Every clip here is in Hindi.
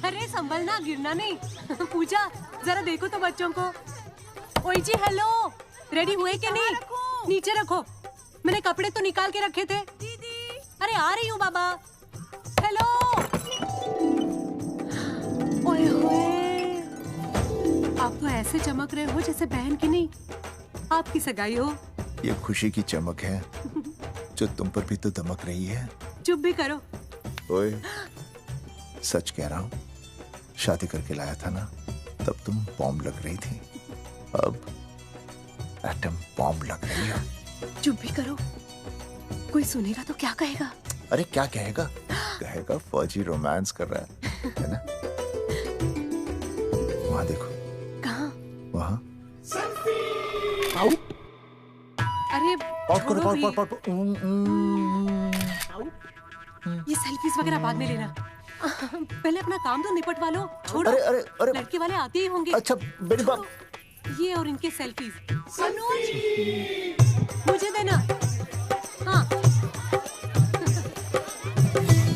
अरे संभलना, गिरना नहीं। पूजा जरा देखो तो बच्चों को। ओए जी हेलो, रेडी हुए कि नहीं? नीचे रखो, मैंने कपड़े तो निकाल के रखे थे। दीदी अरे आ रही हूँ बाबा। हेलो। ओए होए, आप तो ऐसे चमक रहे हो जैसे बहन की नहीं आपकी सगाई हो। ये खुशी की चमक है जो तुम पर भी तो दमक रही है। चुप भी करो। ओए, सच कह रहा हूँ, शादी करके लाया था ना, तब तुम बॉम्ब लग रही थी, अब एटम बॉम्ब लग रही हो। चुप भी करो, कोई सुनेगा तो क्या कहेगा? अरे क्या कहेगा? कहेगा फौजी रोमांस कर रहा है ना? वहाँ देखो। कहाँ? वहाँ। अरे करो, छोड़ो भी। ये पाउट। सेल्फीज वगैरह बाद में लेना, पहले अपना काम तो निपटवा लो। छोड़ो, अरे लड़के वाले आते ही होंगे। अच्छा मेरी बात। ये और इनके सेल्फीज। अनुज, मुझे देना। हाँ,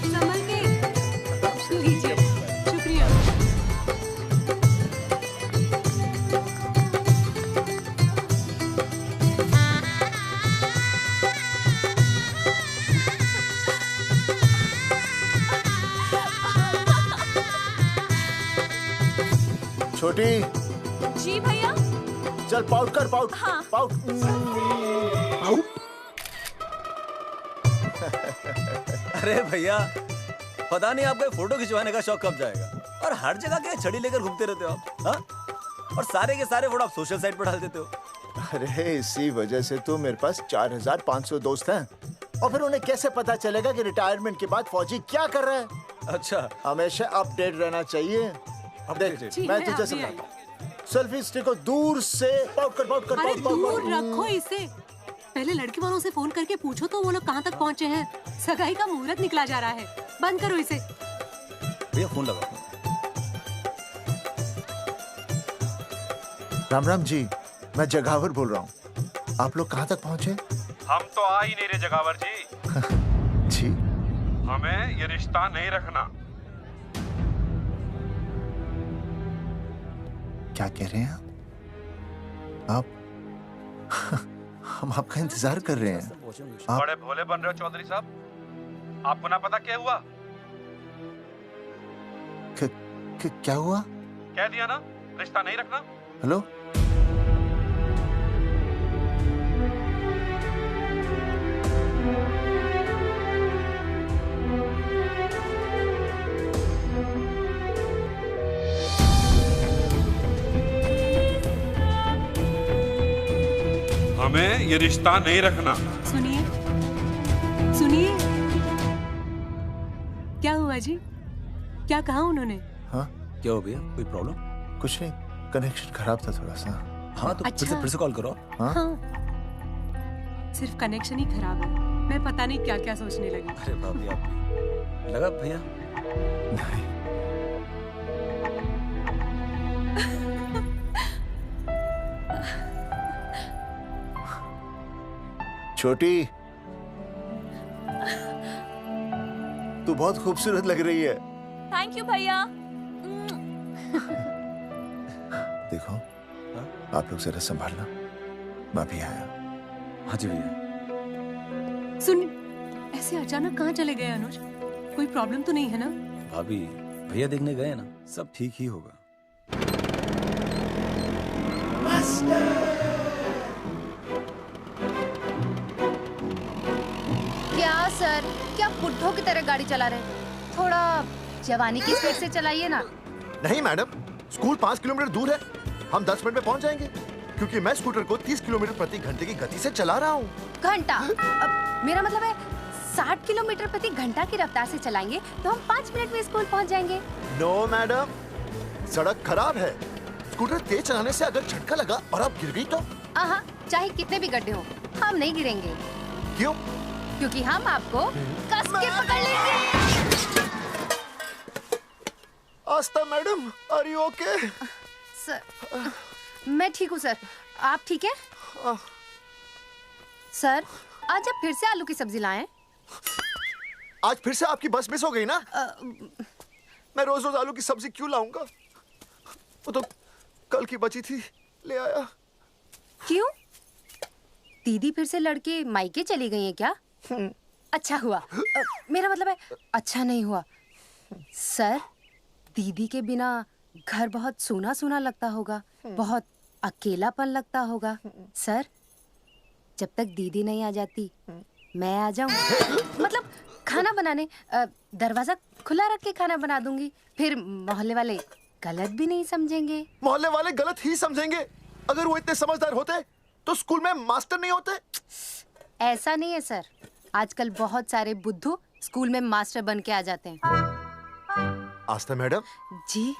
संभल के लीजिए। शुक्रिया। छोटी, जी भैया। चल पाउट कर, पाउट। हाँ। पाउट। अरे भैया, पता नहीं आपको फोटो खिंचवाने का शौक कब जाएगा, और हर जगह क्या छड़ी लेकर घूमते रहते हो आप, हाँ? और सारे के सारे फोटो आप सोशल साइट पर डाल देते हो। अरे इसी वजह से तो मेरे पास 4500 दोस्त हैं, और फिर उन्हें कैसे पता चलेगा कि रिटायरमेंट के बाद फौजी क्या कर रहा है? अच्छा, हमेशा अपडेट रहना चाहिए। देख, जी, मैं मैं तुझे अभी समझाता हूँ। सेल्फी स्टिक को दूर से पाउट कर, पाउट कर, अरे पाउट, पाउट, दूर पाउट। रखो इसे। पहले लड़के वालों से फोन करके पूछो तो वो लोग कहाँ तक पहुँचे हैं। सगाई का मुहूर्त निकला जा रहा है। बंद करो इसे। भैया फोन लगाओ। राम राम जी, मैं जगावर बोल रहा हूँ। आप लोग कहाँ तक पहुँचे? हम तो आ ही नहीं रहे जगावर जी। जी, हमें ये रिश्ता नहीं रखना। क्या कह रहे हैं आप? हम आपका इंतजार कर रहे हैं। आप बड़े भोले बन रहे हो चौधरी साहब। आपको ना पता क्या हुआ? क्या हुआ? कह दिया ना, रिश्ता नहीं रखना। हेलो, हमें ये रिश्ता नहीं रखना। सुनिए, सुनिए। क्या हुआ जी? क्या कहा उन्होंने? हाँ क्या हो भैया, कोई प्रॉब्लम? कुछ नहीं, कनेक्शन खराब था थोड़ा सा। हाँ तो अच्छा। फिर से कॉल करो। हाँ? हाँ, सिर्फ कनेक्शन ही खराब है। मैं पता नहीं क्या क्या सोचने लगी। अरे भाभी, आप लगा भैया? नहीं, छोटी, तू बहुत खूबसूरत लग रही है। थैंक यू भैया। देखो, आप लोग जरा संभालना, मैं भी आया। हाँ जी भैया। सुन, ऐसे अचानक कहाँ चले गए अनुज? कोई प्रॉब्लम तो नहीं है ना? भाभी, भैया देखने गए ना, सब ठीक ही होगा। क्या सर, क्या बुड्ढों की तरह गाड़ी चला रहे हैं? थोड़ा जवानी की स्पीड से चलाइए ना। नहीं मैडम, स्कूल 5 किलोमीटर दूर है, हम 10 मिनट में पहुंच जाएंगे, क्योंकि मैं स्कूटर को 30 किलोमीटर प्रति घंटे की गति से चला रहा हूँ। घंटा? मेरा मतलब है 60 किलोमीटर प्रति घंटा की रफ्तार से चलाएंगे तो हम 5 मिनट में स्कूल पहुंच जाएंगे। नो मैडम, सड़क खराब है, स्कूटर तेज चलाने से अगर झटका लगा और आप गिर गई तो? आहा, चाहे कितने भी गड्ढे हो, हम नहीं गिरेंगे। क्यों? क्योंकि हम आपको कस के पकड़ लेंगे। Aastha madam, are you okay? Sir, मैं ठीक हूँ सर, आप ठीक है? सर, आज आप फिर से आलू की सब्जी लाएं? आज फिर से आपकी बस मिस हो गई ना? मैं रोज रोज आलू की सब्जी क्यों लाऊंगा? वो तो कल की बची थी, ले आया। क्यों? दीदी फिर से लड़के मायके चली गई है क्या? अच्छा हुआ। मेरा मतलब है अच्छा नहीं हुआ। सर, दीदी के बिना घर बहुत सूना सूना लगता होगा, बहुत अकेलापन लगता होगा। सर, जब तक दीदी नहीं आ जाती मैं आ जाऊं। मतलब खाना बनाने दरवाजा खुला रख के खाना बना दूंगी, फिर मोहल्ले वाले गलत भी नहीं समझेंगे। मोहल्ले वाले गलत ही समझेंगे। अगर वो इतने समझदार होते तो स्कूल में मास्टर नहीं होते। ऐसा नहीं है सर, आजकल बहुत सारे बुद्धू स्कूल में मास्टर बन के आ जाते हैं। आस्था मैडम जी,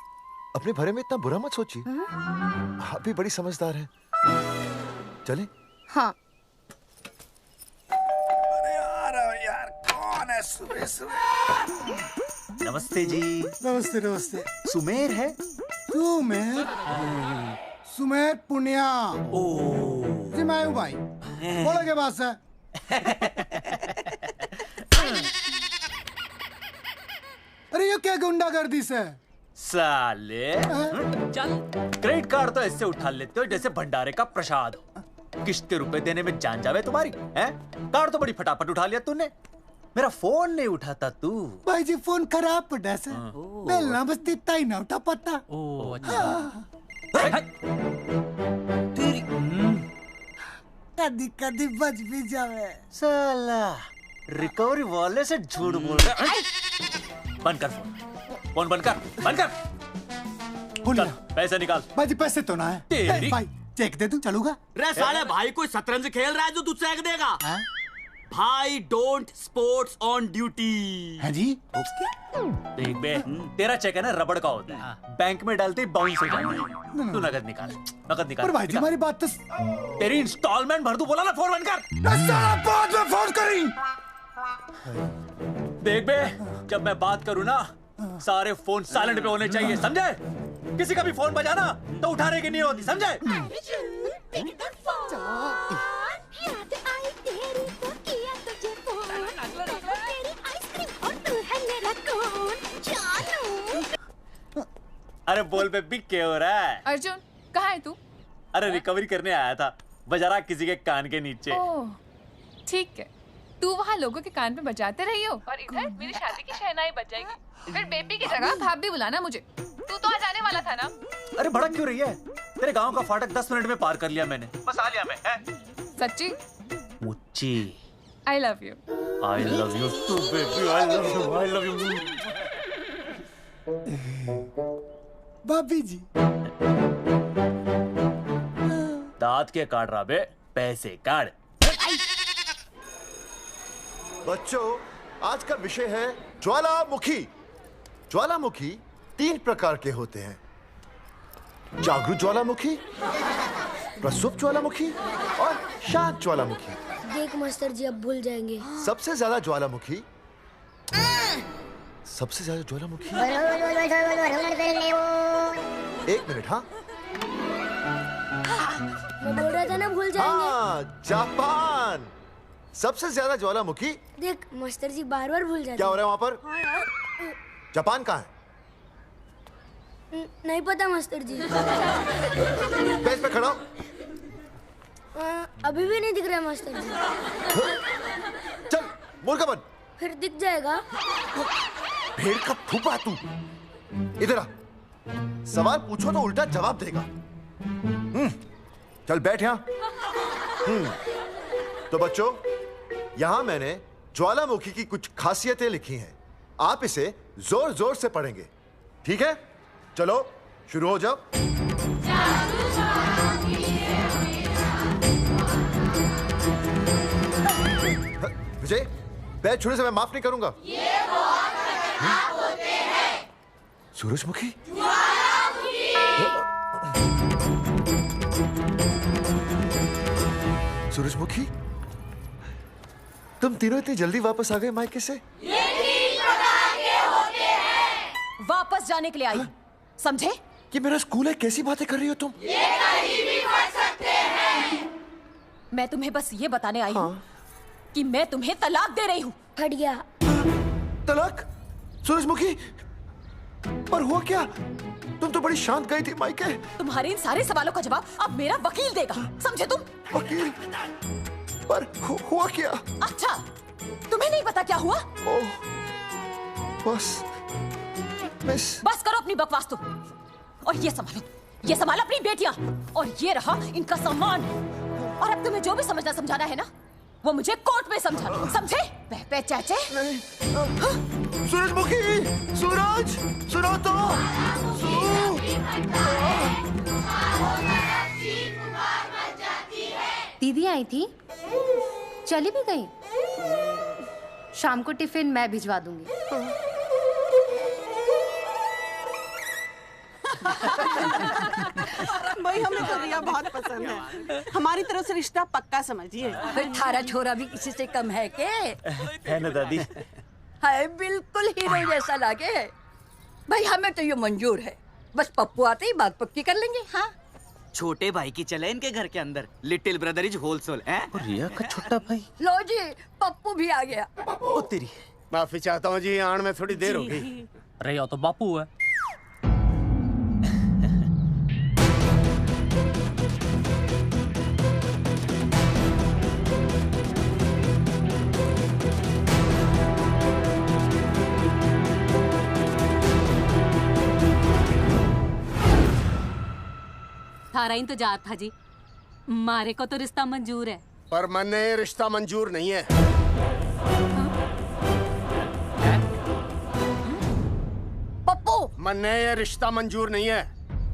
अपने भरे में इतना बुरा मत सोचिए। आप भी बड़ी समझदार हैं। चलें? हाँ। यार कौन है सुबह सुबह? नमस्ते जी। नमस्ते नमस्ते। सुमेर है? सुमेर पुनिया। जी मैं हूँ भाई। बोलो के बात है? अरे ये क्या गुंडागर्दी से? साले चल, क्रेडिट कार्ड तो ऐसे उठा लेते हो जैसे भंडारे का प्रसाद हो। किश्त के रुपए देने में जान जावे तुम्हारी हैं? कार्ड तो बड़ी फटाफट उठा लिया तूने, मेरा फोन नहीं उठाता तू। भाई जी फोन खराब पड़ा से, बेलना बस तित्ता ही ना उठा पाता। कदी कदी बच भी जावे। साला रिकवरी वाले से झूठ बोल रहा है। बंद कर फोन बंद कर। चल पैसे निकाल। भाई जी पैसे तो ना है। तेरी भाई चेक दे दूं, चलूगा? रे साले भाई कोई शतरंज खेल रहा है जो तू चेक देगा? भाई डोंट स्पोर्ट्स ऑन ड्यूटी। है जी? देख बे, तेरा चेक है ना रबड़ का होता है, बैंक में डालते ही बाउंस हो जाता है। तू नकद निकाल। पर भाई जी हमारी बात तो। तेरी इंस्टॉलमेंट भर दूं, बोला ना फोन बंद कर। बाद में फोन करी। देख बे, जब मैं बात करूं ना सारे फोन साइलेंट पे होने चाहिए, समझे? किसी का भी फोन बजाना तो उठाने की नहीं होती, समझे? अरे बोल बेबी क्या हो रहा है? अर्जुन कहाँ है तू? अरे रिकवरी करने आया था, बजा रहा किसी के कान के नीचे। ओह ठीक है, तू वहाँ लोगों के कान पे बजाते रही हो और इधर मेरी शादी की शहनाई बज जाएगी। फिर बेबी की जगह भाभी बुलाना मुझे। तू तो आ जाने वाला था ना? अरे भड़क क्यों रही है? तेरे गांव का फाटक 10 मिनट में पार कर लिया मैंने, बस आ लिया मैं। सच्ची? मुच्ची I love you. I love you too baby, I love you. भाभी जी दांत के काट रहा बे, पैसे काट। बच्चों, आज का विषय है ज्वालामुखी। ज्वालामुखी 3 प्रकार के होते हैं: जागरूक ज्वालामुखी, प्रसुप्त ज्वालामुखी और शांत ज्वालामुखी। देख मास्टर जी अब भूल जाएंगे। सबसे ज्यादा ज्वालामुखी एक मिनट। हाँ मैं बोल रहा था ना भूल जाएंगे। हाँ, जापान सबसे ज्यादा ज्वालामुखी। देख मास्टर जी बार बार भूल जाते। क्या हो रहा है वहाँ पर? जापान कहाँ है? नहीं पता मास्टर जी। बेंच पे खड़ा हो। अभी भी नहीं दिख रहा मास्टर जी। चल मुर्गा बन। फिर दिख जाएगा। भेड़ का फूफा तू। इधर आ, सवाल पूछो तो उल्टा जवाब देगा। चल बैठ यहाँ। तो बच्चों, यहाँ मैंने ज्वालामुखी की कुछ खासियतें लिखी हैं। आप इसे जोर जोर से पढ़ेंगे, ठीक है? चलो शुरू हो जाओ। विजय, बैच छूने से मैं माफ नहीं करूंगा। ये बहुत खतरनाक होते हैं। सूरजमुखी? सूरजमुखी, तुम तीनों इतनी जल्दी वापस आ गए मायके से? ये 3 प्रकार के होते हैं। वापस जाने के लिए आई, समझे? ये मेरा स्कूल है, कैसी बातें कर रही हो तुम? ये कहीं भी पढ़ सकते हैं। मैं तुम्हें बस ये बताने आई हूँ कि मैं तुम्हें तलाक दे रही हूँ। फट गया। तलाक? सूरजमुखी पर हुआ क्या? तुम तो बड़ी शांत गई थी मायके। तुम्हारे इन सारे सवालों का जवाब अब मेरा वकील देगा, समझे तुम? वकील? पर हुआ क्या? अच्छा, तुम्हें नहीं पता क्या हुआ? ओह, बस मिस। बस करो अपनी बकवास तुम, और ये संभालो अपनी बेटियां, और ये रहा इनका सम्मान। और अब तुम्हें जो भी समझना समझाना है ना, वो मुझे कोर्ट में समझाना, समझे? पे चाचे। सूरजमुखी, सूरज, सुनो तो। दीदी आई थी, चली भी गई। शाम को टिफिन मैं भिजवा दूंगी। भाई हमें तो रिया बहुत पसंद है, हमारी तरफ से रिश्ता पक्का समझिए। फिर थारा छोरा भी किसी से कम है के? है ना दादी? है, बिल्कुल हीरो जैसा लागे है। भाई हमें तो ये मंजूर है, बस पप्पू आते ही बात पक्की कर लेंगे। हाँ, छोटे भाई की चले इनके घर के अंदर, लिटिल ब्रदर इज होलसेल है। रिया का छोटा भाई। लो जी, पप्पू भी आ गया। ओ तेरी। माफी चाहता हूँ जी, आने में थोड़ी देर हो गई। अरे या तो बापू है। थारा इंतजार था जी, मारे को तो रिश्ता मंजूर है। पर मैंने ये रिश्ता मंजूर नहीं है। पप्पू, मैंने ये रिश्ता मंजूर नहीं है।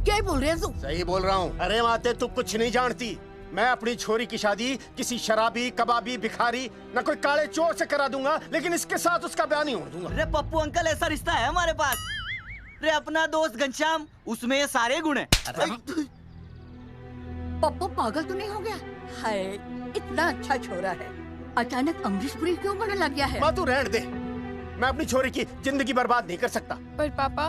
क्या बोल रहे हैं तू? सही बोल रहा हूँ। अरे माते, तू कुछ नहीं जानती। मैं अपनी छोरी की शादी किसी शराबी, कबाबी, भिखारी, न कोई काले चोर से करा दूंगा, लेकिन इसके साथ उसका ब्याह नहीं होने दूंगा। अरे पप्पू अंकल, ऐसा रिश्ता है हमारे पास। अरे अपना दोस्त घनश्याम, उसमें ये सारे गुण हैं। पप्पू पागल तो नहीं हो गया? हाय, इतना अच्छा छोरा है, अचानक अमरीशपुरी क्यों बनने लग गया है? माँ तू रहने दे, मैं अपनी छोरी की जिंदगी बर्बाद नहीं कर सकता। पर पापा।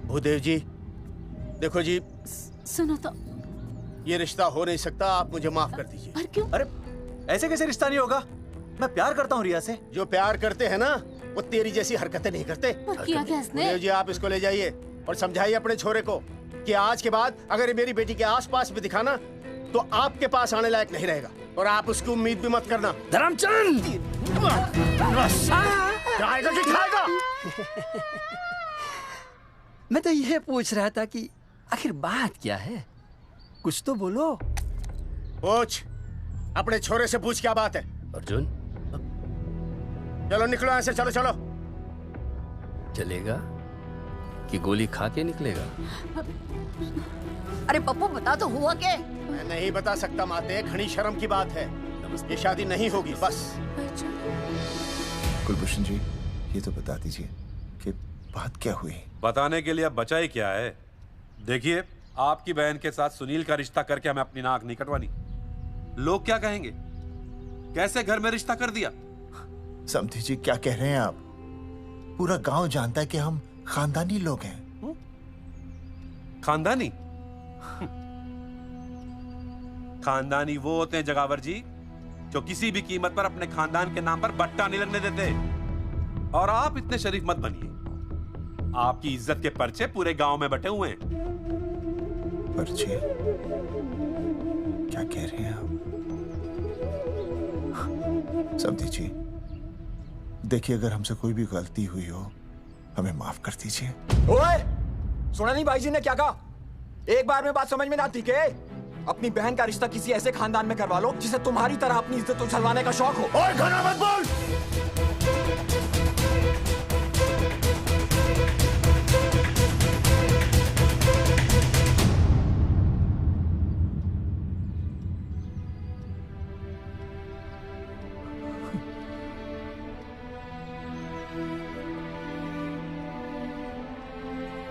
भूदेव जी, देखो जी, सुनो तो। ये रिश्ता हो नहीं सकता, आप मुझे माफ कर दीजिए। पर क्यों? अरे ऐसे कैसे रिश्ता नहीं होगा? मैं प्यार करता हूँ रिया से। जो प्यार करते हैं ना, वो तेरी जैसी हरकतें नहीं करते। पर किया क्या इसने? भूदेव जी, आप इसको ले जाइए और समझाइए अपने छोरे को कि आज के बाद अगर ये मेरी बेटी के आसपास भी दिखाना, तो आपके पास आने लायक नहीं रहेगा, और आप उसकी उम्मीद भी मत करना। धर्मचंद, खाएगा कि खाएगा? मैं तो यह पूछ रहा था कि आखिर बात क्या है, कुछ तो बोलो। पूछ, अपने छोरे से पूछ क्या बात है। अर्जुन, चलो निकलो यहाँ से, चलो चलो। चलेगा कि गोली खा के निकलेगा? अरे पप्पू, बता तो हुआ क्या? मैं नहीं बता सकता माते, घनी शर्म की बात है। ये शादी नहीं होगी, बस। कुलभूषण जी, ये तो बता दीजिए कि बात क्या हुई? बताने के लिए अब बचा ही क्या है? देखिए, आपकी बहन के साथ सुनील का रिश्ता करके हमें अपनी नाक नहीं कटवानी। लोग क्या कहेंगे? कैसे घर में रिश्ता कर दिया? समधी जी, क्या कह रहे हैं आप? पूरा गांव जानता है कि हम खानदानी लोग हैं। खानदानी? खानदानी वो होते हैं जगावर जी, जो किसी भी कीमत पर अपने खानदान के नाम पर बट्टा नहीं लगने देते। और आप इतने शरीफ मत बनिए, आपकी इज्जत के पर्चे पूरे गांव में बटे हुए हैं। पर्चे? क्या कह रहे हैं आप? समधी जी, देखिए, अगर हमसे कोई भी गलती हुई हो, हमें माफ कर दीजिए। ओए, सुना नहीं भाई जी ने क्या कहा? एक बार में बात समझ में ना आती के? अपनी बहन का रिश्ता किसी ऐसे खानदान में करवा लो जिसे तुम्हारी तरह अपनी इज्जत उछलवाने का शौक हो। और घना मत बोल।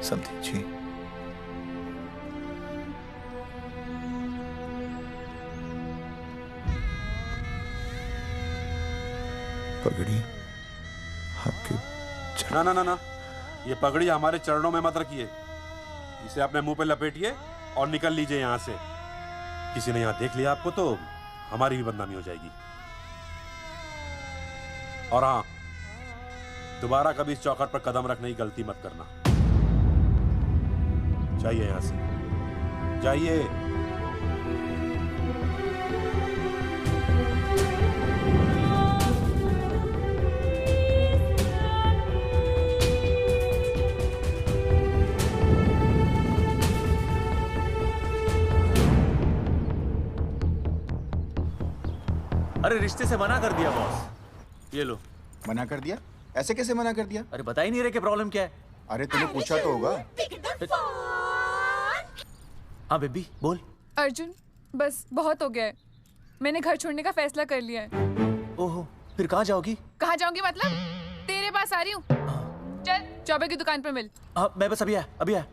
समधी जी, पगड़ी आपके ना ना ना ना, ये पगड़ी हमारे चरणों में मत रखिए। इसे अपने मुंह पे लपेटिए और निकल लीजिए यहाँ से। किसी ने यहाँ देख लिया आपको तो हमारी भी बदनामी हो जाएगी। और हाँ, दोबारा कभी इस चौखट पर कदम रखने की गलती मत करना। जाइए यहां से, जाइए। अरे रिश्ते से मना कर दिया बॉस। ये लो। मना कर दिया? ऐसे कैसे मना कर दिया? अरे बता ही नहीं रहे कि प्रॉब्लम क्या है। अरे तूने पूछा तो होगा। हाँ बेबी बोल। अर्जुन बस बहुत हो गया है, मैंने घर छोड़ने का फैसला कर लिया है। ओहो, फिर कहाँ जाओगी? कहाँ जाऊंगी मतलब? तेरे पास आ रही हूँ। चल चौबे की दुकान पर मिल। हाँ मैं बस अभी आया।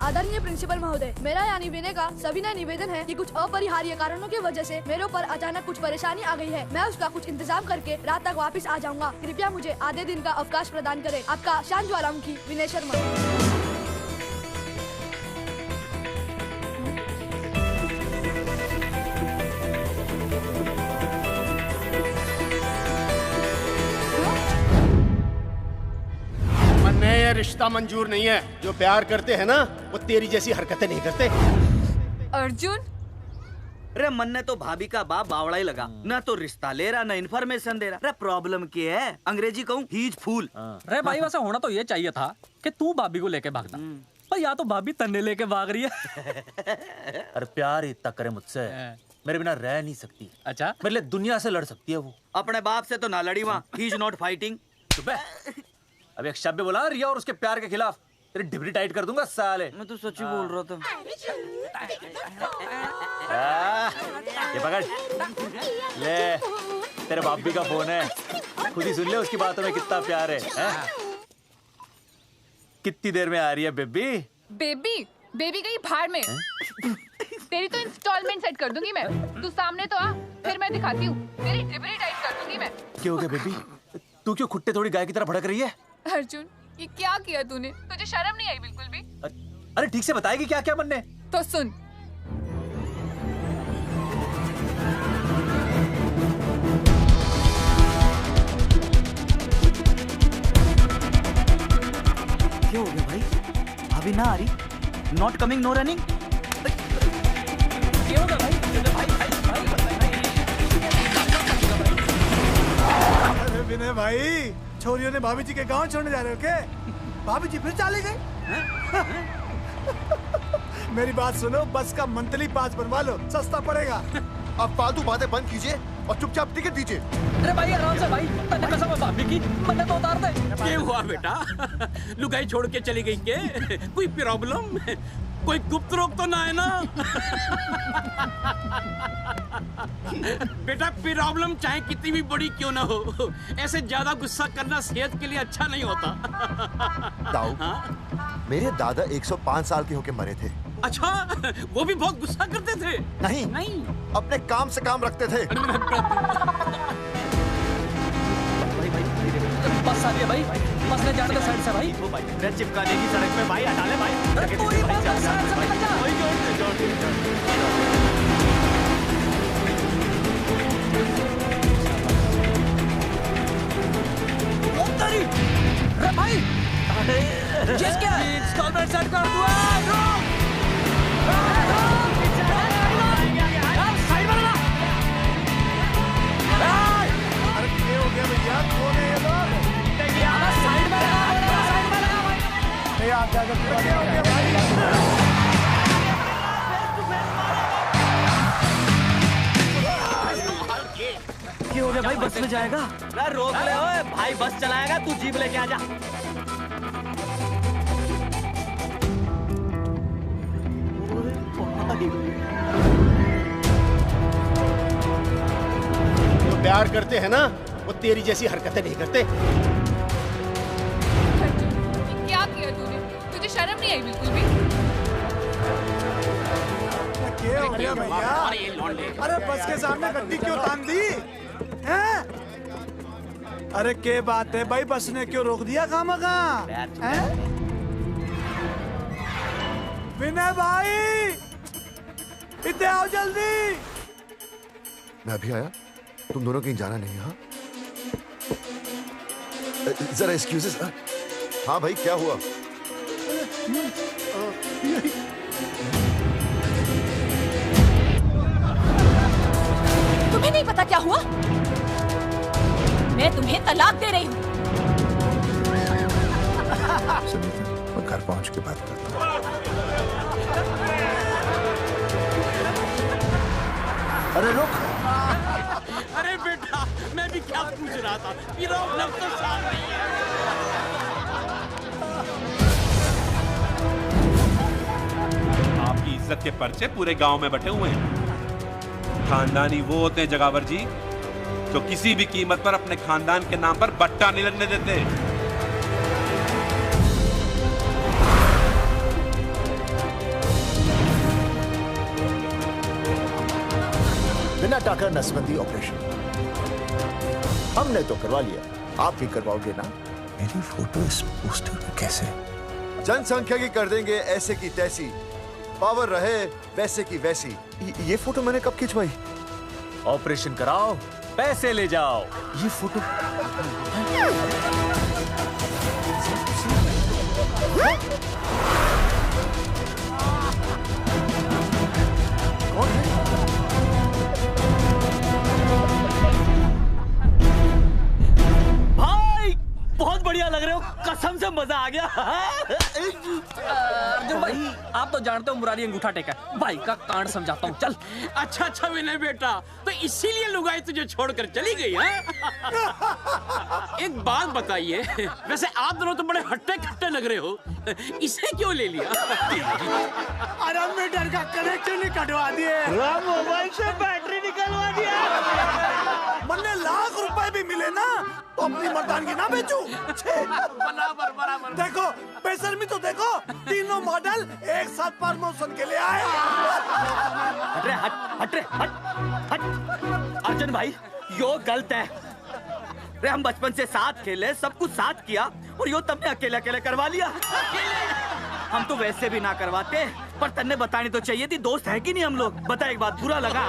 आदरणीय प्रिंसिपल महोदय, मेरा यानी विनय का सविनय निवेदन है कि कुछ अपरिहार्य कारणों की वजह से मेरे ऊपर अचानक कुछ परेशानी आ गई है। मैं उसका कुछ इंतजाम करके रात तक वापस आ जाऊंगा। कृपया मुझे आधे दिन का अवकाश प्रदान करें। आपका शांत ज्वालामुखी विनय शर्मा। ये रिश्ता मंजूर नहीं है। जो प्यार करते हैं ना वो तेरी जैसी हरकतें नहीं करते। अर्जुन अरे मन ने तो भाभी का बाप बावड़ा ही लगा, ना तो रिश्ता ले रहा ना इन्फॉर्मेशन दे रहा। अरे प्रॉब्लम क्या है? अंग्रेजी कहूँ हीज फूल। अरे भाई वैसा होना तो ये चाहिए था कि तू भाभी को लेके भागता, पर या तो भाभी तन्ने लेके भाग रही है। अरे प्यार इतना करे मुझसे, मेरे बिना रह नहीं सकती। अच्छा मेरे लिए दुनिया से लड़ सकती है वो। अपने बाप से तो ना लड़ी वहाँ, ही इज नॉट फाइटिंग। अभी एक शब्द बोला रिया और उसके प्यार के खिलाफ, तेरी डिबरी टाइट कर दूंगा साले। मैं तो सच्ची बोल रहा था। ये पकड़ ले, तेरे भाभी का फोन है, खुद ही सुन ले उसकी बातों में कितना प्यार है, कितनी देर में आ रही है बेबी? बेबी गई भाड़ में। तेरी तो इंस्टॉलमेंट सेट कर दूंगी मैं। तू सामने तो आ, फिर मैं दिखाती हूँ। तेरी डिबरी टाइट कर दूंगी मैं। क्या हो गया बेबी? तू क्यों खुट्टे थोड़ी गाय की तरह भड़क रही है? अर्जुन ये क्या किया तूने? तुझे शर्म नहीं आई बिल्कुल भी? अरे ठीक से बताएगी क्या क्या मन ने? तो सुन, क्या हो गया भाई? अभी ना आ रही? Not coming no running? क्या होगा भाई? अरे विनय भाई, छोरियों ने भाभी जी के गांव छोड़ने जा रहे हो क्या? भाभी जी फिर चले गए? मेरी बात सुनो, बस का मंथली पास बनवा लो, सस्ता पड़ेगा। अब फालतू बातें बंद कीजिए और चुपचाप टिकट दीजिए। अरे भाई आराम से भाई, तन्ने कसम है भाभी की, मन्ने तो उतार दे। क्या हुआ बेटा? लुगाई छोड़ के चली गई के? कोई प्रॉब्लम? कोई गुप्त रोग तो ना है ना? बेटा प्रॉब्लम चाहे कितनी भी बड़ी क्यों ना हो, ऐसे ज्यादा गुस्सा करना सेहत के लिए अच्छा नहीं होता। ताऊ, मेरे दादा 105 साल के होके मरे थे। अच्छा, वो भी बहुत गुस्सा करते थे? नहीं, अपने काम से काम रखते थे। बस आ गया भाई, बस ले जाने दो साइड से भाई। चिपका देगी सड़क पे भाई, हटा ले भाई। भाई जिसके इंस्टॉलमेंट सेट कर दूँ। अरे क्या हो गया भैया? कौन है ये लोग? साइड में लगा, साइड में लगा भाई। क्या हो गया भाई? क्या हो गया भाई? बस में जाएगा? रोक ले ओए भाई, बस चलाएगा, तू जीप लेके आ जा। जो प्यार करते हैं ना वो तेरी जैसी हरकतें नहीं करते। क्या किया तूने? तुझे शर्म नहीं आई बिल्कुल भी? क्या हो गया भैया? अरे बस के सामने गड्डी क्यों तान दी? हैं? अरे क्या बात है भाई, बस ने क्यों रोक दिया खामखा? विनय भाई, इतने आओ जल्दी। मैं अभी आया, तुम दोनों कहीं जाना नहीं। हाँ जरा एक्सक्यूजेस। हाँ भाई, क्या हुआ? तुम्हें नहीं पता क्या हुआ? मैं तुम्हें तलाक दे रही हूँ। सुनीता, मैं घर पहुंच के बात करता हूँ। अरे रुक। अरे बेटा, मैं भी क्या पूछ रहा था, मेरा लफ्ज़ तो साफ नहीं है। आपकी इज्जत के पर्चे पूरे गांव में बटे हुए हैं। खानदानी वो होते हैं जगावर जी जो किसी भी कीमत पर अपने खानदान के नाम पर बट्टा नहीं लगने देते। बिना टाका नसबंदी ऑपरेशन हमने तो करवा लिया, आप भी करवाओगे ना? मेरी फोटो इस पोस्टर में कैसे? जनसंख्या की कर देंगे ऐसे की तैसी, पावर रहे वैसे की वैसी। ये फोटो मैंने कब खिंचवाई? ऑपरेशन कराओ, पैसे ले जाओ। ये फोटो भाई बहुत बढ़िया लग रहे हो, कसम से मजा आ गया। अर्जुन भाई, आप तो जानते हो मुरारी अंगूठा टेका है। भाई का कांड समझाता हूँ, चल। अच्छा विनय बेटा, तो इसीलिए लुगाई तुझे छोड़कर चली गई है? एक बात बताइए, वैसे आप दोनों तो बड़े हट्टे कट्टे लग रहे हो, इसे क्यों ले लिया? अरे मीटर का कनेक्शन ही कटवा दिए, मोबाइल से बैटरी निकलवा दिया। मन्ने लाख रुपए भी मिले ना तो अपनी मर्दानगी ना बेचूं। बराबर। देखो बेशर्मी तो देखो, तीनों मॉडल एक साथ प्रमोशन के लिए आए। हट अर्जुन भाई, यो गलत है। रे हम बचपन से साथ खेले, सब कुछ साथ किया, और यो तुमने अकेले अकेले करवा लिया। हम तो वैसे भी ना करवाते, पर तन्ने बतानी तो चाहिए थी। दोस्त है कि नहीं हम लोग? बता एक बात, बुरा लगा?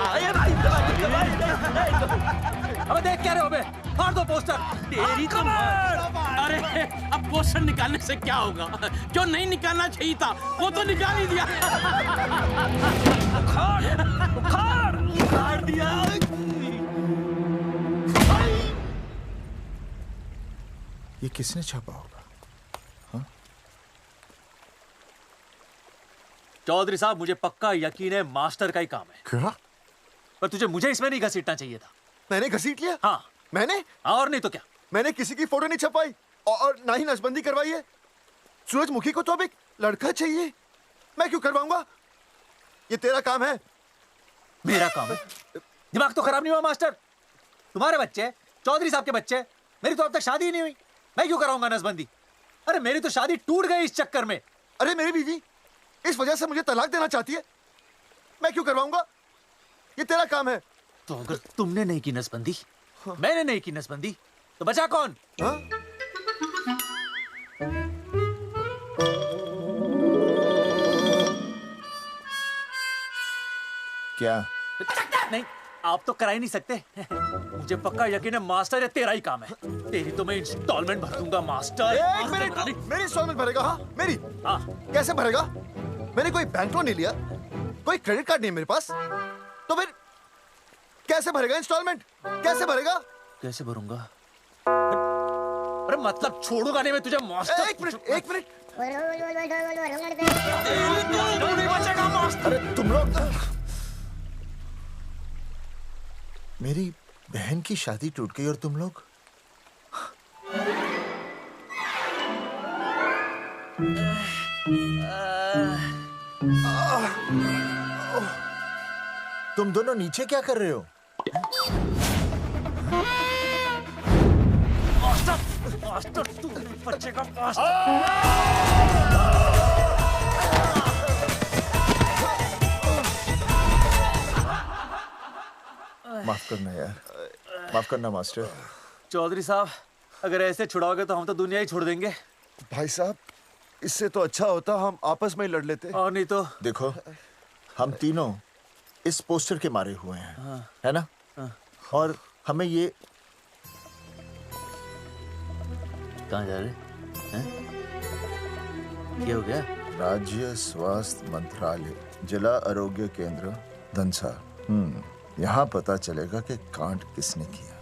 अबे देख क्या रहे हो बे? फाड़ दो पोस्टर। तेरी तो अरे अब पोस्टर निकालने से क्या होगा? जो नहीं निकालना चाहिए था वो तो निकाल ही दिया। उखाड़ दिया। ये किसने छापा होगा? चौधरी साहब, मुझे पक्का यकीन है मास्टर का ही काम है। क्या? पर तुझे मुझे इसमें नहीं घसीटना चाहिए था। मैंने घसीट लिया? हाँ। मैंने? और नहीं तो क्या? मैंने किसी की फोटो नहीं छपाई और ना ही नसबंदी करवाई है। सूरजमुखी को तो अब एक लड़का चाहिए, मैं क्यों करवाऊंगा? ये तेरा काम है। मेरा काम है? दिमाग तो खराब नहीं हुआ मास्टर? तुम्हारे बच्चे, चौधरी साहब के बच्चे, मेरी तो अब तक शादी ही नहीं हुई, मैं क्यों कराऊंगा नसबंदी? अरे मेरी तो शादी टूट गई इस चक्कर में। अरे मेरी बीवी इस वजह से मुझे तलाक देना चाहती है, मैं क्यों करवाऊंगा? ये तेरा काम है। तो अगर तुमने नहीं की नसबंदी, मैंने नहीं की नसबंदी, तो बचा कौन? क्या? नहीं, आप तो करा ही नहीं सकते। मुझे पक्का यकीन है मास्टर, ये तेरा ही काम है। तेरी तो मैं इंस्टॉलमेंट भर दूंगा मास्टर। एक मिनट, मेरी इंस्टॉलमेंट भरेगा? हाँ मेरी। हाँ। कैसे भरेगा? मैंने कोई बैंक लोन नहीं लिया, कोई क्रेडिट कार्ड नहीं मेरे पास, तो फिर कैसे भरेगा इंस्टॉलमेंट? कैसे भरेगा? कैसे भरूंगा? अरे मतलब छोड़ूंगा नहीं मैं तुझे मास्टर। एक मिनट। नहीं बचेगा मास्टर। अरे तुम लोग, मेरी बहन की शादी टूट गई और तुम लोग? तुम दोनों नीचे क्या कर रहे हो? मास्टर तू नहीं बचेगा मास्टर। माफ करना यार, माफ करना मास्टर। चौधरी साहब, अगर ऐसे छुड़ाओगे तो हम तो दुनिया ही छोड़ देंगे। भाई साहब, इससे तो अच्छा होता हम आपस में ही लड़ लेते। और नहीं तो। देखो, हम तीनों इस पोस्टर के मारे हुए हैं। हाँ। है ना? हाँ। और हमें ये कहाँ जा रहे हैं? क्या हो गया? राज्य स्वास्थ्य मंत्रालय, जिला आरोग्य केंद्र धनसा। यहाँ पता चलेगा कि कांड किसने किया।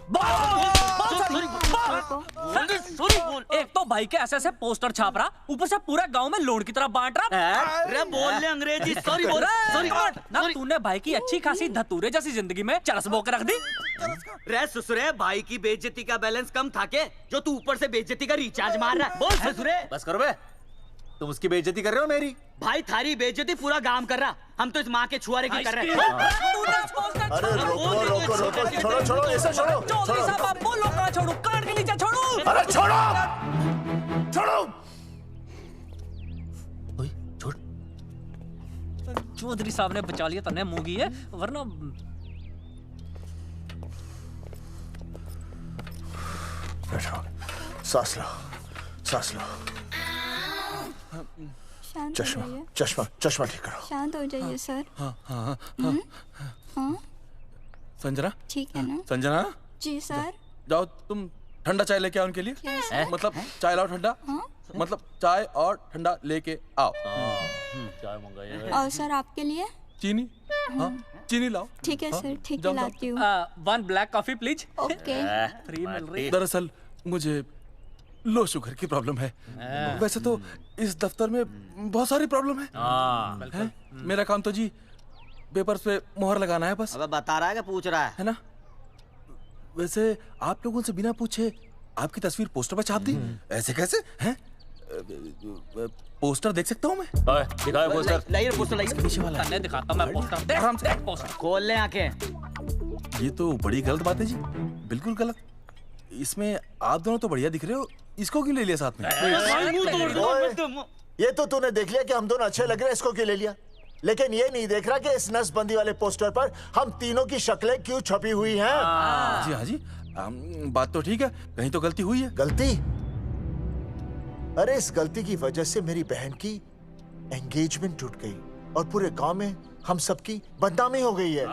एक तो भाई के ऐसे पोस्टर छाप रहा, ऊपर से पूरा गांव में लोन की तरह बांट रहा। अरे बोल ले अंग्रेजी, सॉरी बोल, सॉरी ना तूने भाई की अच्छी खासी धतूरे जैसी जिंदगी में चरस बो के रख दी। रे ससुरे, भाई की बेइज्जती का बैलेंस कम था के जो तू ऊपर से बेइज्जती का रिचार्ज मार रहा है? बोल ससुरे। बस करो बे, तुम उसकी बेइज्जती कर रहे हो मेरी। भाई थारी बेइज्जती पूरा गांव कर रहा, हम तो इस माँ के छुआरे की कर रहे हैं। अरे रोको रोको रोको, छोड़ो छोड़ो, ऐसा छोड़ो। चौधरी साहब आप बोलो, कहाँ छोड़ू? कान के नीचे छोड़ू। अरे छोड़ो छोड़ो। छोड़। चौधरी साहब ने बचा लिया, तन्ने मूंगी है, वरना बैठो, सांस लो, सांस लो। शांत चश्मा हो जाइए। चश्मा चश्मा ठीक करो। शांत हो जाइए सर। हाँ हाँ हाँ हाँ संजना, ठीक है ना? संजना जी सर। जाओ तुम ठंडा चाय लेके आओ उनके लिए। क्या सर? मतलब चाय लाओ ठंडा। मतलब चाय और ठंडा लेके आओ। चाय मंगाइए। और सर आपके लिए? चीनी, हाँ चीनी लाओ। ठीक है सर, ठीक है जाओ, लाती हूँ। 1 black coffee please. Okay. Free मिल रही। दरअसल मुझे लो शुगर की प्रॉब्लम है। वैसे तो इस दफ्तर में बहुत सारी प्रॉब्लम है। मेरा काम तो जी पेपर्स पे मोहर लगाना है बस। अबे बता रहा है कि पूछ रहा है ना? वैसे आप लोगों से बिना पूछे आपकी तस्वीर पोस्टर पर छाप दी, ऐसे कैसे हैं? पोस्टर देख सकता हूँ मैं? दिखाओ पोस्टर। लाइए पोस्टर, लाइए। पीछे वाला तन्ने दिखाता मैं पोस्टर। देख आराम से। पोस्टर खोल ले आंखें। ये तो बड़ी गलत बात है जी, बिल्कुल गलत। इसमें आप दोनों तो बढ़िया दिख रहे हो, इसको क्यों ले लिया साथ में? ये तो तूने देख लिया कि हम दोनों अच्छे लग रहे हैं, इसको क्यों ले लिया? लेकिन ये नहीं देख रहा कि इस नसबंदी वाले पोस्टर पर हम तीनों की शक्लें क्यों छपी हुई हैं? जी हाँ जी, बात तो ठीक है, कहीं तो गलती हुई है। गलती? अरे इस गलती की वजह से मेरी बहन की एंगेजमेंट टूट गई और पूरे गांव में हम सबकी बदनामी हो गई है।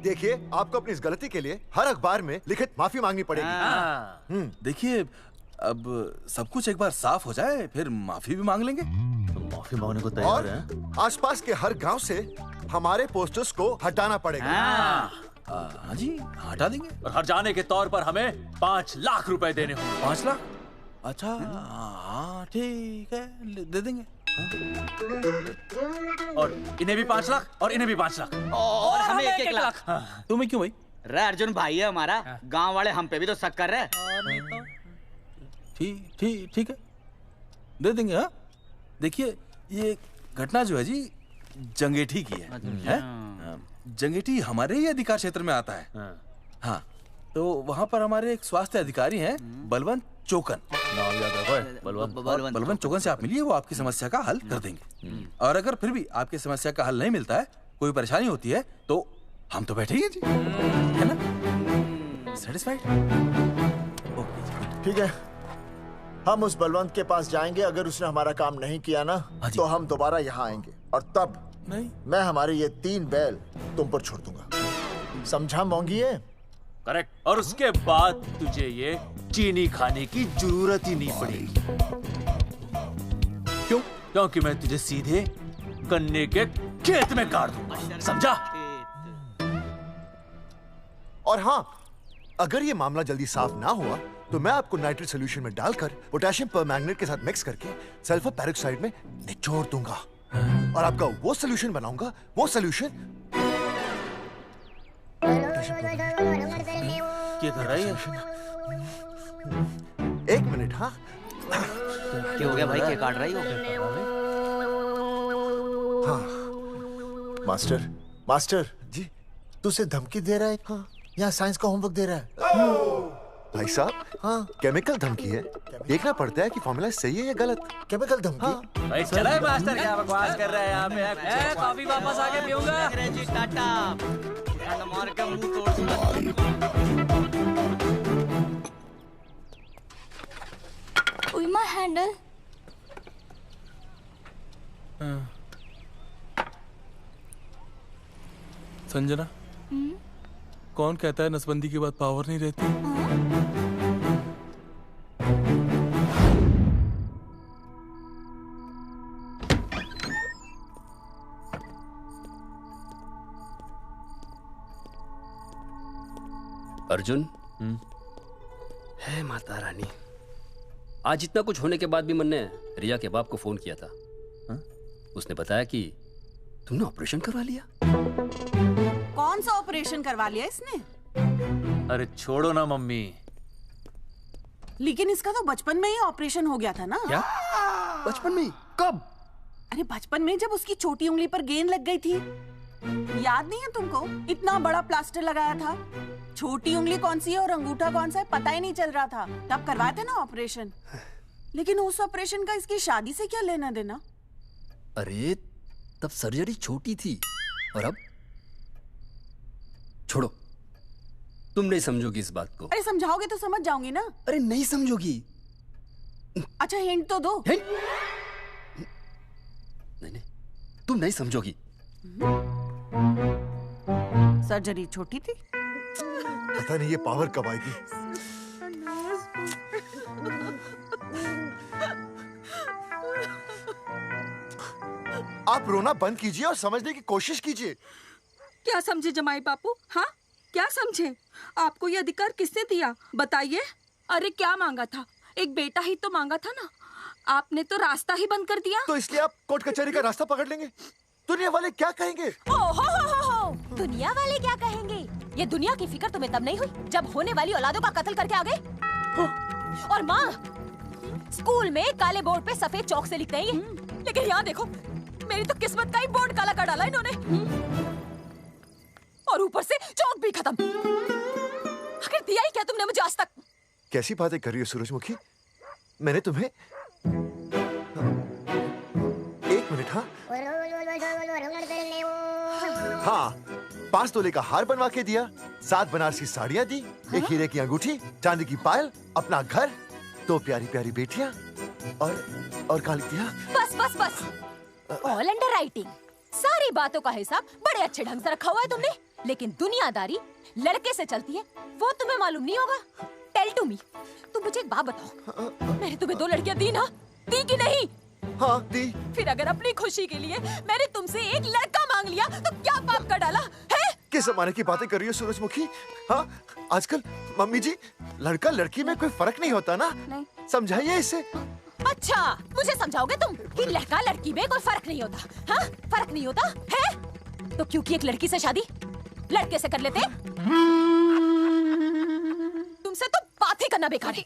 देखिए, आपको अपनी इस गलती के लिए हर अखबार में लिखित माफी मांगनी पड़ेगी। देखिए, अब सब कुछ एक बार साफ हो जाए, फिर माफी भी मांग लेंगे। तुम माफी मांगने को तैयार हैं? आसपास के हर गांव से हमारे पोस्टर्स को हटाना पड़ेगा। हाँ जी, हटा देंगे। और हर जाने के तौर पर हमें 5 लाख रुपए देने होंगे। 5 लाख? अच्छा हाँ ठीक है, दे देंगे। और इन्हें भी 5 लाख और इन्हें भी 5 लाख और हमें 1-1 लाख। तुम्हें क्यों भाई? रे अर्जुन भाई है हमारा, गांव वाले हम पे भी तो शक कर रहे हैं। ठीक है, दे देंगे। हाँ देखिए, ये घटना जो है जी जंगेठी की है? जंगेठी हमारे ही अधिकार क्षेत्र में आता है। हाँ, तो वहाँ पर हमारे एक स्वास्थ्य अधिकारी हैं, बलवंत चौकन। नाम याद रखो, बलवंत चौकन से आप मिलिए, वो आपकी समस्या का हल कर देंगे। और अगर फिर भी आपकी समस्या का हल नहीं मिलता है, कोई परेशानी होती है, तो हम तो बैठे ही हैं जी, है ना? सेटिस्फाइड? ठीक है, हम उस बलवंत के पास जाएंगे। अगर उसने हमारा काम नहीं किया ना, तो हम दोबारा यहाँ आएंगे और तब नहीं, मैं हमारे ये 3 बैल तुम पर छोड़ दूंगा। समझा मोंगी है? करेक्ट। और उसके बाद तुझे ये चीनी खाने की जरूरत ही नहीं पड़ेगी। क्यों? क्योंकि मैं तुझे सीधे गन्ने के खेत में गाड़ दूंगा, समझा? और हाँ, अगर ये मामला जल्दी साफ ना हुआ तो मैं आपको नाइट्रेट सोल्यूशन में डालकर पोटेशियम परमैंगनेट के साथ मिक्स करके सल्फर पेरोक्साइड में निचोड़ दूंगा और आपका वो सोल्यूशन बनाऊंगा, वो सोल्यूशन। क्या कर रही है? 1 मिनट। हाँ क्या हो गया भाई, क्या काट रही हो? हाँ मास्टर जी, तू उसे धमकी दे रहा है? हाँ, यहाँ साइंस का होमवर्क दे रहा है। भाई साहब, हाँ केमिकल धमकी है, देखना पड़ता है कि फॉर्मूला सही है या गलत। केमिकल धमकी? हाँ। भाई चला है मास्टर, क्या बकवास कर रहा है यहाँ पे? कॉफी वापस आके पीऊंगा। अंग्रेजी टाटा, मार के मुंह तोड़ दूंगा। उइमा हैंडल। संजना, कौन कहता है नसबंदी के बाद पावर नहीं रहती? अर्जुन, है माता रानी, आज इतना कुछ होने के बाद भी मन ने रिया के बाप को फोन किया था। उसने बताया कि तुमने ऑपरेशन करवा लिया। कौन सा ऑपरेशन करवा लिया इसने? अरे छोड़ो ना मम्मी। लेकिन इसका तो बचपन में ही ऑपरेशन हो गया था ना। क्या? बचपन में? कब? अरे बचपन में, जब उसकी छोटी उंगली पर गेंद लग गई थी। याद नहीं है तुमको? इतना बड़ा प्लास्टर लगाया था। छोटी उंगली कौन सी है और अंगूठा कौन सा है पता ही नहीं चल रहा था। तब करवाया था ना ऑपरेशन। लेकिन उस ऑपरेशन का इसकी शादी से क्या लेना देना? अरे तब सर्जरी छोटी थी और अब? छोड़ो, तुम नहीं समझोगी इस बात को। अरे समझाओगे तो समझ जाऊंगी ना। अरे नहीं समझोगी। अच्छा हिंट तो दो। नहीं नहीं, तुम नहीं समझोगी। सर्जरी छोटी थी। पता नहीं ये पावर कब आएगी। आप रोना बंद कीजिए और समझने की कोशिश कीजिए। क्या समझे जमाई बापू? हाँ, क्या समझे? आपको ये अधिकार किसने दिया बताइए? अरे क्या मांगा था? एक बेटा ही तो मांगा था ना। आपने तो रास्ता ही बंद कर दिया। तो इसलिए आप कोर्ट कचहरी का रास्ता पकड़ लेंगे। दुनिया वाले क्या कहेंगे? हो। दुनिया वाले क्या कहेंगे? ये दुनिया की फिक्र तुम्हें तब नहीं हुई जब होने वाली औलादों का कत्ल करके आ गए। और माँ, स्कूल में काले बोर्ड पे सफेद चौक से लिखते हैं, लेकिन यहाँ देखो, मेरी तो किस्मत का ही बोर्ड काला कर डाला इन्होंने। और ऊपर से चौक भी खत्म। आखिर दिया ही क्या तुमने मुझे आज तक? कैसी बातें कर रही हो सूरजमुखी? मैंने तुम्हें एक मिनट। हाँ, 5 तोले का हार बनवा के दिया, 7 बनारसी साड़ियाँ दी, एक हीरे की अंगूठी, चांदी की पायल, अपना घर, 2 प्यारी प्यारी बेटियाँ और काली दिया। बस। All under writing. सारी बातों का हिसाब बड़े अच्छे ढंग से रखा हुआ है तुमने, लेकिन दुनियादारी लड़के से चलती है वो तुम्हें मालूम नहीं होगा। टेल टू मी, तुम मुझे एक बात बताओ, मैंने तुम्हें 2 लड़कियां दी ना? दी कि नहीं? हाँ दी। फिर अगर अपनी खुशी के लिए मैंने तुमसे एक लड़का मांग लिया तो क्या पाप कर डाला है? किस जमाने की बातें कर रही हो सूरजमुखी? हाँ, आजकल मम्मी जी, लड़का लड़की में कोई फर्क नहीं होता ना। नहीं। समझाइए इसे। अच्छा, मुझे समझाओगे तुम कि लड़का लड़की में कोई फर्क नहीं होता? हाँ, फर्क नहीं होता है? तो क्योंकि एक लड़की से शादी लड़के से कर लेते? तुमसे तो बात ही करना बेकार है।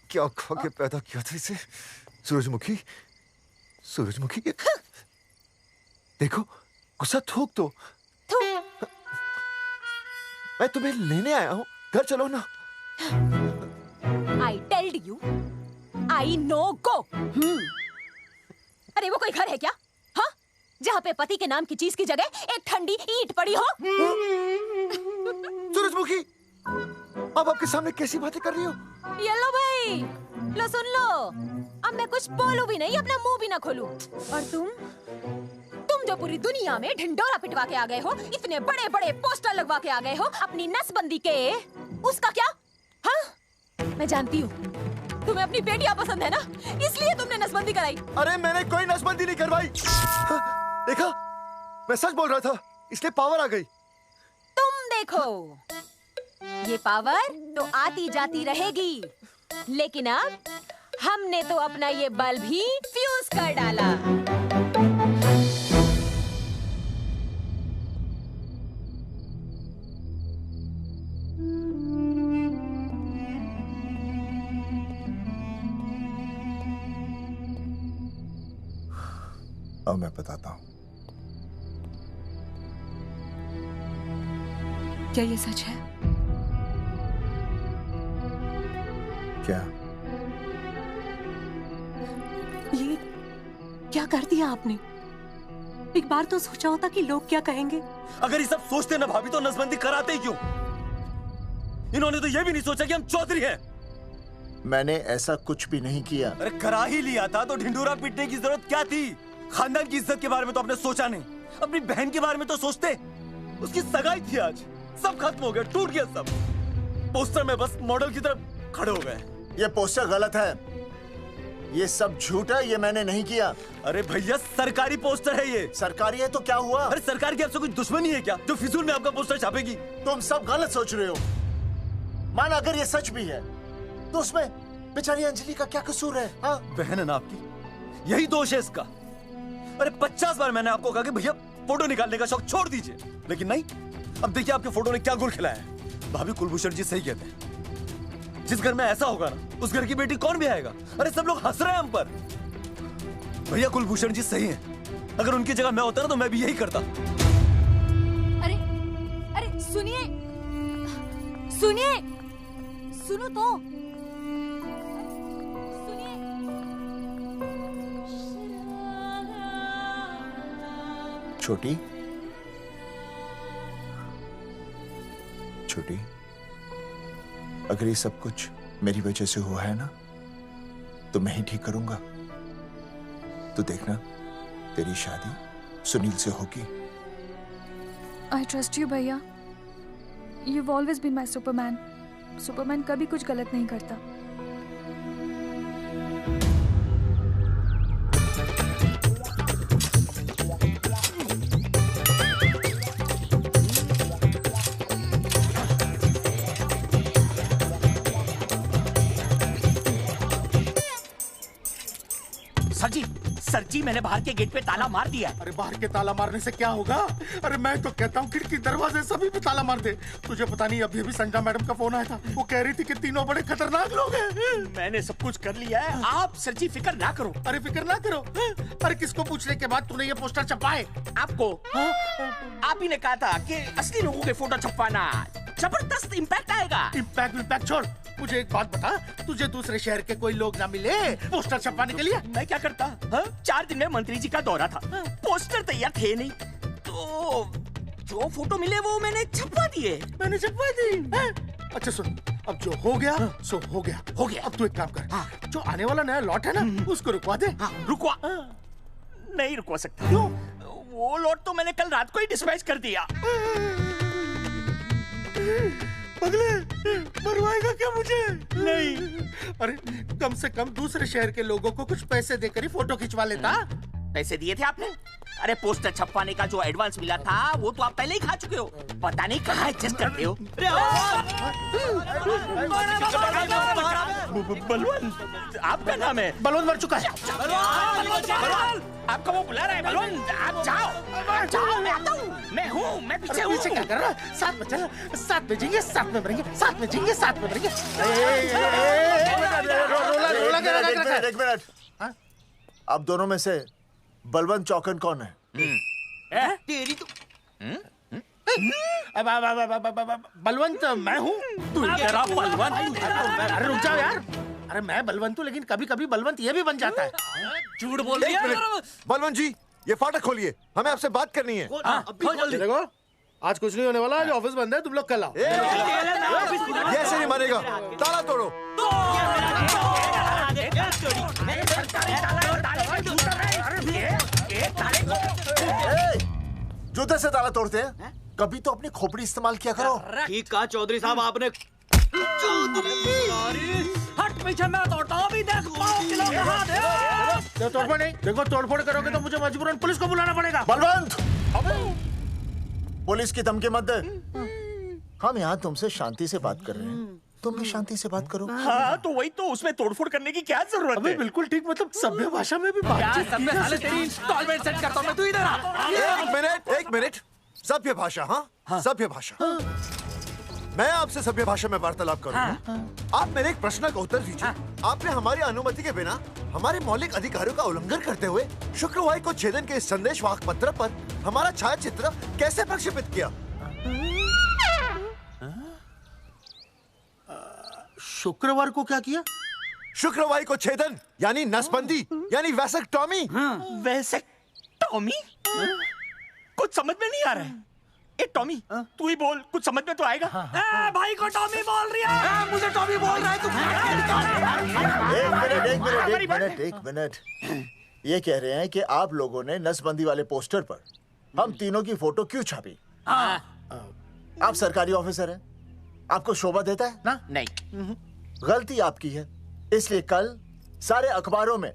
क्या खा के पैदा किया था इसे? सूरजमुखी, सूरजमुखी, देखो, गुस्सा थूक दो। मैं तुम्हें लेने आया हूँ, घर चलो ना। I told you, I know go. अरे वो कोई घर है क्या? हाँ, जहाँ पे पति के नाम की चीज की जगह एक ठंडी ईंट पड़ी हो? सूरजमुखी, अब आपके सामने कैसी बातें कर रही हो? ये लो भाई, लो सुन लो। अब मैं कुछ बोलूं भी नहीं, अपना मुंह भी ना खोलूं। और तुम जो पूरी दुनिया में ढिंडोरा पिटवा के आ गए हो, इतने बड़े बड़े पोस्टर लगवा के आ गए हो अपनी नसबंदी के, उसका क्या? हाँ, मैं जानती हूँ तुम्हें अपनी बेटियां पसंद है ना, इसलिए तुमने नसबंदी कराई। अरे मैंने कोई नसबंदी नहीं करवाई। देखा, मैं सच बोल रहा था, इसलिए पावर आ गई। तुम देखो, ये पावर तो आती जाती रहेगी, लेकिन अब हमने तो अपना ये बल्ब ही फ्यूज कर डाला। अब मैं बताता हूँ। क्या ये सच है? क्या? ये क्या कर दिया आपने? एक बार तो सोचा होता कि लोग क्या कहेंगे। अगर ये सब सोचते ना भाभी तो नसबंदी कराते ही क्यों? इन्होंने तो ये भी नहीं सोचा कि हम चौधरी हैं। मैंने ऐसा कुछ भी नहीं किया। अरे करा ही लिया था तो ढिंडोरा पीटने की जरूरत क्या थी? खानदान की इज्जत के बारे में तो आपने सोचा नहीं, अपनी बहन के बारे में तो सोचते। उसकी सगाई थी आज, सब खत्म हो गया, टूट गया सब। पोस्टर में बस मॉडल की तरफ खड़े हो गए। ये पोस्टर गलत है, ये सब झूठ है, ये मैंने नहीं किया। अरे भैया सरकारी पोस्टर है ये। सरकारी है तो क्या हुआ? अरे सरकार की आपसे कोई दुश्मनी है क्या जो फिजूल में आपका पोस्टर छापेगी? तुम सब गलत सोच रहे हो। माना अगर ये सच भी है तो उसमें बेचारी अंजलि का क्या कसूर है? हाँ? बहन है ना आपकी, यही दोष है इसका। अरे 50 बार मैंने आपको कहा कि भैया फोटो निकालने का शौक छोड़ दीजिए, लेकिन नहीं। अब देखिए आपके फोटो ने क्या गुल खिलाया है। भाभी कुलभूषण जी सही कहते हैं, जिस घर में ऐसा होगा ना उस घर की बेटी कौन भी आएगा। अरे सब लोग हंस रहे हैं हम पर। भैया कुलभूषण जी सही हैं, अगर उनकी जगह मैं होता ना तो मैं भी यही करता। अरे अरे सुनिए सुनिए, सुनो तो। छोटी छोटी, अगर ये सब कुछ मेरी वजह से हुआ है ना तो मैं ही ठीक करूंगा। तो देखना तेरी शादी सुनील से होगी। आई ट्रस्ट यू भैया, you've always been my Superman. Superman कभी कुछ गलत नहीं करता। सर जी मैंने बाहर के गेट पे ताला मार दिया है। अरे बाहर के ताला मारने से क्या होगा? अरे मैं तो कहता हूँ खिड़की दरवाजे सभी पे ताला मार दे। तुझे पता नहीं अभी अभी संजना मैडम का फोन आया था, वो कह रही थी कि तीनों बड़े खतरनाक लोग हैं। मैंने सब कुछ कर लिया है, आप सर जी फिक्र ना करो। अरे फिक्र ना करो। अरे किसको पूछने के बाद तूने ये पोस्टर छपाए? आपको। आप ही ने कहा था कि असली लोगों के फोटो छपवाना जबरदस्त इम्पैक्ट आएगा। इम्पैक्ट छोड़, मुझे एक बात बता, तुझे दूसरे शहर के कोई लोग ना मिले पोस्टर छपवाने के लिए? मैं क्या करता? 4 दिन में मंत्री जी का दौरा था, पोस्टर तैयार थे नहीं, तो जो फोटो मिले वो मैंने छपवा दिए। मैंने छपवा दी? अच्छा सुन, अब जो हो गया सो हो गया। हो गया। अब तू एक काम कर, जो आने वाला नया लॉट है ना उसको रुकवा दे। रुकवा? नहीं रुकवा सकता। क्यों? वो लॉट तो मैंने कल रात को ही डिस्पैच कर दिया। पगले, मरवाएगा क्या मुझे? नहीं। अरे कम से कम दूसरे शहर के लोगों को कुछ पैसे देकर ही फोटो खिंचवा लेता। पैसे दिए थे आपने? अरे पोस्टर छपवाने का जो एडवांस मिला था वो तो आप पहले ही खा चुके हो, पता नहीं कहाँ एडजस्ट करते हो। बलवंत, आपका नाम है? बलवंत मर चुका है। आपका वो बुला रहा है बलवंत, आप जाओ, मैं आता हूँ, मैं हूँ, मैं पीछे हूँ। पीछे क्या कर रहा है? साथ में चल, साथ में जिएंगे, साथ में मरेंगे, साथ में जिएंगे, साथ में मरेंगे। एक मिनट, अब दोनों में से बलवंत चौकन कौन है? तेरी तो बलवंत मैं हूँ। तू कह रहा बलवंत? अरे रुक जाओ यार, अरे मैं बलवंत हूँ लेकिन कभी कभी बलवंत ये भी बन जाता है। झूठ बोल रही है। बलवंत जी ये फाटक खोलिए, हमें आपसे बात करनी है। देखो आज कुछ नहीं होने वाला, आज ऑफिस बंद है, तुम लोग कल आओ। ये ऐसे नहीं मानेगा, ताला तोड़ो। जूते से ताला तोड़ते हैं, कभी तो अपनी खोपड़ी इस्तेमाल किया करो। ठीक कहा चौधरी साहब आपने। हट पीछे, मैं तोड़ता हूँ अभी, देख तोड़फोड़ नहीं, देखो तोड़फोड़ करोगे तो मुझे मजबूरन पुलिस को बुलाना पड़ेगा। बलवंत, पुलिस की धमकी मत दे। हम यहाँ तुमसे शांति से बात कर रहे हैं, तुम भी शांति से बात करो। हाँ तो वही तो, उसमें तोड़फोड़ करने की क्या जरूरत है? बिल्कुल ठीक, मतलब सभ्य भाषा में भी बातचीत की जा सकती है। तेरी इंस्टॉलमेंट सेट करता हूँ मैं, तू इधर आ। एक मिनट, सभ्य भाषा। हाँ सभ्य भाषा। मैं आपसे सभ्य भाषा में वार्तालाप करूंगा। आप मेरे एक प्रश्न का उत्तर दीजिए। आपने हमारी अनुमति के बिना हमारे मौलिक अधिकारों का उल्लंघन करते हुए शुक्रवार को छेदन के संदेश वाहक पत्र पर हमारा छायाचित्र कैसे प्रक्षेपित किया? शुक्रवार को क्या किया? शुक्रवार को छेदन यानी नसबंदी यानी वैसेक्टॉमी। वैसेक्टॉमी? कुछ समझ में नहीं आ रहा है। ए टॉमी, तू ही बोल, कुछ समझ में तो आएगा। भाई को टॉमी बोल रही है, मुझे टॉमी बोल रहा है तू। एक मिनट, ये कह रहे हैं कि आप लोगों ने नसबंदी वाले पोस्टर पर हम तीनों की फोटो क्यों छापी? आप सरकारी ऑफिसर हैं, आपको शोभा देता है ना? नहीं। गलती आपकी है, इसलिए कल सारे अखबारों में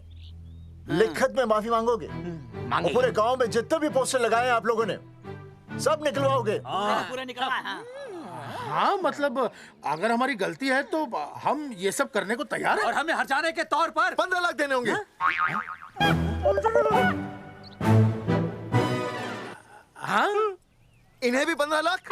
लिखत में माफी मांगोगे। और पूरे गांव में जितने भी पोस्टर लगाए हैं आप लोगों ने सब निकलवाओगे। पूरा निकलवा। हाँ मतलब अगर हमारी गलती है तो हम ये सब करने को तैयार हैं। और हमें हर्जाने के तौर पर 15 लाख देने होंगे। हाँ इन्हें भी 15 लाख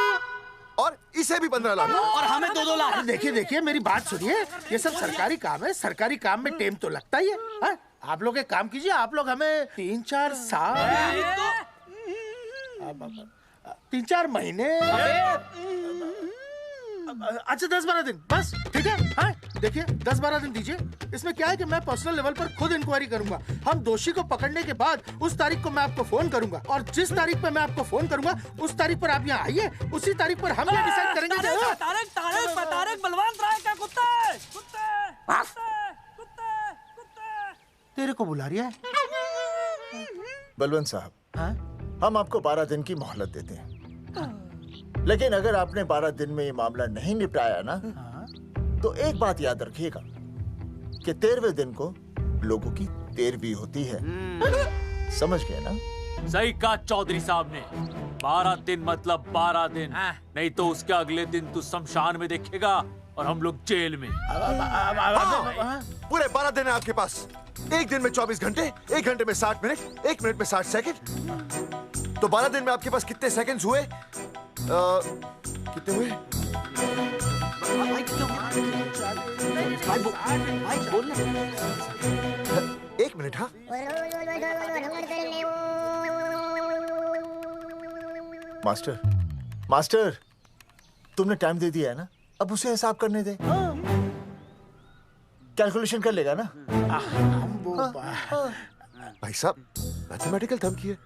और इसे भी 15 लाख और हमें 2-2 लाख। देखिए मेरी बात सुनिए, ये सब सरकारी काम है, सरकारी काम में टाइम तो लगता ही है। हाँ? आप लोग एक काम कीजिए, आप लोग हमें 3-4 साल 3-4 महीने अच्छा 10-12 दिन बस, ठीक है। हाँ देखिए 10-12 दिन दीजिए। इसमें क्या है कि मैं पर्सनल लेवल पर खुद इंक्वायरी करूंगा। हम दोषी को पकड़ने के बाद उस तारीख को मैं आपको फोन करूंगा और जिस तारीख पे मैं आपको फोन करूंगा उस तारीख पर आप यहाँ आइए। उसी तारीख पर हम ये डिसाइड करेंगे। तारक बलवंत राय का कुत्ता है। तेरे को बुला रही है बलवंत साहब। हम आपको 12 दिन की मोहलत देते हैं, लेकिन अगर आपने 12 दिन में ये मामला नहीं निपटाया ना तो एक बात याद रखिएगा कि 13वें दिन को लोगों की 13वीं होती है। समझ गए ना? सही कहा चौधरी साहब ने। 12 दिन मतलब 12 दिन, नहीं तो उसके अगले दिन तू शमशान में देखेगा और हम लोग जेल में। पूरे 12 दिन है आपके पास। एक दिन में 24 घंटे, 1 घंटे में 60 मिनट, 1 मिनट में 60 सेकंड। तो 12 दिन में आपके पास कितने सेकंड्स हुए? कितने हुए? एक मिनट। हाँ मास्टर तुमने टाइम दे दिया है ना, अब उसे हिसाब करने दे। कैलकुलेशन कर लेगा ना। भाई साहब मैथमेटिकल थंब की है,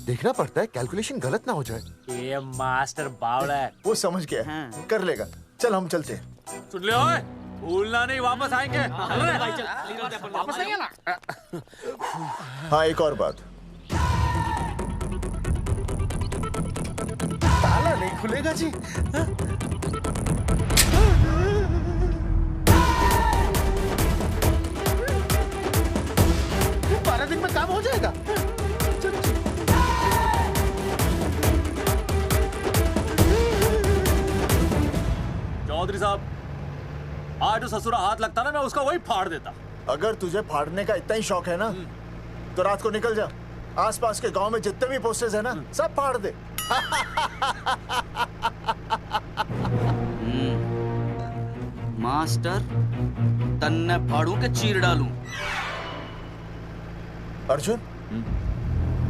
देखना पड़ता है कैलकुलेशन गलत ना हो जाए। ये मास्टर बावड़ा है। वो समझ गया है, कर लेगा। चल हम चलते हैं। सुन ले ओए, भूलना नहीं, वापस आएंगे। वापस आएंगे ना। हाँ एक और बात, ताला नहीं खुलेगा जी। 12 दिन में काम हो जाएगा। चौधरी साहब, आज जो ससुरा हाथ लगता ना, मैं उसका वही फाड़ देता। अगर तुझे फाड़ने का इतना ही शौक है ना तो रात को निकल जा, आसपास के गांव में जितने भी पोस्टर्स है ना सब फाड़ दे। मास्टर तन्ने फाड़ू के चीर डालूं। अर्जुन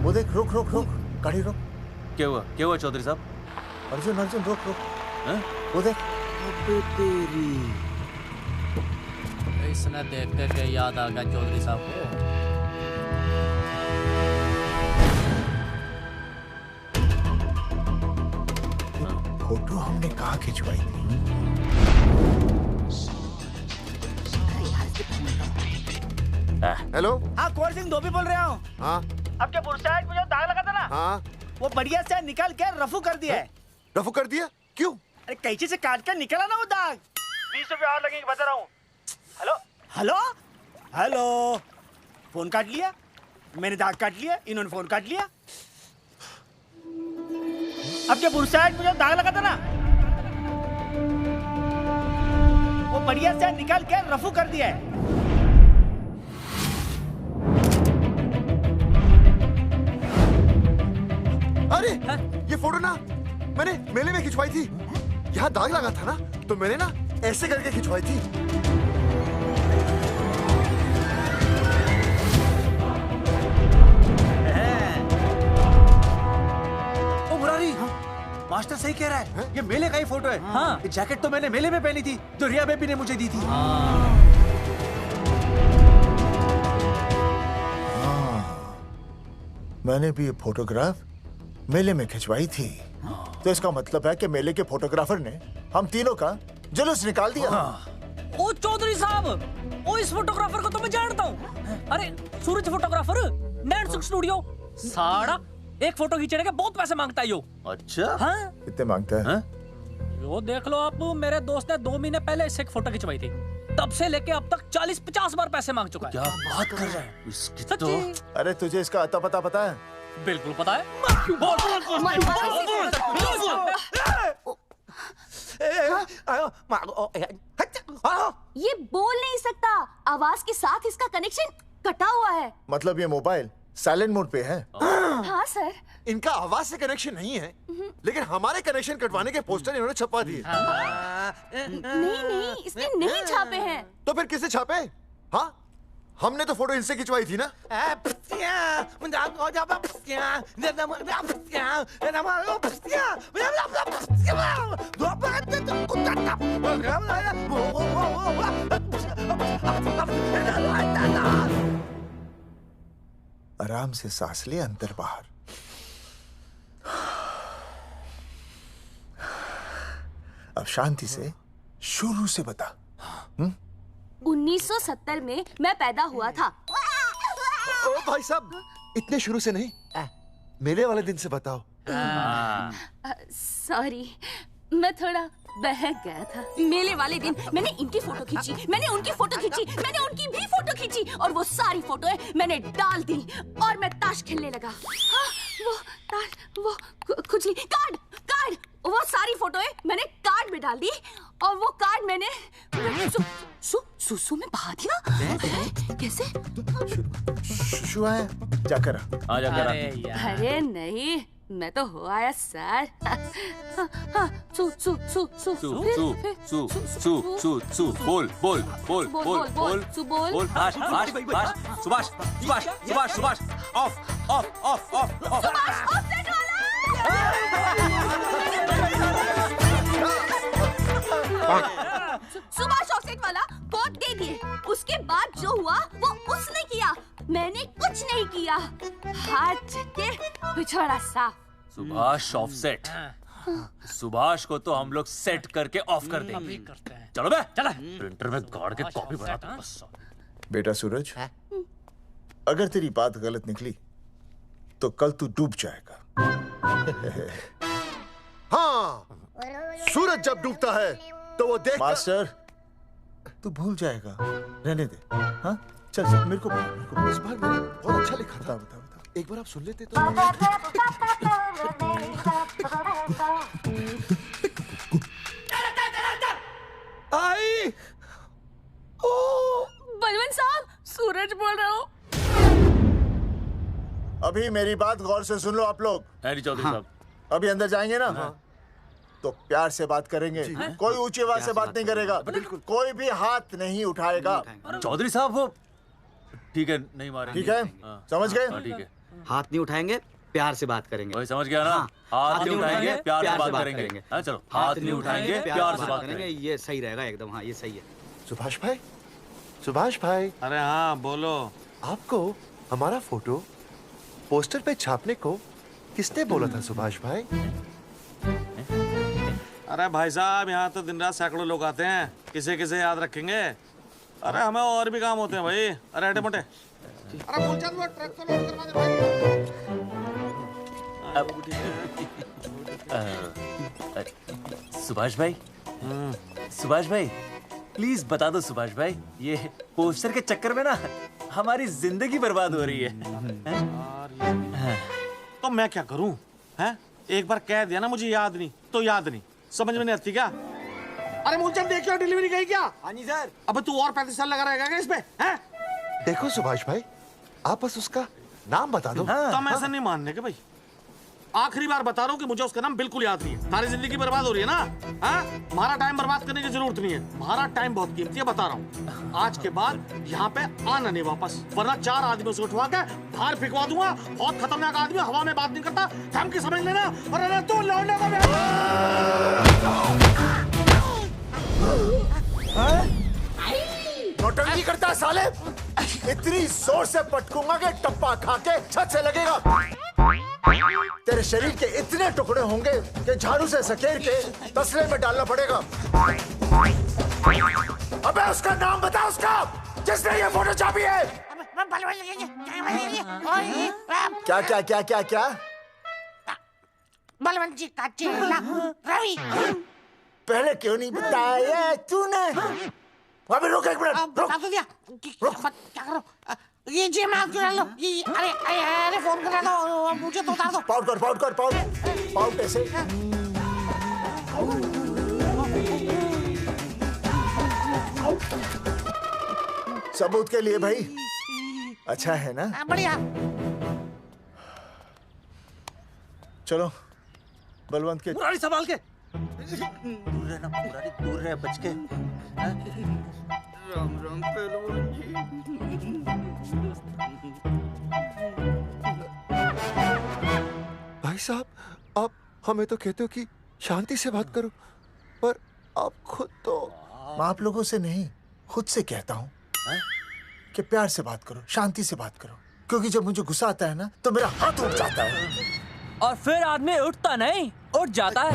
वो देख, रुक रुक रुक, गाड़ी रोक। क्या हुआ चौधरी साहब? अर्जुन अर्जुन रुक रुक, वो देख। तेरी इसने देख के याद आ गया चौधरी साहब को। फोटो हमने कहाँ खिंचवाई थी? हेलो। हाँ कुंवर सिंह धोबी बोल रहा हूँ। हाँ आपके बुरसाइड में जो दाग लगा था ना, हाँ वो बढ़िया से निकाल के रफू कर दिया है। रफू कर दिया? क्यों? अरे कैंची से काट कर निकला ना वो दाग। 20 रुपए और लगेंगे, बता रहा हूँ। हेलो हेलो हेलो, फोन काट लिया, मैंने दाग काट लिया, इन्होंने फोन काट लिया। आपके बुरसाइड में जो दाग लगा था ना, वो बढ़िया से निकाल के रफू कर दिया है। अरे ये फोटो ना मैंने मेले में खिंचवाई थी। यहाँ दाग लगा था ना, तो मैंने ना ऐसे करके खिंचवाई थी। ओ मुरारी, मास्टर सही कह रहा है, ये मेले का ही फोटो है। हाँ, ये जैकेट तो मैंने मेले में पहनी थी, जो रिया बेबी ने मुझे दी थी। मैंने भी ये फोटोग्राफ मेले में खिंचवाई थी। तो इसका मतलब है कि मेले के फोटोग्राफर ने हम तीनों का जुलूस निकाल दिया। ओ चौधरी साहब, ओ इस फोटोग्राफर को तो मैं जानता हूँ। अरे सूरज फोटोग्राफर, नैनसुख स्टूडियो। साड़ा एक फोटो खींचने के बहुत पैसे मांगता है यो। अच्छा हाँ? कितने मांगता है? यो देख लो आप, मेरे दोस्त ने 2 महीने पहले इससे एक फोटो खिंचवाई थी, तब से लेके अब तक 40-50 बार पैसे मांग चुका है। क्या बात कर रहा है? सच्ची? अरे तुझे इसका अता पता है? बिल्कुल पता है। ये बोल नहीं सकता, आवाज के साथ इसका कनेक्शन कटा हुआ है। मतलब ये मोबाइल साइलेंट मोड पे है? हाँ सर। इनका आवाज से कनेक्शन नहीं है, लेकिन हमारे कनेक्शन कटवाने के पोस्टर इन्होंने छपवा दिए। नहीं, इसने नहीं छापे हैं। तो फिर किसे छापे? हाँ, हमने तो फोटो इनसे खिंचवाई थी ना। आराम से सांस ले, अंदर बाहर। अब शांति से शुरू से बता। 1970 में मैं पैदा हुआ था। ओ भाई साहब, इतने शुरू से नहीं, मेले वाले दिन से बताओ। सॉरी, मैं थोड़ा बहक गया था। मेले वाले दिन मैंने इनकी फोटो खींची, मैंने उनकी फोटो खींची, मैंने उनकी भी फोटो खींची, और वो सारी फोटोएं मैंने डाल दी और मैं ताश खेलने लगा। हाँ, वो ताश, वो कुछ नहीं, कार्ड, वो सारी फोटोएं मैंने कार्ड में डाल दी, और वो कार्ड मैंने सुसु में बहा दिया। कैसे? शुआ है, जाकर अरे नहीं, मैं तो हो आया सर। बोल सुभाष ऑफ सुभाष ऑफसेट वाला कोड दे दिए। उसके बाद जो हुआ वो उसने किया, मैंने कुछ नहीं किया। हाथ के पिछड़ा साफ। सुभाष ऑफसेट। सुभाष को तो हम लोग सेट करके ऑफ कर देंगे। चलो बे, चला प्रिंटर में गाड़ के कॉपी बना दो बस। बेटा सूरज, अगर तेरी बात गलत निकली तो कल तू डूब जाएगा। हाँ, सूरज जब डूबता है तो वो देख। मास्टर, तू भूल जाएगा, रहने दे। हाँ, चल मेरे को इस बार मैंने बहुत अच्छा लिखा था। बता एक बार आप सुन लेते तो। आई, बलवंत साहब, सूरज बोल रहा हूँ। अभी मेरी बात गौर से सुन लो आप लोग। चौधरी साहब, अभी अंदर जाएंगे ना, तो प्यार से बात करेंगे। कोई ऊंची आवाज से बात नहीं करेगा, कोई भी हाथ नहीं उठाएगा। चौधरी साहब वो ठीक है, नहीं मारेंगे। ठीक है, समझ गए? ठीक है, हाथ नहीं उठाएंगे, प्यार से बात करेंगे। वही समझ गया ना? हाथ नहीं उठाएंगे, प्यार से बात करेंगे। हाँ चलो, हाथ नहीं उठाएंगे, प्यार से बात करेंगे। ये सही रहेगा एकदम। हाँ, ये सही है। सुभाष भाई। अरे हाँ, बोलो। आपको हमारा फोटो पोस्टर पे छापने को किसने बोला था सुभाष भाई? अरे भाई साहब, यहाँ तो दिन रात सैकड़ों लोग आते हैं, किसे किसे याद रखेंगे। अरे हमें और भी काम होते हैं भाई। अरे हटे मोटे। अरे बोल चल, वो ट्रक को लोड करवा दे भाई। सुभाष भाई प्लीज बता दो सुभाष भाई, ये पोस्टर के चक्कर में ना हमारी जिंदगी बर्बाद हो रही है। तो मैं क्या करूं? हैं? एक बार कह दिया ना मुझे याद नहीं तो याद नहीं, समझ में नहीं आती क्या? अरे मूलचंद, देखियो डिलीवरी गई क्या? हाँ जी सर। अब तू और 35 साल लगा रहेगा क्या इसमें? हैं? देखो सुभाष भाई, आप बस उसका नाम बता दो। तो मैं ऐसा नहीं मानने के भाई। आखिरी बार बता रहा हूँ कि मुझे उसका नाम बिल्कुल याद नहीं है। सारी जिंदगी बर्बाद हो रही है ना। हाँ? हमारा टाइम बर्बाद करने की जरूरत नहीं है। हमारा टाइम बहुत कीमती है, बता रहा हूँ। आज के बाद यहाँ पे आना नहीं वापस, वरना 4 आदमियों से उठवा के बाहर फेंकवा दूंगा। बहुत खतरनाक आदमी, हवा में बात नहीं करता, धमकी समझ लेना। और अरे तू लौटने नौटंकी करता है साले। इतनी जोर से पटकूंगा कि टप्पा खा के छत से लगेगा। तेरे शरीर के इतने टुकड़े होंगे कि झाड़ू से सकेर के तसले में डालना पड़ेगा। अबे उसका नाम बता, उसका जिसने ये फोटो छापी है। क्या क्या क्या क्या क्या? बलवंत जी का चेला रवि। पहले क्यों नहीं बताया तूने? अबे रुक एक मिनट, रुक। क्या करो? ये जी मैं आपको डाल लो। ये अरे फोन करा दो, मुझे तो उतार दो। पाउट ऐसे। सबूत के लिए भाई। अच्छा है ना? बढ़िया। चलो बलवंत के। मुरारी संभाल के। दूर रहना मुरारी, दूर रह बच के। राम राम पहलवान जी। भाई साहब, आप हमें तो कहते हो कि शांति से बात करो, पर आप खुद तो। मैं आप लोगों से नहीं, खुद से कहता हूँ कि प्यार से बात करो, शांति से बात करो, क्योंकि जब मुझे गुस्सा आता है ना तो मेरा हाथ उठ जाता है। और फिर आदमी उठता नहीं, उठ जाता है।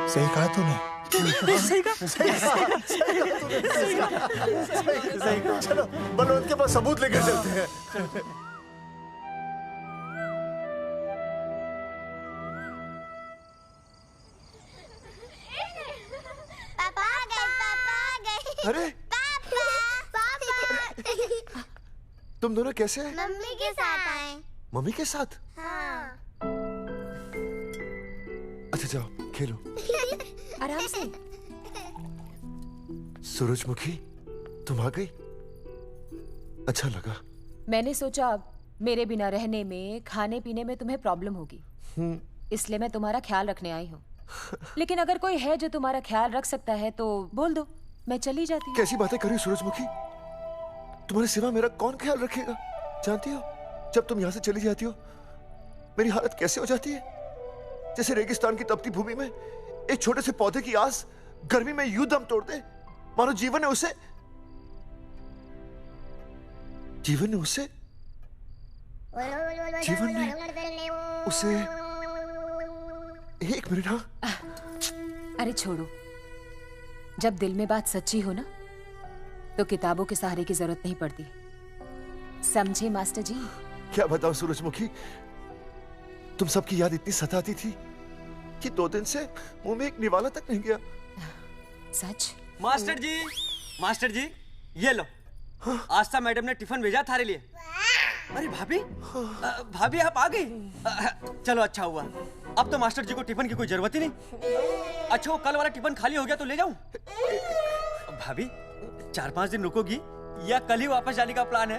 सही कहा तूने। सही कहा। सही कहा। चलो बलवंत के पास सबूत लेकर चलते हैं। पापा आ गए, पापा आ गए। अरे पापा तुम दोनों कैसे हैं? मम्मी के साथ आए। मम्मी के साथ? हाँ। अच्छा जाओ खेलो। आराम से। सूरजमुखी, तुम आ गई, अच्छा लगा। मैंने सोचा मेरे बिना रहने में, खाने पीने में तुम्हें प्रॉब्लम होगी, इसलिए मैं तुम्हारा ख्याल रखने आई हूँ। लेकिन अगर कोई है जो तुम्हारा ख्याल रख सकता है तो बोल दो, मैं चली जाती हूँ। कैसी बातें करी सूरजमुखी, तुम्हारे सिवा मेरा कौन ख्याल रखेगा? जानती हो, जब तुम यहाँ से चली जाती हो मेरी हालत कैसे हो जाती है? जैसे रेगिस्तान की तपती भूमि में एक छोटे से पौधे की आस गर्मी में यूं दम तोड़ दे, मानो जीवन ने उसे एक मिनट। हाँ, अरे छोड़ो, जब दिल में बात सच्ची हो ना तो किताबों के सहारे की जरूरत नहीं पड़ती, समझे मास्टर जी? क्या बताऊं सूरजमुखी, तुम सबकी याद इतनी सताती थी कि 2 दिन से मुंह में एक निवाला तक नहीं गया। सच? मास्टर जी ये लो। आस्था मैडम ने टिफिन भेजा थारे लिए। अरे भाभी, भाभी आप आ गई। चलो अच्छा हुआ, अब तो मास्टर जी को टिफिन की कोई जरूरत ही नहीं। अच्छा वो कल वाला टिफिन खाली हो गया तो ले जाऊं? भाभी 4-5 दिन रुकोगी या कल ही वापस जाने का प्लान है?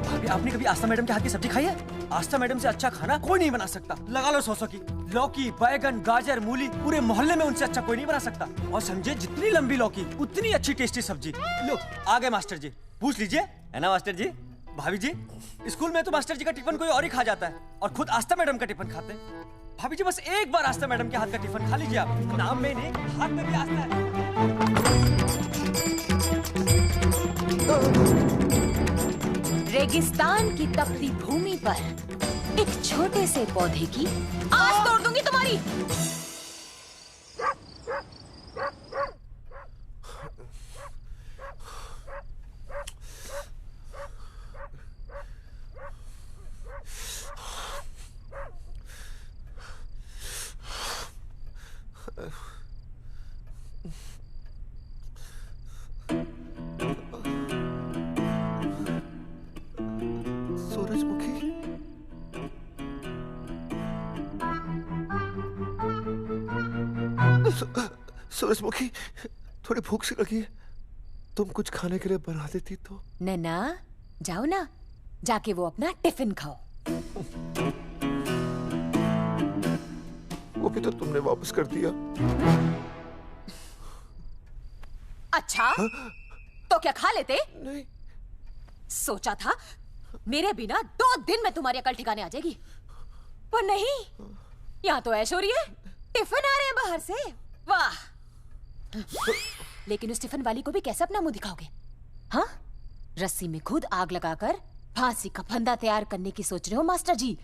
भाभी आपने कभी आस्था मैडम के हाथ की सब्जी खाई है? आस्था मैडम से अच्छा खाना कोई नहीं बना सकता। लगा लो 100 की। लौकी, बैगन, गाजर, मूली, पूरे मोहल्ले में उनसे अच्छा कोई नहीं बना सकता। और समझे, जितनी लंबी लौकी उतनी अच्छी टेस्टी सब्जी। लो आ गए मास्टर जी, पूछ लीजिए, है ना मास्टर जी? भाभी जी, स्कूल में तो मास्टर जी का टिफिन कोई और ही खा जाता है और खुद आस्था मैडम का टिफिन खाते हैं। भाभी जी बस एक बार आस्था मैडम के हाथ का टिफिन खा लीजिए आप। नाम में नहीं, हाथ में भी आस्था है। रेगिस्तान की तपती भूमि पर एक छोटे से पौधे की आस तोड़ दूंगी तुम्हारी। सूरजमुखी, थोड़ी भूख सी लगी है, तुम कुछ खाने के लिए बना देती तो। नैना जाओ ना, जाके वो अपना टिफिन खाओ। वो भी तो तुमने वापस कर दिया। अच्छा तो क्या खा लेते? नहीं। सोचा था मेरे बिना 2 दिन में तुम्हारी अकल ठिकाने आ जाएगी, पर नहीं, यहाँ तो ऐश हो रही है। टिफिन आ रहे हैं बाहर से, वाह। लेकिन उस टिफिन वाली को भी कैसे अपना मुंह दिखाओगे? हाँ, रस्सी में खुद आग लगाकर फांसी का फंदा तैयार करने की सोच रहे हो मास्टर जी?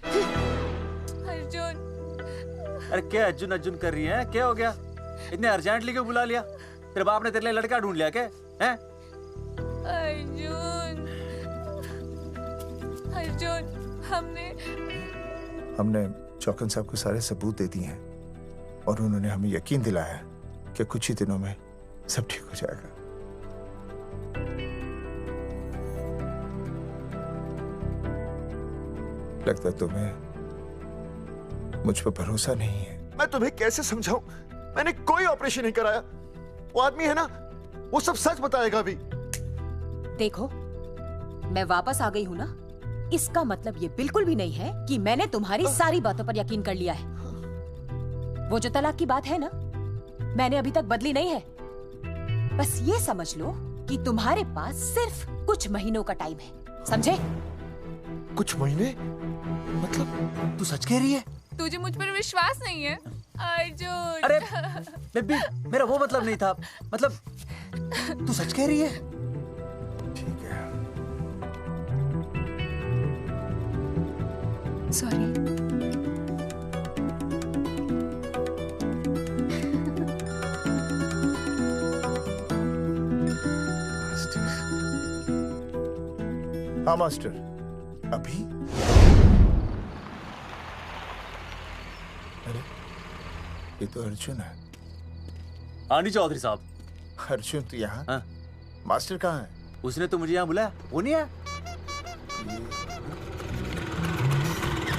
अर्जुन, अरे क्या अर्जुन अर्जुन कर रही है? क्या हो गया? इतने अर्जेंटली क्यों बुला लिया? तेरे बाप ने तेरे लिए लड़का ढूंढ लिया क्या? हैं? अर्जुन, अर्जुन, हमने चौकन साहब को सारे सबूत दे दिए हैं और उन्होंने हमें यकीन दिलाया कि कुछ ही दिनों में सब ठीक हो जाएगा। लगता है तुम्हें मुझ पर भरोसा नहीं है। मैं तुम्हें कैसे समझाऊं? मैंने कोई ऑपरेशन नहीं कराया। वो आदमी है ना, वो सब सच बताएगा अभी। देखो, मैं वापस आ गई हूँ ना, इसका मतलब ये बिल्कुल भी नहीं है कि मैंने तुम्हारी सारी बातों पर यकीन कर लिया है। वो जो तलाक की बात है ना, मैंने अभी तक बदली नहीं है। बस ये समझ लो कि तुम्हारे पास सिर्फ कुछ महीनों का टाइम है, समझे? कुछ महीने? मतलब तू सच कह रही है? तुझे मुझ पर विश्वास नहीं है अर्जुन? अरे बेबी, मेरा वो मतलब नहीं था। मतलब तू सच कह रही है? ठीक है। सॉरी। हाँ मास्टर, अभी? अरे ये तो अर्जुन है। आनी चौधरी साहब। अर्जुन तो यहाँ? हाँ। मास्टर कहाँ है? उसने तो मुझे यहाँ बुलाया, वो नहीं है।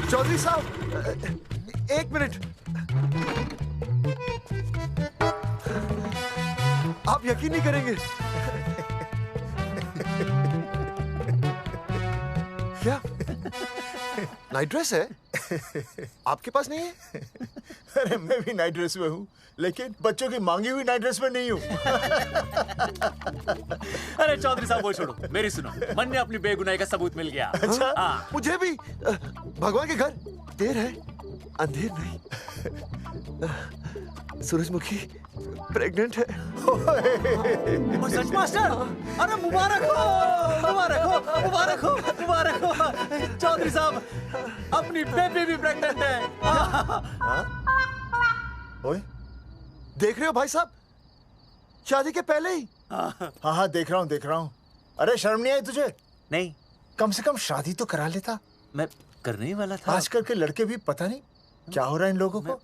चौधरी साहब, एक मिनट। आप यकीन नहीं करेंगे। क्या नाइट ड्रेस है? आपके पास नहीं है? अरे मैं भी नाइट ड्रेस में हूँ, लेकिन बच्चों की मांगी हुई नाइट ड्रेस में नहीं हूँ। अरे चौधरी साहब वो छोड़ो, मेरी सुनो। मन ने अपनी बेगुनाही का सबूत मिल गया। अच्छा? हाँ। मुझे भी। भगवान के घर देर है, अंधेर नहीं। सूरजमुखी प्रेग्नेंट है। सच मास्टर? अरे मुबारक हो, मुबारक हो, मुबारक हो, मुबारक हो। चौधरी साहब, अपनी बेबी भी प्रेग्नेंट है। ओए, देख रहे हो भाई साहब, शादी के पहले ही। हाँ हाँ देख रहा हूँ, देख रहा हूँ। अरे शर्म नहीं आई तुझे? नहीं। कम से कम शादी तो करा लेता। मैं करने ही वाला था। आजकल के लड़के भी पता नहीं क्या हो रहा है इन लोगों को।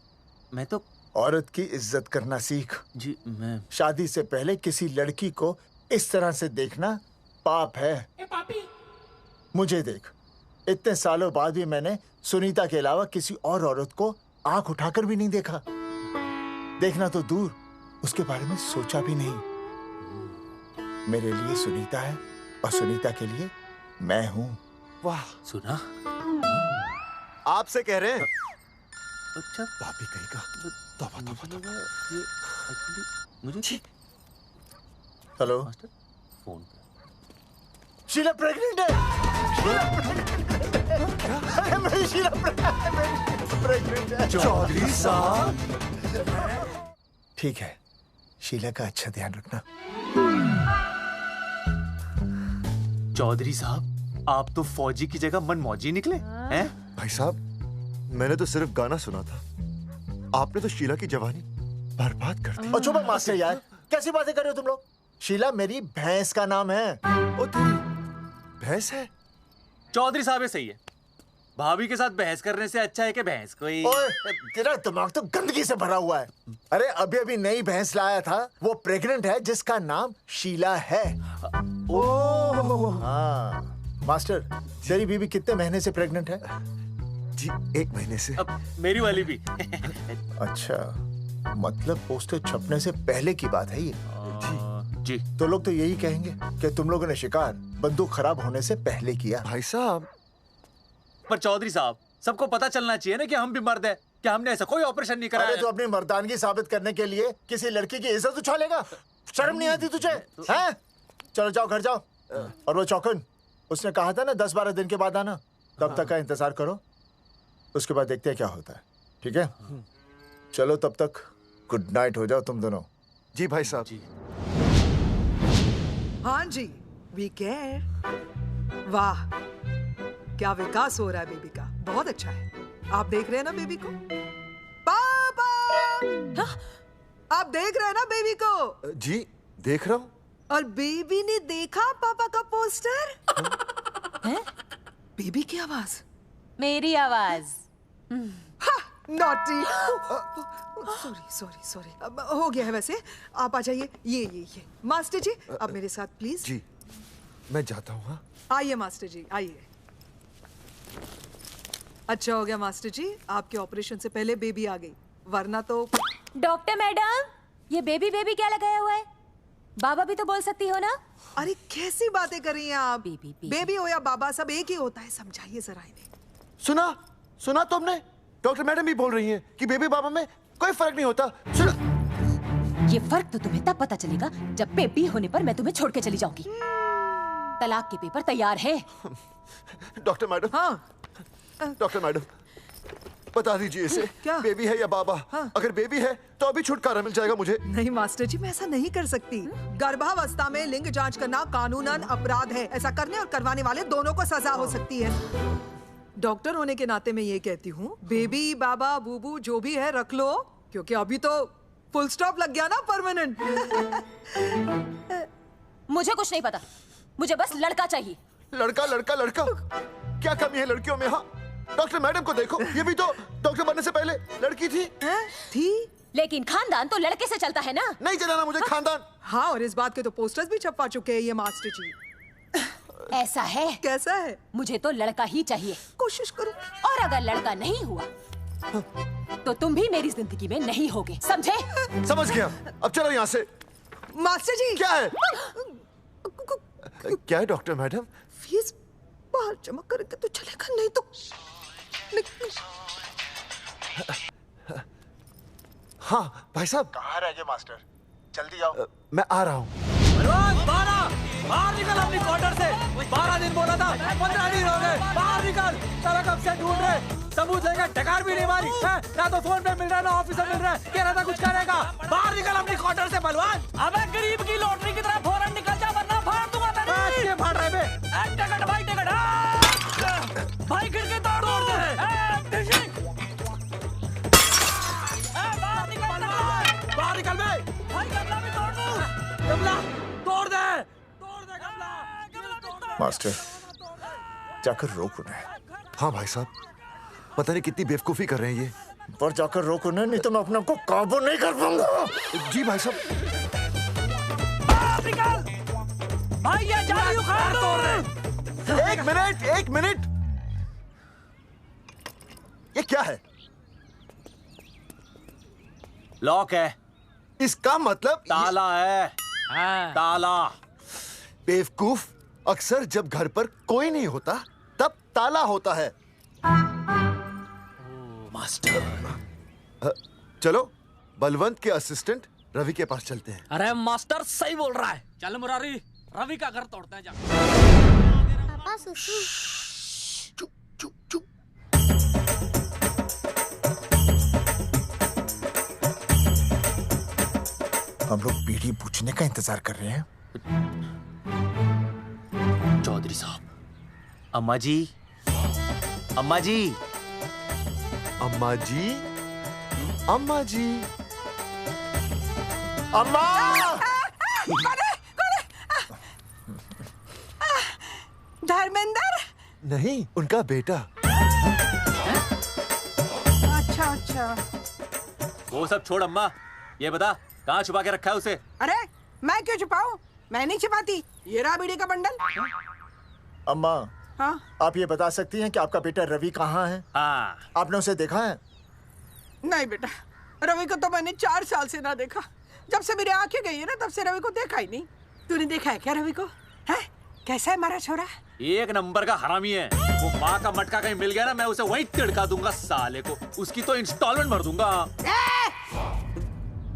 मैं तो औरत की इज्जत करना सीख। जी मैं शादी से पहले किसी लड़की को इस तरह से देखना पाप है। मुझे देख, इतने सालों बाद भी मैंने सुनीता के अलावा किसी और औरत को आंख उठाकर भी नहीं देखा। देखना तो दूर, उसके बारे में सोचा भी नहीं। मेरे लिए सुनीता है और सुनीता के लिए मैं हूँ। वाह, सुना? आपसे कह रहे हैं। अच्छा, भाभी कहेगा। तौबा तौबा तौबा। ये एक्चुअली मुझे हेलो फोन शीला प्रेग्नेंट है। शीला प्रेग्नेंट है। अरे मेरी शीला प्रेग्नेंट है। चौधरी साहब, ठीक है, शीला का अच्छा ध्यान रखना। चौधरी साहब, आप तो फौजी की जगह मनमौजी निकले हैं? भाई साहब, मैंने तो सिर्फ गाना सुना था। आपने तो शीला की जवानी बर्बाद कर दी। और चुप मास्टर यार, कैसी बातें कर रहे हो तुम लोग? शीला मेरी भैंस का नाम है। ओ तेरी भैंस है? चौधरी साहब सही है। भाभी के साथ बहस करने से अच्छा है कि भैंस कोई। ओए, तेरा दिमाग तो गंदगी से भरा हुआ है। अरे अभी अभी नई भैंस लाया था, वो प्रेग्नेंट है, जिसका नाम शीला है। ओह हाँ मास्टर, तेरी बीवी कितने महीने से प्रेग्नेंट है? जी 1 महीने से। अब मेरी वाली भी। अच्छा, मतलब पोस्टर छपने से पहले की बात है ये। जी तो लोग तो यही कहेंगे कि तुम लोगों ने शिकार बंदूक खराब होने से पहले किया। भाई साहब, पर चौधरी साहब, सबको पता चलना चाहिए ना कि हम भी मर्द हैं, कि हमने ऐसा कोई ऑपरेशन नहीं कराया। अरे तो अपनी मर्दानगी साबित करने के लिए किसी लड़की की इज्जत उछालेगा? शर्म नहीं आती तुझे? हैं? चलो जाओ, घर जाओ। और वो चौकन, उसने कहा था ना 10-12 दिन के बाद आना, तब तक का इंतजार करो, उसके बाद देखते हैं क्या होता है। ठीक है? चलो तब तक गुड नाइट हो जाओ तुम दोनों। जी भाई साहब। जी हाँ जी, वी केयर। वाह, क्या विकास हो रहा है बेबी का, बहुत अच्छा है। आप देख रहे हैं ना बेबी को? पापा, आप देख रहे हैं ना बेबी को? जी देख रहा हूँ। और बेबी ने देखा पापा का पोस्टर? हैं? बेबी की आवाज? मेरी आवाज। नॉटी। सॉरी सॉरी सॉरी, हो गया है वैसे। आप आ जाइए। ये मास्टर जी, आप मेरे साथ प्लीज। जी मैं जाता हूँ। हाँ आइए मास्टर जी, आइए अच्छा हो गया मास्टर जी, आपके ऑपरेशन से पहले बेबी आ गई, वरना तो। डॉक्टर मैडम, ये बेबी बेबी क्या लगाया हुआ है? बाबा भी तो बोल सकती हो ना? अरे कैसी बातें कर रही हैं आप? बेबी हो या बाबा सब एक ही होता है, समझाइए जरा इन्हें। सुना तुमने? डॉक्टर मैडम भी बोल रही हैं कि बेबी बाबा में कोई फर्क नहीं होता। सुना? ये फर्क तो तुम्हें तब पता चलेगा जब बेबी होने पर मैं तुम्हें छोड़ के चली जाऊंगी। तलाक के पेपर तैयार है। डॉक्टर मैडम, डॉक्टर मैडम बता दीजिए इसे, क्या बेबी है या बाबा? अगर बेबी है तो अभी छुटकारा मिल जाएगा मुझे। नहीं मास्टर जी, मैं ऐसा नहीं कर सकती। गर्भावस्था में लिंग जांच करना कानूनन अपराध है। ऐसा करने और करवाने वाले दोनों को सजा हो सकती है। डॉक्टर होने के नाते मैं ये कहती हूँ, बेबी बाबा बूबू जो भी है रख लो, क्योंकि अभी तो फुल स्टॉप लग गया ना परमानेंट। मुझे कुछ नहीं पता, मुझे बस लड़का चाहिए। लड़का लड़का लड़का, क्या कमी है लड़कियों में? हाँ, डॉक्टर मैडम को देखो, ये भी तो डॉक्टर बनने से पहले लड़की थी। लेकिन खानदान तो लड़के से चलता है ना। नहीं चलाना मुझे खानदान। हाँ, और इस बात के तो पोस्टर्स भी छपवा चुके हैं ये मास्टर जी। ऐसा है? कैसा है? मुझे तो लड़का ही चाहिए। कोशिश करो। और अगर लड़का नहीं हुआ तो तुम भी मेरी जिंदगी में नहीं होगे, समझे? समझ गया, अब चलो यहाँ से। मास्टर जी क्या है? क्या है डॉक्टर मैडम? फीस बाहर जमा करके तो चलेगा, नहीं तो हाँ भाई साहब। कहाँ रह गए मास्टर? जल्दी आओ। मैं आ रहा हूँ। बाहर निकल अपनी क्वार्टर से। 12 दिन बोला था, 15 दिन हो गए। बाहर निकल, सारा कब से ढूंढ रहे, सबूत लेकर डकार भी नहीं मारी है? ना तो फोन पे मिल रहा है, ना ऑफिस में मिल रहा है। कह रहा था कुछ करेगा। बाहर निकल अपनी क्वार्टर से बलवान। अबे गरीब की लॉटरी की तरह फौरन निकल जा, वरना फाड़ दूंगा तेरी। क्या फाड़ रहे बे? टिकट भाई, टिकट भाई, खिड़की तोड़ दे। बाहर निकल बे। भाई गमला भी तोड़ दो। गमला तोड़ दे। मास्टर जाकर रोक उन्हें। हाँ भाई साहब, पता नहीं कितनी बेवकूफी कर रहे हैं ये। पर जाकर रोक उन्हें, नहीं तो मैं अपने आप को काबू नहीं कर पाऊंगा। जी भाई साहब। निकल भाई, ये जाली उखाड़ दो। एक मिनट। ये क्या है? लॉक है। इसका मतलब ताला है। ताला। बेवकूफ, अक्सर जब घर पर कोई नहीं होता तब ताला होता है। मास्टर, चलो बलवंत के असिस्टेंट रवि के पास चलते हैं। अरे मास्टर सही बोल रहा है, चल मुरारी, रवि का घर तोड़ते हैं। पापा सुसु। हम लोग बीड़ी पूछने का इंतजार कर रहे हैं। चौधरी साहब। अम्मा जी, अम्मा जी, अम्मा जी, अम्मा जी, अम्मा! धर्मेंद्र? नहीं, उनका बेटा। अच्छा। वो सब छोड़ अम्मा, ये बता कहाँ छुपा के रखा है उसे? अरे मैं क्यों छुपाऊं? मैं नहीं छुपाती। ये रहा बीड़ी का बंडल। अम्मा, हाँ? आप ये बता सकती हैं कि आपका बेटा रवि कहाँ है? हाँ। आपने उसे देखा है? नहीं बेटा, रवि को तो मैंने 4 साल से ना देखा। जब से मेरी आंखें गई है ना, तब से रवि को देखा ही नहीं। तूने देखा है क्या रवि को? है? कैसा है हमारा छोरा? एक नंबर का हरामी है। वो माँ का मटका कहीं मिल गया ना, मैं उसे वहीं तिड़का दूंगा साले को। उसकी तो इंस्टॉलमेंट भर दूंगा।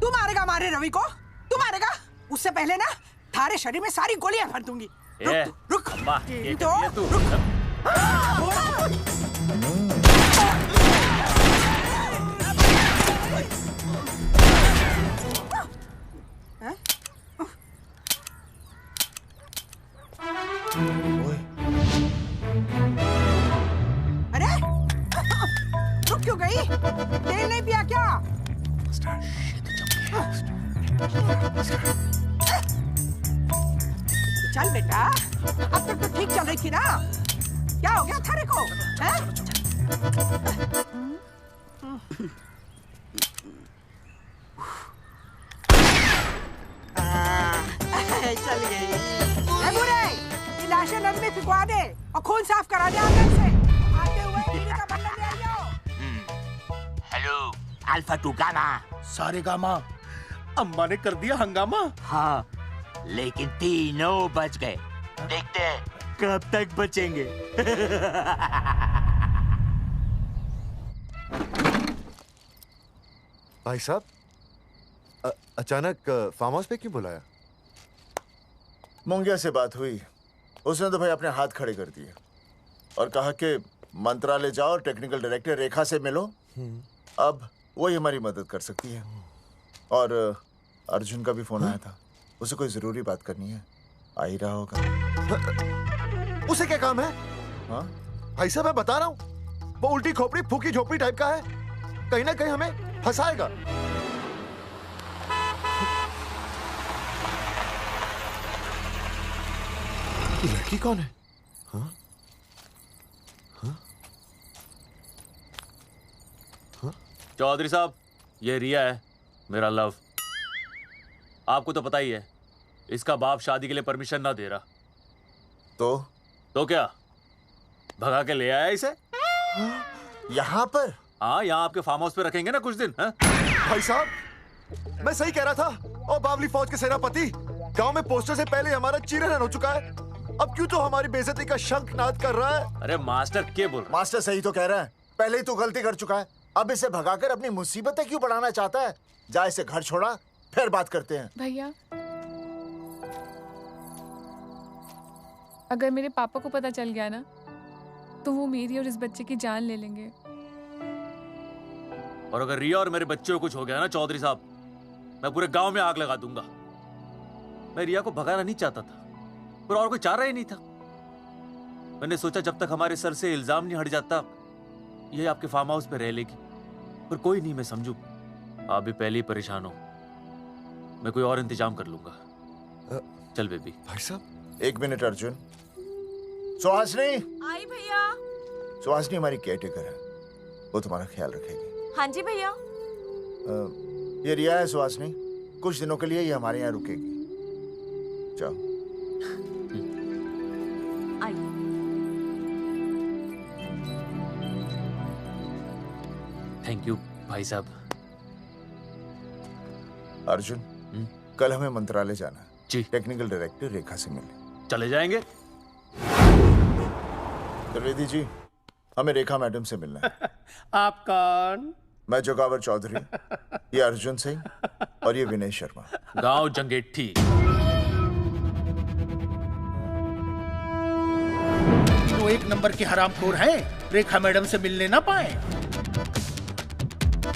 तू मारेगा हमारे रवि को? तू मारेगा? उससे पहले ना थारे शरीर में सारी गोलियां भर दूंगी। रुक अम्मा, ये तू। अरे रुक क्यों गई? तेल नहीं पिया क्या? चल बेटा, अब तक तो ठीक चल रही थी ना। क्या हो गया थारे को? चल गई। बुरे, ये लाशें नदी में फिकवा दे और खून साफ करा दे आंगन से। आते हुए बीड़ी का बंडल ले अल्फा टू गामा। सारे गामा। अम्मा ने कर दिया हंगामा। हाँ, लेकिन तीनों बच गए। देखते हैं कब तक बचेंगे। भाई साहब, अचानक फार्म हाउस पे क्यों बुलाया? मुंगिया से बात हुई, उसने तो भाई अपने हाथ खड़े कर दिए और कहा कि मंत्रालय जाओ और टेक्निकल डायरेक्टर रेखा से मिलो, अब वही हमारी मदद कर सकती है। और अर्जुन का भी फोन आया था, उसे कोई जरूरी बात करनी है, आ ही रहा होगा। उसे क्या काम है? हाँ भाई साहब, मैं बता रहा हूँ, वो उल्टी खोपड़ी फूकी झोपड़ी टाइप का है, कहीं ना कहीं हमें फंसाएगा। ये लड़की कौन है? हाँ? हाँ? हाँ? चौधरी साहब, ये रिया है, मेरा लव। आपको तो पता ही है, इसका बाप शादी के लिए परमिशन ना दे रहा। तो क्या, भगा के ले आया इसे? यहाँ पर? हाँ, यहाँ आपके फार्म हाउस पे रखेंगे ना कुछ दिन। हाँ? भाई साहब, मैं सही कह रहा था। और बावली फौज के सेनापति, गांव में पोस्टर से पहले हमारा चीरहरण हो चुका है, अब क्यों तो हमारी बेइज्जती का शंखनाद कर रहा है? अरे मास्टर क्या बोल रहा है? मास्टर सही तो कह रहा है, पहले ही तो गलती कर चुका है, अब इसे भगाकर अपनी मुसीबतें क्यों बढ़ाना चाहता है? जा इसे घर छोड़ा, फिर बात करते हैं। भैया, अगर मेरे पापा को पता चल गया ना, तो वो मेरी और इस बच्चे की जान ले लेंगे। और अगर रिया और मेरे बच्चे को कुछ हो गया ना चौधरी साहब, मैं पूरे गांव में आग लगा दूंगा। मैं रिया को भगाना नहीं चाहता था, पर और कोई चारा ही नहीं था। मैंने सोचा जब तक हमारे सर से इल्जाम नहीं हट जाता, ये आपके फार्म हाउस पे रह लेगी। पर कोई नहीं, मैं समझू आप भी पहले ही परेशान हो, मैं कोई और इंतजाम कर लूंगा। चल बेबी। भाई साहब, 1 मिनट अर्जुन। सुहासिनी। आई भैया। सुहासिनी हमारी केयरटेकर है, वो तुम्हारा ख्याल रखेगी। हाँ जी भैया। ये रिया है सुहासिनी, कुछ दिनों के लिए ये हमारे यहाँ रुकेगी। जाओ। थैंक यू भाई साहब। अर्जुन, कल हमें मंत्रालय जाना है जी। टेक्निकल डायरेक्टर रेखा से मिलने चले जाएंगे। त्रिवेदी जी, हमें रेखा मैडम से मिलना है। आप कौन? मैं जोगावर चौधरी, ये अर्जुन सिंह और ये विनय शर्मा। गांव जंगेठी। वो 1 नंबर के हरामखोर हैं, रेखा मैडम से मिलने ना पाए।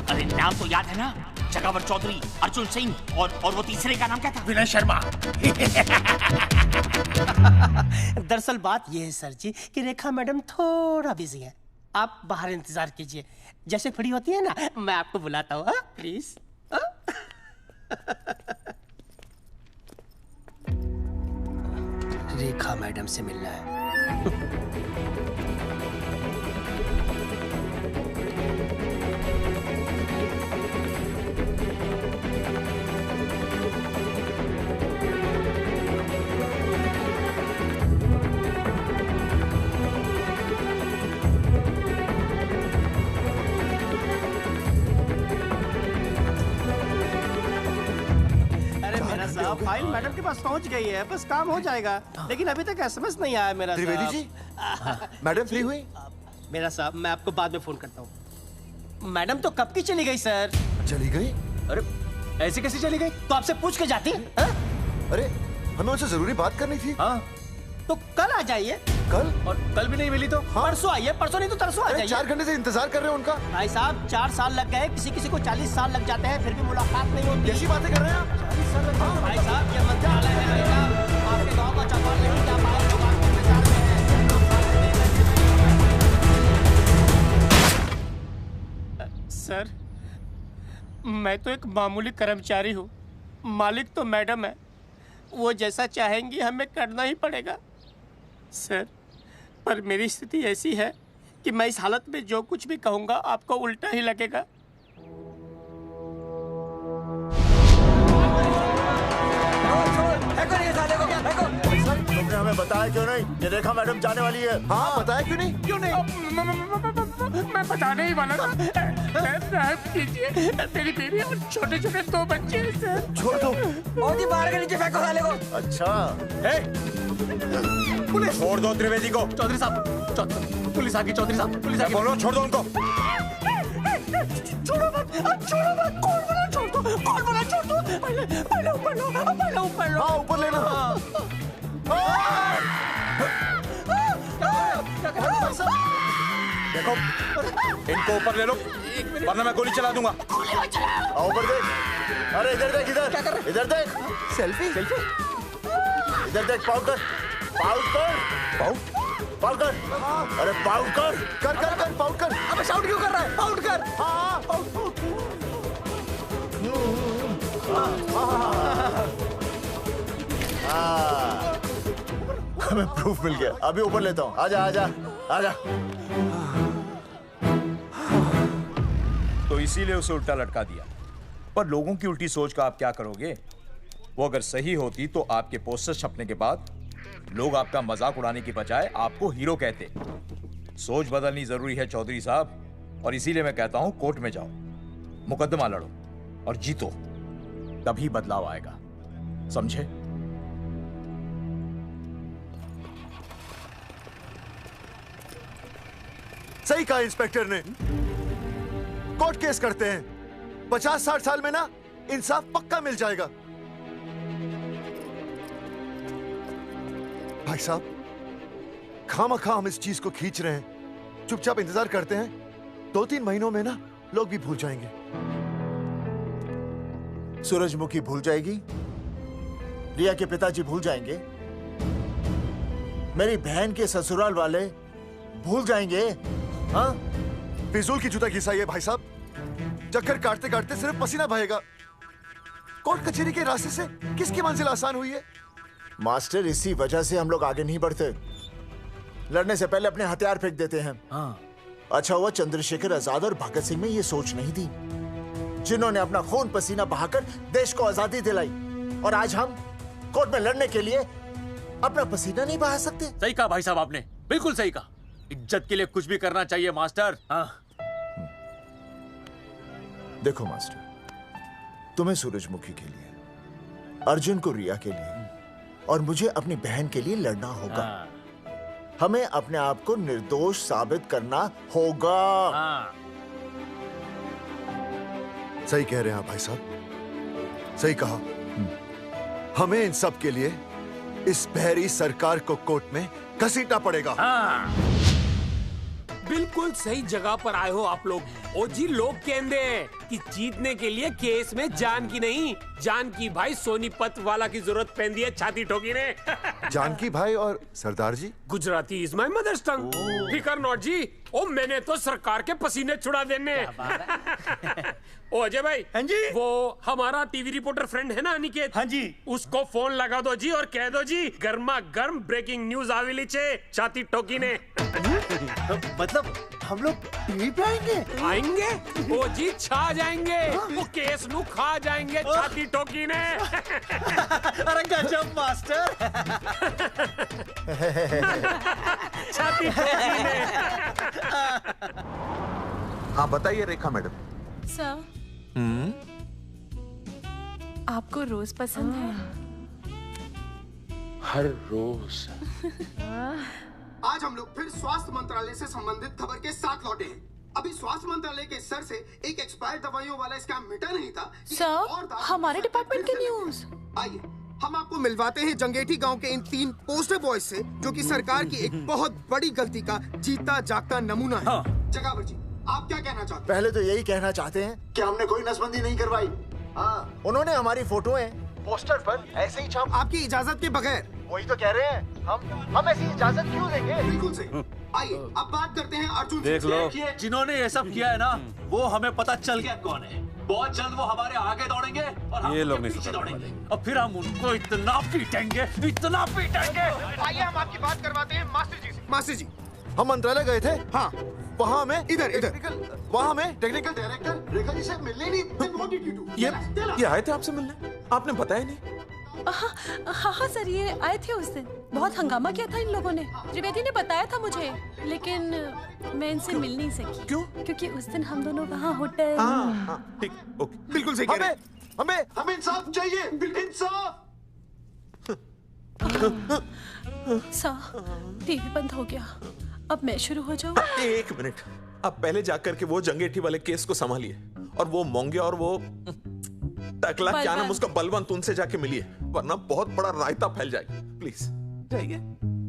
अरे नाम तो याद है ना, जगावर चौधरी, अर्जुन सिंह और वो तीसरे का नाम क्या था? विनय शर्मा। दरअसल बात यह है सर जी कि रेखा मैडम थोड़ा बिजी है, आप बाहर इंतजार कीजिए, जैसे फ्री होती है ना मैं आपको बुलाता हूँ, प्लीज। रेखा मैडम से मिलना है। फाइल मैडम के पास पहुंच गई है, बस काम हो जाएगा, लेकिन अभी तक एसएमएस नहीं आया मेरा। त्रिवेदी जी, मैडम फ्री हुई? मेरा साहब, मैं आपको बाद में फोन करता हूँ। मैडम तो कब की चली गई सर। चली गई? अरे ऐसे कैसे चली गई? तो आपसे पूछ के जाती। अरे हमें उनसे जरूरी बात करनी थी। हाँ, तो कल आ जाइए। कल? और कल भी नहीं मिली तो? हाँ? परसों आइए, परसों नहीं तो तरसों आ जाइए। 4 घंटे से इंतजार कर रहे हैं उनका। भाई साहब, 4 साल लग गए, किसी को 40 साल लग जाते हैं, फिर भी मुलाकात नहीं होती। कैसी बातें कर रहे हैं आप? 40 साल लग भाई साहब, ये मंत्रालय है भाई साहब, आपके गाँव का चौपाल नहीं जा पाए, जो बात करना चाह रहे हैं। सर, मैं तो एक मामूली कर्मचारी हूँ, मालिक तो मैडम है, वो जैसा चाहेंगी हमें करना ही पड़ेगा। सर, पर मेरी स्थिति ऐसी है कि मैं इस हालत में जो कुछ भी कहूँगा आपको उल्टा ही लगेगा। तुमने हमें बताया क्यों नहीं? ये रेखा मैडम जाने वाली है। हाँ, बताया क्यों नहीं? क्यों नहीं? मैं बताने ही वाला था। माफ कीजिए, मेरी बीवी और छोटे छोटे 2 बच्चे हैं सर। छोड़ दो। मोदी बाहर के नीचे फेंको साले को। अच्छा पुलिस छोड़ दो त्रिवेदी को। चौधरी साहब, पुलिस आ गई। चौधरी साहब, पुलिस आ गई। बोलो छोड़ दो उनको। छोड़ो मत, कौन बोला छोड़ दो, कौन बोला छोड़ दो। पहले ऊपर लो, पहले ऊपर लो। हाँ ऊपर लेना। देखो इनको ऊपर ले लो वरना मैं गोली चला दूंगा। ऊपर देख। अरे इधर देख, इधर क्या कर रहे? इधर देख। सेल्फी इधर देख। पाउट कर। अरे पाउट कर पाउट कर। अबे शाउट क्यों कर रहा है? पाउट कर। हाँ हमें प्रूफ मिल गया। अभी ऊपर लेता हूँ। आजा आजा आजा। तो इसीलिए उसे उल्टा लटका दिया। पर लोगों की उल्टी सोच का आप क्या करोगे? वो अगर सही होती तो आपके पोस्टर छपने के बाद लोग आपका मजाक उड़ाने की बजाय आपको हीरो कहते। सोच बदलनी जरूरी है चौधरी साहब, और इसीलिए मैं कहता हूं कोर्ट में जाओ, मुकदमा लड़ो और जीतो, तभी बदलाव आएगा। समझे? सही कहा इंस्पेक्टर ने। कोर्ट केस करते हैं, 50-60 साल में ना इंसाफ पक्का मिल जाएगा। भाई साहब, खामखा हम इस चीज को खींच रहे हैं। चुपचाप इंतजार करते हैं, 2-3 महीनों में ना लोग भी भूल जाएंगे। सूरजमुखी भूल जाएगी, रिया के पिताजी भूल जाएंगे, मेरी बहन के ससुराल वाले भूल जाएंगे। हाँ, फिजूल की जुता घिसाई है भाई साहब। चक्कर काटते काटते सिर्फ पसीना बहेगा। कोर्ट कचहरी के रास्ते से किसकी मंजिल आसान हुई है? मास्टर, इसी वजह से हम लोग आगे नहीं बढ़ते। लड़ने से पहले अपने हथियार फेंक देते हैं। हाँ। अच्छा हुआ चंद्रशेखर आजाद और भगत सिंह में ये सोच नहीं थी, जिन्होंने अपना खून पसीना बहाकर देश को आजादी दिलाई। और आज हम कोर्ट में लड़ने के लिए अपना पसीना नहीं बहा सकते। सही कहा भाई साहब आपने, बिल्कुल सही कहा। इज्जत के लिए कुछ भी करना चाहिए मास्टर। हाँ। देखो मास्टर, तुम्हें सूरजमुखी के लिए, अर्जुन को रिया के लिए और मुझे अपनी बहन के लिए लड़ना होगा। हमें अपने आप को निर्दोष साबित करना होगा। सही कह रहे हैं आप भाई साहब, सही कहा। हमें इन सब के लिए इस बहरी सरकार को कोर्ट में घसीटना पड़ेगा। बिल्कुल सही जगह पर आए हो आप लोग। ओ जी, लोग कहते हैं कि जीतने के लिए केस में जान की नहीं, जान की भाई सोनीपत वाला की जरूरत पैंदी है छाती ठोकी ने। जानकी भाई और सरदार जी, गुजराती इज माय मदर्स टंग। फिकर नॉट जी। ओ मैंने तो सरकार के पसीने छुड़ा देने। ओ अजय भाई, हाँ जी, वो हमारा टीवी रिपोर्टर फ्रेंड है ना अनिकेत, हाँ जी, उसको फोन लगा दो जी और कह दो जी गर्मा गर्म ब्रेकिंग न्यूज आवेली छे छाती ठोकी ने। मतलब हम लोग टीवी पे आएंगे? ओ जी छा जाएंगे, वो केस नु खा जाएंगे छाती ठोकी ने। अरे गजब मास्टर। छाती ठोकी ने। हाँ बताइए रेखा मैडम। सर, आपको रोज पसंद है? हर रोज। आज हम लोग फिर स्वास्थ्य मंत्रालय से संबंधित खबर के साथ लौटे हैं। अभी स्वास्थ्य मंत्रालय के सर से एक एक्सपायर्ड दवाइयों वाला स्कैम मिटा नहीं था। सर, हमारे डिपार्टमेंट की न्यूज। आइए हम आपको मिलवाते हैं जंगेठी गांव के इन 3 पोस्टर बॉयज से, जो कि सरकार की एक बहुत बड़ी गलती का जीता जागता नमूना है। हाँ। जगावर जी, आप क्या कहना चाहते हैं? पहले तो यही कहना चाहते हैं कि हमने कोई नसबंदी नहीं करवाई। हाँ, उन्होंने हमारी फोटोएं पोस्टर पर ऐसे ही छाप, आपकी इजाजत के बगैर। वही तो कह रहे हैं, हम ऐसी इजाजत क्यों देंगे? बिल्कुल सही। आइए अब बात करते हैं अर्जुन। देख लो, जिन्होंने ये सब किया है ना, वो हमें पता चल गया कौन है। बहुत जल्द वो हमारे आगे दौड़ेंगे और हम उनके पीछे दौड़ेंगे, और फिर हम उनको इतना पीटेंगे, इतना पीटेंगे। आइए हम आपकी बात करवाते हैं मास्टर जी से। मास्टर जी, हम मंत्रालय गए थे। हाँ, वहाँ में इधर वहाँ में टेक्निकल डायरेक्टर रेखा जी से मिलने नहीं। ये आए थे आपसे मिलने, आपने बताया नहीं। हाँ सर, ये आए थे उस दिन। बहुत हंगामा किया था इन लोगों ने। त्रिवेदी ने बताया था मुझे, लेकिन मैं इनसे मिल नहीं सकी। क्यों? क्योंकि उस दिन हम दोनों वहाँ होटल। ठीक, ओके, बिल्कुल सही कह रहे हैं। हमें इंसाफ चाहिए, इंसाफ। सर, टीवी बंद हो गया। अब मैं शुरू हो जाऊँ? एक मिनट, आप पहले जाकर के वो जंगेठी वाले केस को संभालिए, और वो मोंगे और वो टकला क्या नाम उसका बलवंत, उनसे जाके मिलिए, वरना बहुत बड़ा रायता फैल जाएगा। प्लीज जाइए।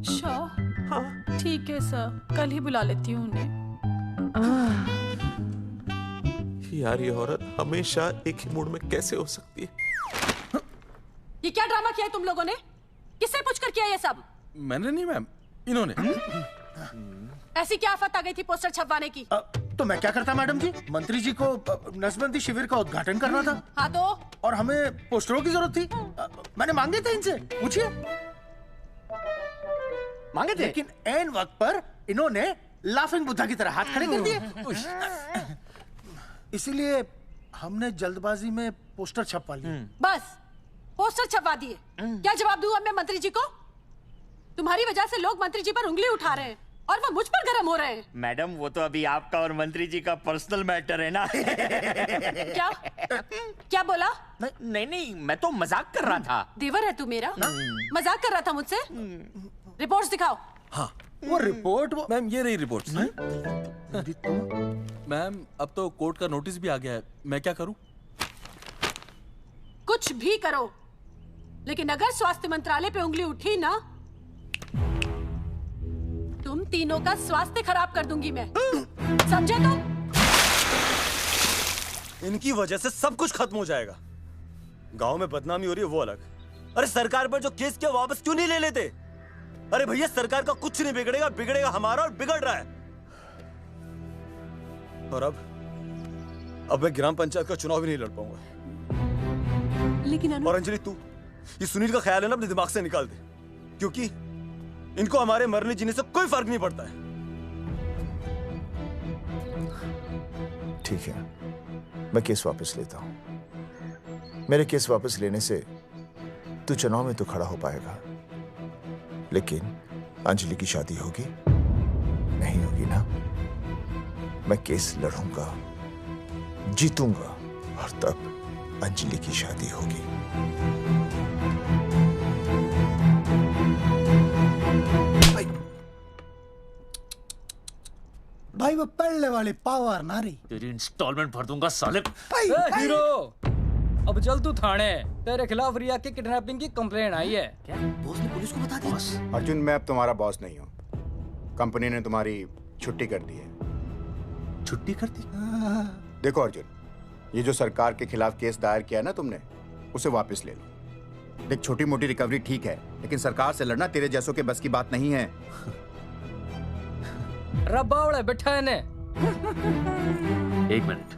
श्योर? हाँ ठीक है सर, कल ही बुला लेती हूँ उन्हें। यार ये औरत हमेशा एक ही मूड में कैसे हो सकती है? ये क्या ड्रामा किया है तुम लोगों ने? किससे पूछकर किया ये सब? मैंने नहीं मैम, इन्होंने। ऐसी क्या आफत आ गई थी पोस्टर छपवाने की? तो मैं क्या करता मैडम जी? मंत्री जी को नसबंदी शिविर का उद्घाटन करना था। हाँ तो? और हमें पोस्टरों की जरूरत थी। मैंने मांगे थे इनसे, पूछिए। मांगे थे, लेकिन ऐन वक्त पर इन्होंने लाफिंग बुद्धा की तरह हाथ खड़े कर दिए। इसीलिए हमने जल्दबाजी में पोस्टर छपवा लिए। बस पोस्टर छपवा दिए। क्या जवाब दूं अब मैं मंत्री जी को? तुम्हारी वजह से लोग मंत्री जी पर उंगली उठा रहे हैं और वो मुझ पर गरम हो रहे हैं। मैडम वो तो अभी आपका और मंत्री जी का पर्सनल मैटर है ना। क्या? क्या बोला? नहीं, मैं तो मजाक कर रहा था। देवर है तू मेरा? मजाक कर रहा था मुझसे? रिपोर्ट्स दिखाओ। हाँ वो रिपोर्ट मैम, ये रही रिपोर्ट। मैम अब तो कोर्ट का नोटिस भी आ गया है, मैं क्या करूं? कुछ भी करो, लेकिन अगर स्वास्थ्य मंत्रालय पे उंगली उठी ना, तुम तीनों का स्वास्थ्य खराब कर दूंगी मैं। समझे तुम? इनकी वजह से सब कुछ खत्म हो जाएगा। गांव में बदनामी हो रही है वो अलग, अरे सरकार पर जो केस किया वापस क्यों नहीं ले लेते? अरे भैया सरकार का कुछ नहीं बिगड़ेगा, बिगड़ेगा हमारा, और बिगड़ रहा है। और अब मैं ग्राम पंचायत का चुनाव भी नहीं लड़ पाऊंगा। लेकिन और अंजलि तू ये सुनील का ख्याल है ना अपने दिमाग से निकाल दे, क्योंकि इनको हमारे मरने जीने से कोई फर्क नहीं पड़ता है। ठीक है, मैं केस वापस लेता हूं। मेरे केस वापस लेने से तू चुनाव में तो खड़ा हो पाएगा, लेकिन अंजलि की शादी होगी नहीं होगी ना? मैं केस लड़ूंगा, जीतूंगा, और तब अंजलि की शादी होगी। भाई वो पहले वाली पावर नारी। तेरी इंस्टॉलमेंट भर दूंगा साले। हीरो, अब चल तू थाने। तेरे खिलाफ रिया के किडनैपिंग की कंप्लेंट आई है। क्या बॉस ने पुलिस को बता दिया? अर्जुन, मैं अब तुम्हारा बॉस नहीं हूँ। कंपनी ने तुम्हारी छुट्टी कर दी है। छुट्टी कर दी? देखो अर्जुन, ये जो सरकार के खिलाफ केस दायर किया ना तुमने, उसे वापस ले लो। देख, छोटी मोटी रिकवरी ठीक है, लेकिन सरकार से लड़ना तेरे जैसों के बस की बात नहीं है। रब्बावड़े बैठा है ने। एक मिनट।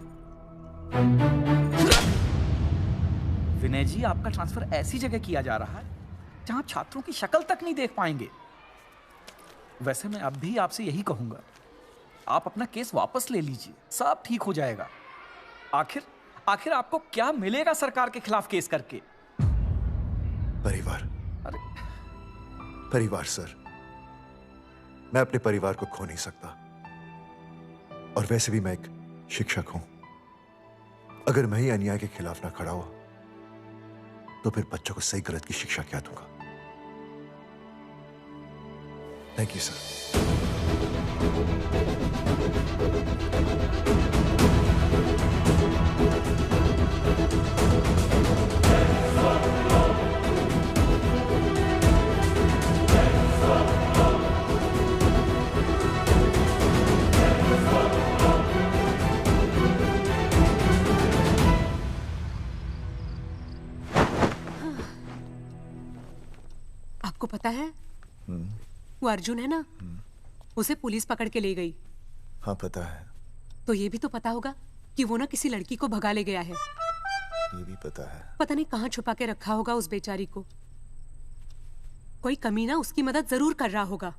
विनय जी, आपका ट्रांसफर ऐसी जगह किया जा रहा है जहां छात्रों की शक्ल तक नहीं देख पाएंगे। वैसे मैं अब भी आपसे यही कहूंगा, आप अपना केस वापस ले लीजिए, सब ठीक हो जाएगा। आखिर आपको क्या मिलेगा सरकार के खिलाफ केस करके? परिवार। परिवार सर, मैं अपने परिवार को खो नहीं सकता, और वैसे भी मैं एक शिक्षक हूं। अगर मैं ही अन्याय के खिलाफ ना खड़ा हुआ तो फिर बच्चों को सही गलत की शिक्षा क्या दूंगा? Thank you sir. आपको पता है वो अर्जुन है ना, उसे पुलिस पकड़ के ले गई। हाँ पता है। तो ये भी तो पता होगा कि वो ना किसी लड़की को भगा ले गया है। ये भी पता है। पता नहीं कहाँ छुपा के रखा होगा उस बेचारी को। कोई कमीना उसकी मदद जरूर कर रहा होगा।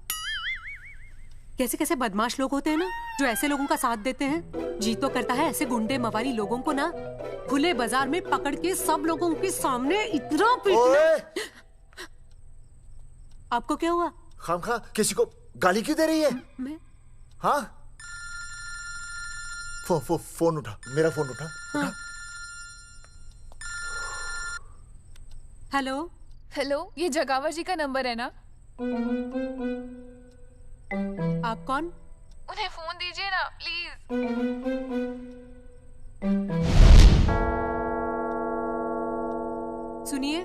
कैसे कैसे बदमाश लोग होते हैं ना, जो ऐसे लोगों का साथ देते हैं। जी तो करता है ऐसे गुंडे मवाली लोगों को ना खुले बाजार में पकड़ के सब लोगों के सामने इतना पीटना। आपको क्या हुआ? खामखा किसी को गाली क्यों दे रही है? मैं? हाँ? फोन उठा, मेरा फोन उठा। हाँ। हेलो हेलो, ये जगावर जी का नंबर है ना? आप कौन? उन्हें फोन दीजिए ना प्लीज। सुनिए,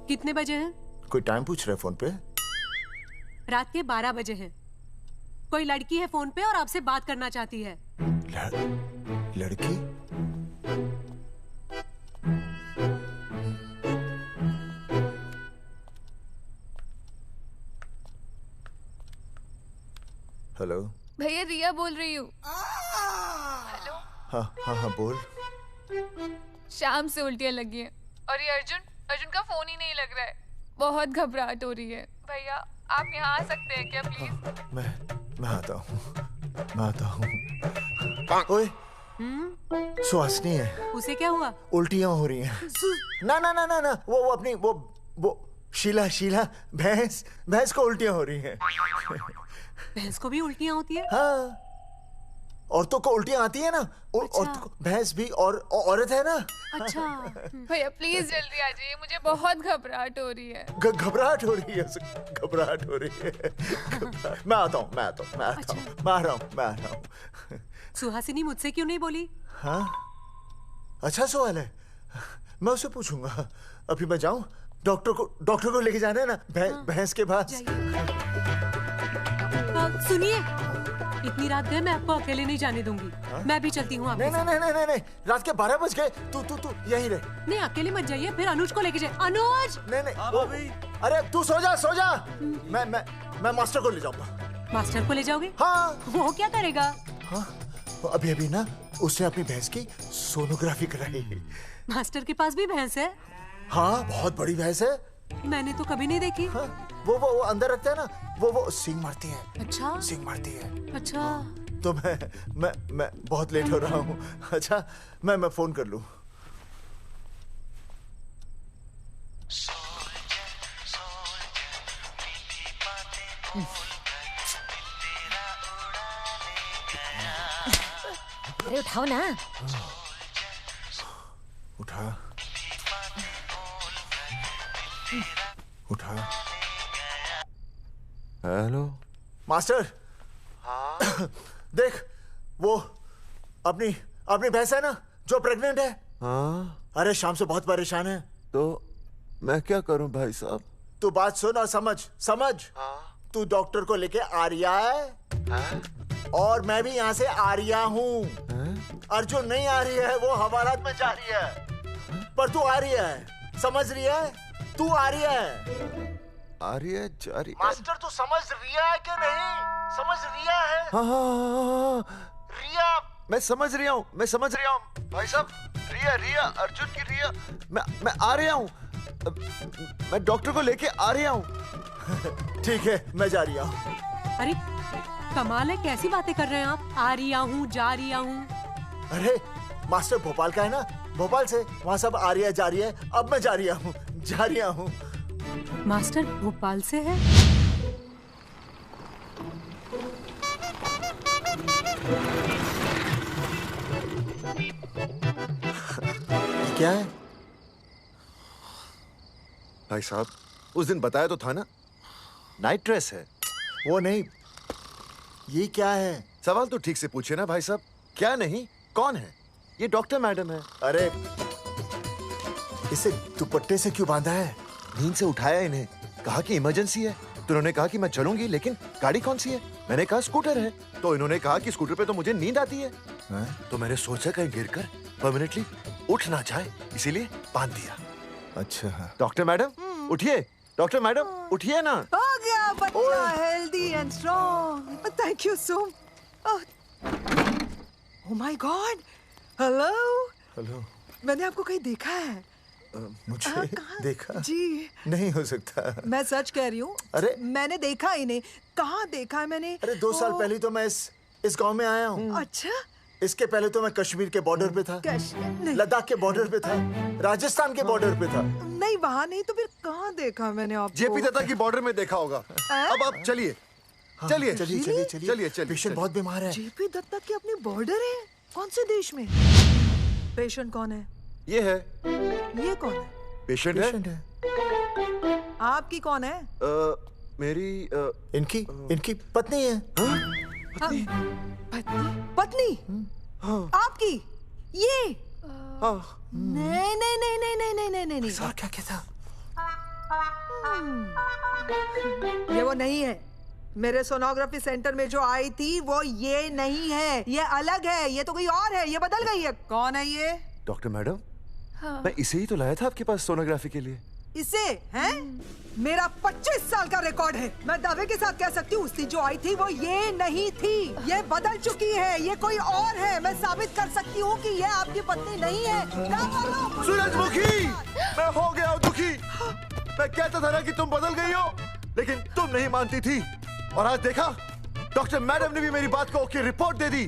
कितने बजे हैं? कोई टाइम पूछ रहे फोन पे? रात के 12 बजे हैं। कोई लड़की है फोन पे और आपसे बात करना चाहती है। लड़की? हेलो भैया, रिया बोल रही हूँ। हेलो। हाँ हाँ हाँ बोल। शाम से उल्टियाँ लगी हैं और ये अर्जुन का फोन ही नहीं लग रहा है। बहुत घबराहट हो रही है। भैया आप यहाँ आ सकते हैं क्या प्लीज? मैं आता हूँ। ओए, सुहासिनी है। उसे क्या हुआ? उल्टियाँ हो रही हैं। ना ना ना ना ना, वो अपनी वो शीला भैंस को उल्टियाँ हो रही हैं। भैंस को भी उल्टियाँ होती है? हाँ, औरतों को उल्टियाँ आती है ना। औरतों को, भैंस भी और औरत है ना। अच्छा भैया प्लीज जल्दी आ जाइए, मुझे बहुत घबराहट हो रही है। घबराहट हो रही है। मैं आता हूँ। मैं आ रहा हूँ। सुहासिनी मुझसे क्यों नहीं बोली? हाँ, अच्छा सवाल है, मैं उससे पूछूंगा। अभी मैं जाऊँ? डॉक्टर को लेके जाना है ना भैंस के पास। सुनिए, इतनी रात गए मैं आपको अकेले नहीं जाने दूंगी। मैं भी चलती हूँ आपके साथ। नहीं, रात के 12 बज गए। तू यहीं रह। नहीं, अकेले मत जाइए, फिर अनुज को लेके जाइए। अनुज! नहीं। अरे तू सो जा। मैं मास्टर को ले जाऊंगा। मास्टर को ले जाओगे? हाँ। वो क्या करेगा? हाँ, अभी ना उसने अपनी भैंस की सोनोग्राफी कराई। मास्टर के पास भी भैंस है? हाँ, बहुत बड़ी भैंस है। मैंने तो कभी नहीं देखी। हाँ, वो अंदर रखते हैं ना, वो सींग मारती है। अच्छा, सींग मारती है। अच्छा। तो मैं बहुत लेट हो रहा हूँ। अच्छा, मैं फोन कर लूँ। अरे उठाओ ना। उठा। Hello master. हाँ? देख, वो अपनी भैंस है ना जो प्रेग्नेंट है। हाँ? अरे शाम से बहुत परेशान है। तो मैं क्या करूं भाई साहब? तू बात सुन और समझ। हाँ? तू डॉक्टर को लेके आ रिया है। हाँ? और मैं भी यहाँ से आ रिया हूँ। अर्जुन नहीं आ रही है, वो हवालात में जा रही है। पर तू आ रही है, समझ रही है? तू आ रही है। आ रही है, जा रही है। मास्टर तू समझ रिया है कि नहीं? समझ रिया है? हाँ। रिया। मैं समझ रहा हूँ भाई साहब। रिया अर्जुन की रिया। मैं आ रहा हूँ। मैं डॉक्टर को लेके आ रहा हूँ। ठीक है, मैं जा रही हूँ। अरे कमाल है, कैसी बातें कर रहे हैं आप? आ रही हूँ, जा रही हूँ। अरे मास्टर भोपाल का है ना, भोपाल से वहाँ सब आ रही है, जा रही है। अब मैं जा रही हूँ। मास्टर भोपाल से है? क्या है भाई साहब? उस दिन बताया तो था ना, नाइट ड्रेस है। वो नहीं, ये क्या है? सवाल तो ठीक से पूछे ना भाई साहब। क्या नहीं, कौन है? ये डॉक्टर मैडम है। अरे इसे दुपट्टे से क्यों बांधा है? नींद से उठाया इन्हें, कहा कि इमरजेंसी है। तो उन्होंने कहा कि मैं चलूंगी, लेकिन गाड़ी कौन सी है? मैंने कहा स्कूटर है। तो इन्होंने कहा कि स्कूटर पे तो मुझे नींद आती है। तो मैंने सोचा कहीं गिरकर परमानेंटली उठ ना जाए, इसीलिए बांध दिया। अच्छा डॉक्टर मैडम उठिए। डॉक्टर मैडम उठिए ना। हो गया बच्चा healthy and strong. Thank you so. Oh my God. Hello. Hello. मैंने आपको कहीं देखा है। मुझे देखा जी नहीं हो सकता। मैं सच कह रही हूँ। अरे मैंने देखा ही नहीं। कहाँ देखा है मैंने? अरे 2 साल पहले तो मैं इस गांव में आया हूँ। अच्छा। इसके पहले तो मैं कश्मीर के बॉर्डर पे था, लद्दाख के बॉर्डर पे था, राजस्थान के बॉर्डर पे था। नहीं वहाँ नहीं तो फिर कहाँ देखा मैंने आपको? जेपी दत्ता की बॉर्डर में देखा होगा। अब आप चलिए चलिए चलिए चलिए चलिए चलिए। पेशेंट बहुत बीमार है। जेपी दत्ता की अपनी बॉर्डर है? कौन से देश में? पेशेंट कौन है? ये है। ये कौन है? पेशेंट है। आपकी कौन है? मेरी इनकी पत्नी है। पत्नी? पत्नी? आपकी? ये? नहीं नहीं नहीं नहीं नहीं नहीं नहीं नहीं। सर क्या कहता? ये वो नहीं है। मेरे सोनोग्राफी सेंटर में जो आई थी वो ये नहीं है, ये अलग है, ये तो कोई और है, ये बदल गई है। कौन है ये? डॉक्टर मैडम, हाँ। मैं इसे ही तो लाया था आपके पास सोनोग्राफी के लिए। इसे हैं? मेरा 25 साल का रिकॉर्ड है। मैं दावे के साथ कह सकती हूँ उसकी जो आई थी वो ये नहीं थी, ये बदल चुकी है, ये कोई और है। मैं साबित कर सकती हूँ कि ये आपकी पत्नी नहीं है। सूरजमुखी, मैं हो गया हूँ दुखी। मैं कहता था ना कि तुम बदल गई हो, लेकिन तुम नहीं मानती थी। और आज देखा, डॉक्टर मैडम ने भी मेरी बात को ओके रिपोर्ट दे दी।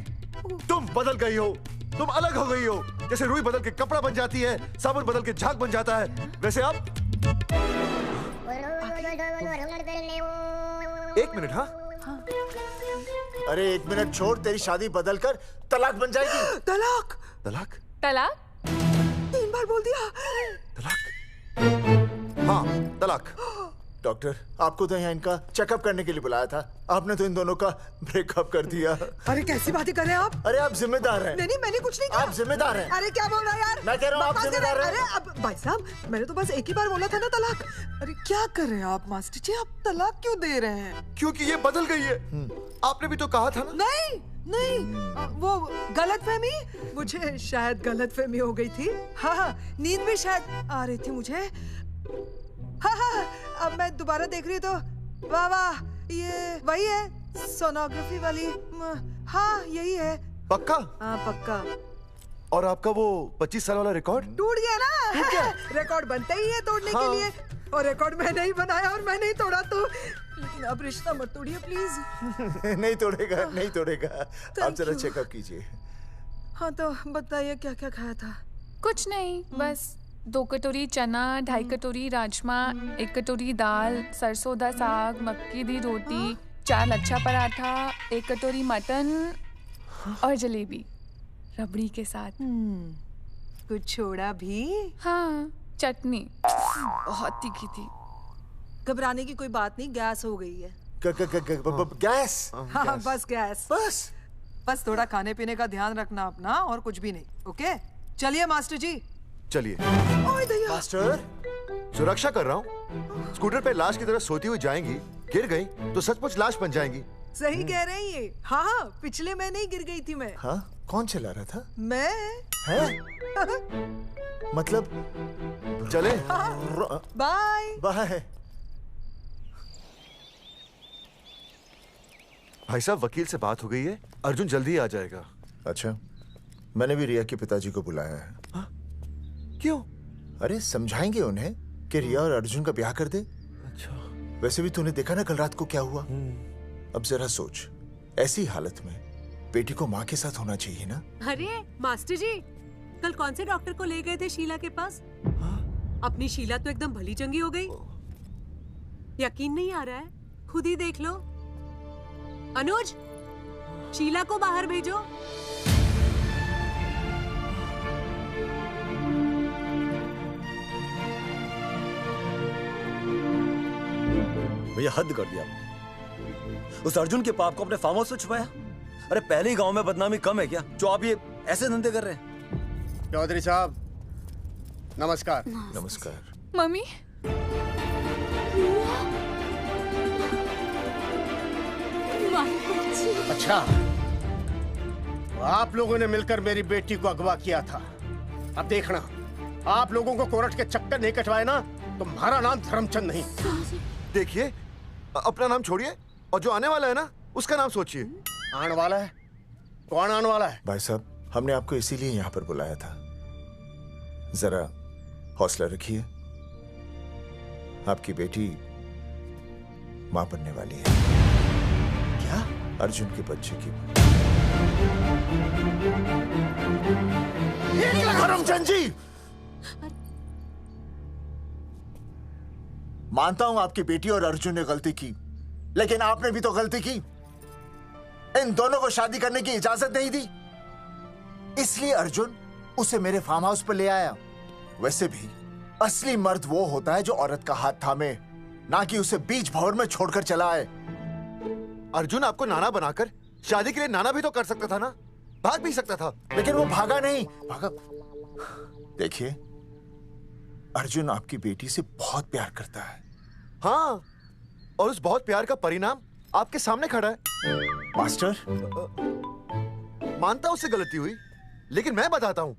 तुम बदल गई हो, तुम अलग हो गई हो। जैसे रुई बदल के कपड़ा बन जाती है, साबुन बदल के झाग बन जाता है, वैसे आप। 1 मिनट। हाँ अरे 1 मिनट छोड़, तेरी शादी बदल कर तलाक बन जाएगी। तलाक? तलाक? तलाक? 3 बार बोल दिया। हाँ तलाक। डॉक्टर, आपको तो यहाँ इनका चेकअप करने के लिए बुलाया था, आपने तो इन दोनों का ब्रेकअप कर दिया। अरे कैसी बातें कर रहे हैं आप? अरे आप जिम्मेदार हैं। नहीं मैंने कुछ नहीं किया। आप जिम्मेदार हैं। अरे क्या बोल रहा है यार? मैं कह रहा हूँ आप जिम्मेदार हैं। अरे अब भाई साहब, मैंने तो बस एक ही बार बोला था ना तलाक। अरे क्या कर रहे हैं आप मास्टर जी? आप तलाक क्यों दे रहे हैं? क्योंकि ये बदल गई है। आपने भी तो कहा था ना। नहीं वो गलतफहमी, मुझे शायद गलतफहमी हो गई थी। हाँ नींद भी शायद आ रही थी मुझे। हाँ अब मैं दोबारा देख रही तो वाह वाह, ये वही है सोनोग्राफी वाली। हाँ यही है। पक्का? हाँ पक्का। और आपका वो 25 साल वाला रिकॉर्ड टूट गया ना? रिकॉर्ड बनते ही है तोड़ने के लिए, और रिकॉर्ड मैंने ही बनाया और मैंने ही तोड़ा। तो लेकिन अब रिश्ता मत तोड़िए प्लीज। नहीं तोड़ेगा, नहीं तोड़ेगा। आप जरा चेकअप कीजिए। हाँ तो बताइए क्या क्या खाया था? कुछ नहीं, बस 2 कटोरी चना, 2.5 कटोरी राजमा, 1 कटोरी दाल, सरसों दा साग, मक्की दी रोटी, 4 लच्छा पराठा, 1 कटोरी मटन और जलेबी रबड़ी के साथ। कुछ छोड़ा भी? हाँ चटनी बहुत तीखी थी। घबराने की कोई बात नहीं, गैस हो गई है। गैस? हाँ बस गैस। बस थोड़ा खाने पीने का ध्यान रखना अपना, और कुछ भी नहीं। ओके चलिए मास्टर जी। चलिए। मास्टर, सुरक्षा कर रहा हूँ। स्कूटर पे लाश की तरह सोती हुई जाएंगी, गिर गई तो सचमुच लाश बन जाएंगी। सही कह रहे हैं ये। हाँ पिछले महीने ही गिर गई थी मैं। हाँ कौन चला रहा था? मैं। है? मतलब चले? Bye bye. भाई साहब, वकील से बात हो गई है, अर्जुन जल्दी ही आ जाएगा। अच्छा, मैंने भी रिया के पिताजी को बुलाया है। क्यों? अरे समझाएंगे उन्हें कि रिया और अर्जुन का ब्याह कर दे। अच्छा। वैसे भी तूने देखा ना कल रात को क्या हुआ। अब जरा सोच, ऐसी हालत में बेटी को माँ के साथ होना चाहिए ना। अरे मास्टर जी, कल कौन से डॉक्टर को ले गए थे शीला के पास? अपनी शीला तो एकदम भली चंगी हो गई। यकीन नहीं आ रहा है? खुद ही देख लो। अनुज, शीला को बाहर भेजो। भैया हद कर दिया। उस अर्जुन के पाप को अपने फार्म हाउस से छुपाया। अरे पहले ही गांव में बदनामी कम है क्या, जो आप ये ऐसे धंधे कर रहे हैं? चौधरी साहब नमस्कार। नमस्कार। मम्मी। अच्छा, आप लोगों ने मिलकर मेरी बेटी को अगवा किया था। अब देखना, आप लोगों को कोर्ट के चक्कर नहीं कटवाए ना, तो तुम्हारा नाम धर्मचंद नहीं। देखिए, अपना नाम छोड़िए और जो आने वाला है ना, उसका नाम सोचिए। आने वाला है? कौन आने वाला है? भाई साहब, हमने आपको इसीलिए यहाँ पर बुलाया था। जरा हौसला रखिए, आपकी बेटी मां बनने वाली है। क्या? अर्जुन के बच्चे की मां। करमचंद जी, मानता हूं आपकी बेटी और अर्जुन ने गलती की, लेकिन आपने भी तो गलती की। इन दोनों को शादी करने की इजाजत नहीं दी, इसलिए अर्जुन उसे मेरे फार्म हाउस पर ले आया। वैसे भी असली मर्द वो होता है जो औरत का हाथ थामे, ना कि उसे बीच भंवर में छोड़कर चला आए। अर्जुन आपको नाना बनाकर शादी के लिए नाना भी तो कर सकता था ना, भाग भी सकता था। लेकिन वो भागा नहीं। भागा? देखिए, अर्जुन आपकी बेटी से बहुत प्यार करता है। हाँ, और उस बहुत प्यार का परिणाम आपके सामने खड़ा है। मास्टर, मानता हूं उससे गलती हुई, लेकिन मैं बताता हूं,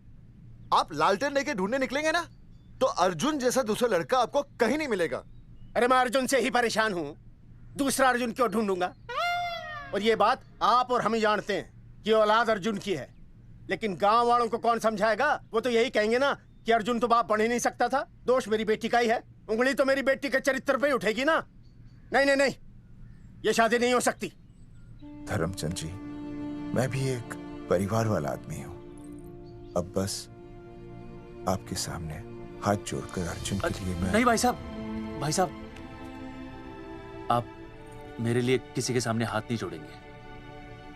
आप लालटेन लेके ढूंढने निकलेंगे ना, तो अर्जुन जैसा दूसरा लड़का आपको कहीं नहीं मिलेगा। अरे मैं अर्जुन से ही परेशान हूँ, दूसरा अर्जुन क्यों ढूंढूंगा? और ये बात आप और हम ही जानते हैं कि औलाद अर्जुन की है, लेकिन गांव वालों को कौन समझाएगा? वो तो यही कहेंगे ना कि अर्जुन तो बाप बन ही नहीं सकता था, दोष मेरी बेटी का ही है। उंगली तो मेरी बेटी के चरित्र पे ही उठेगी ना। नहीं नहीं नहीं, ये शादी नहीं हो सकती। धर्मचंद जी, मैं भी एक परिवार वाला आदमी हूँ। अब बस आपके सामने हाथ जोड़कर अर्जुन के लिए मैं... नहीं भाई साहब, आप मेरे लिए किसी के सामने हाथ नहीं जोड़ेंगे।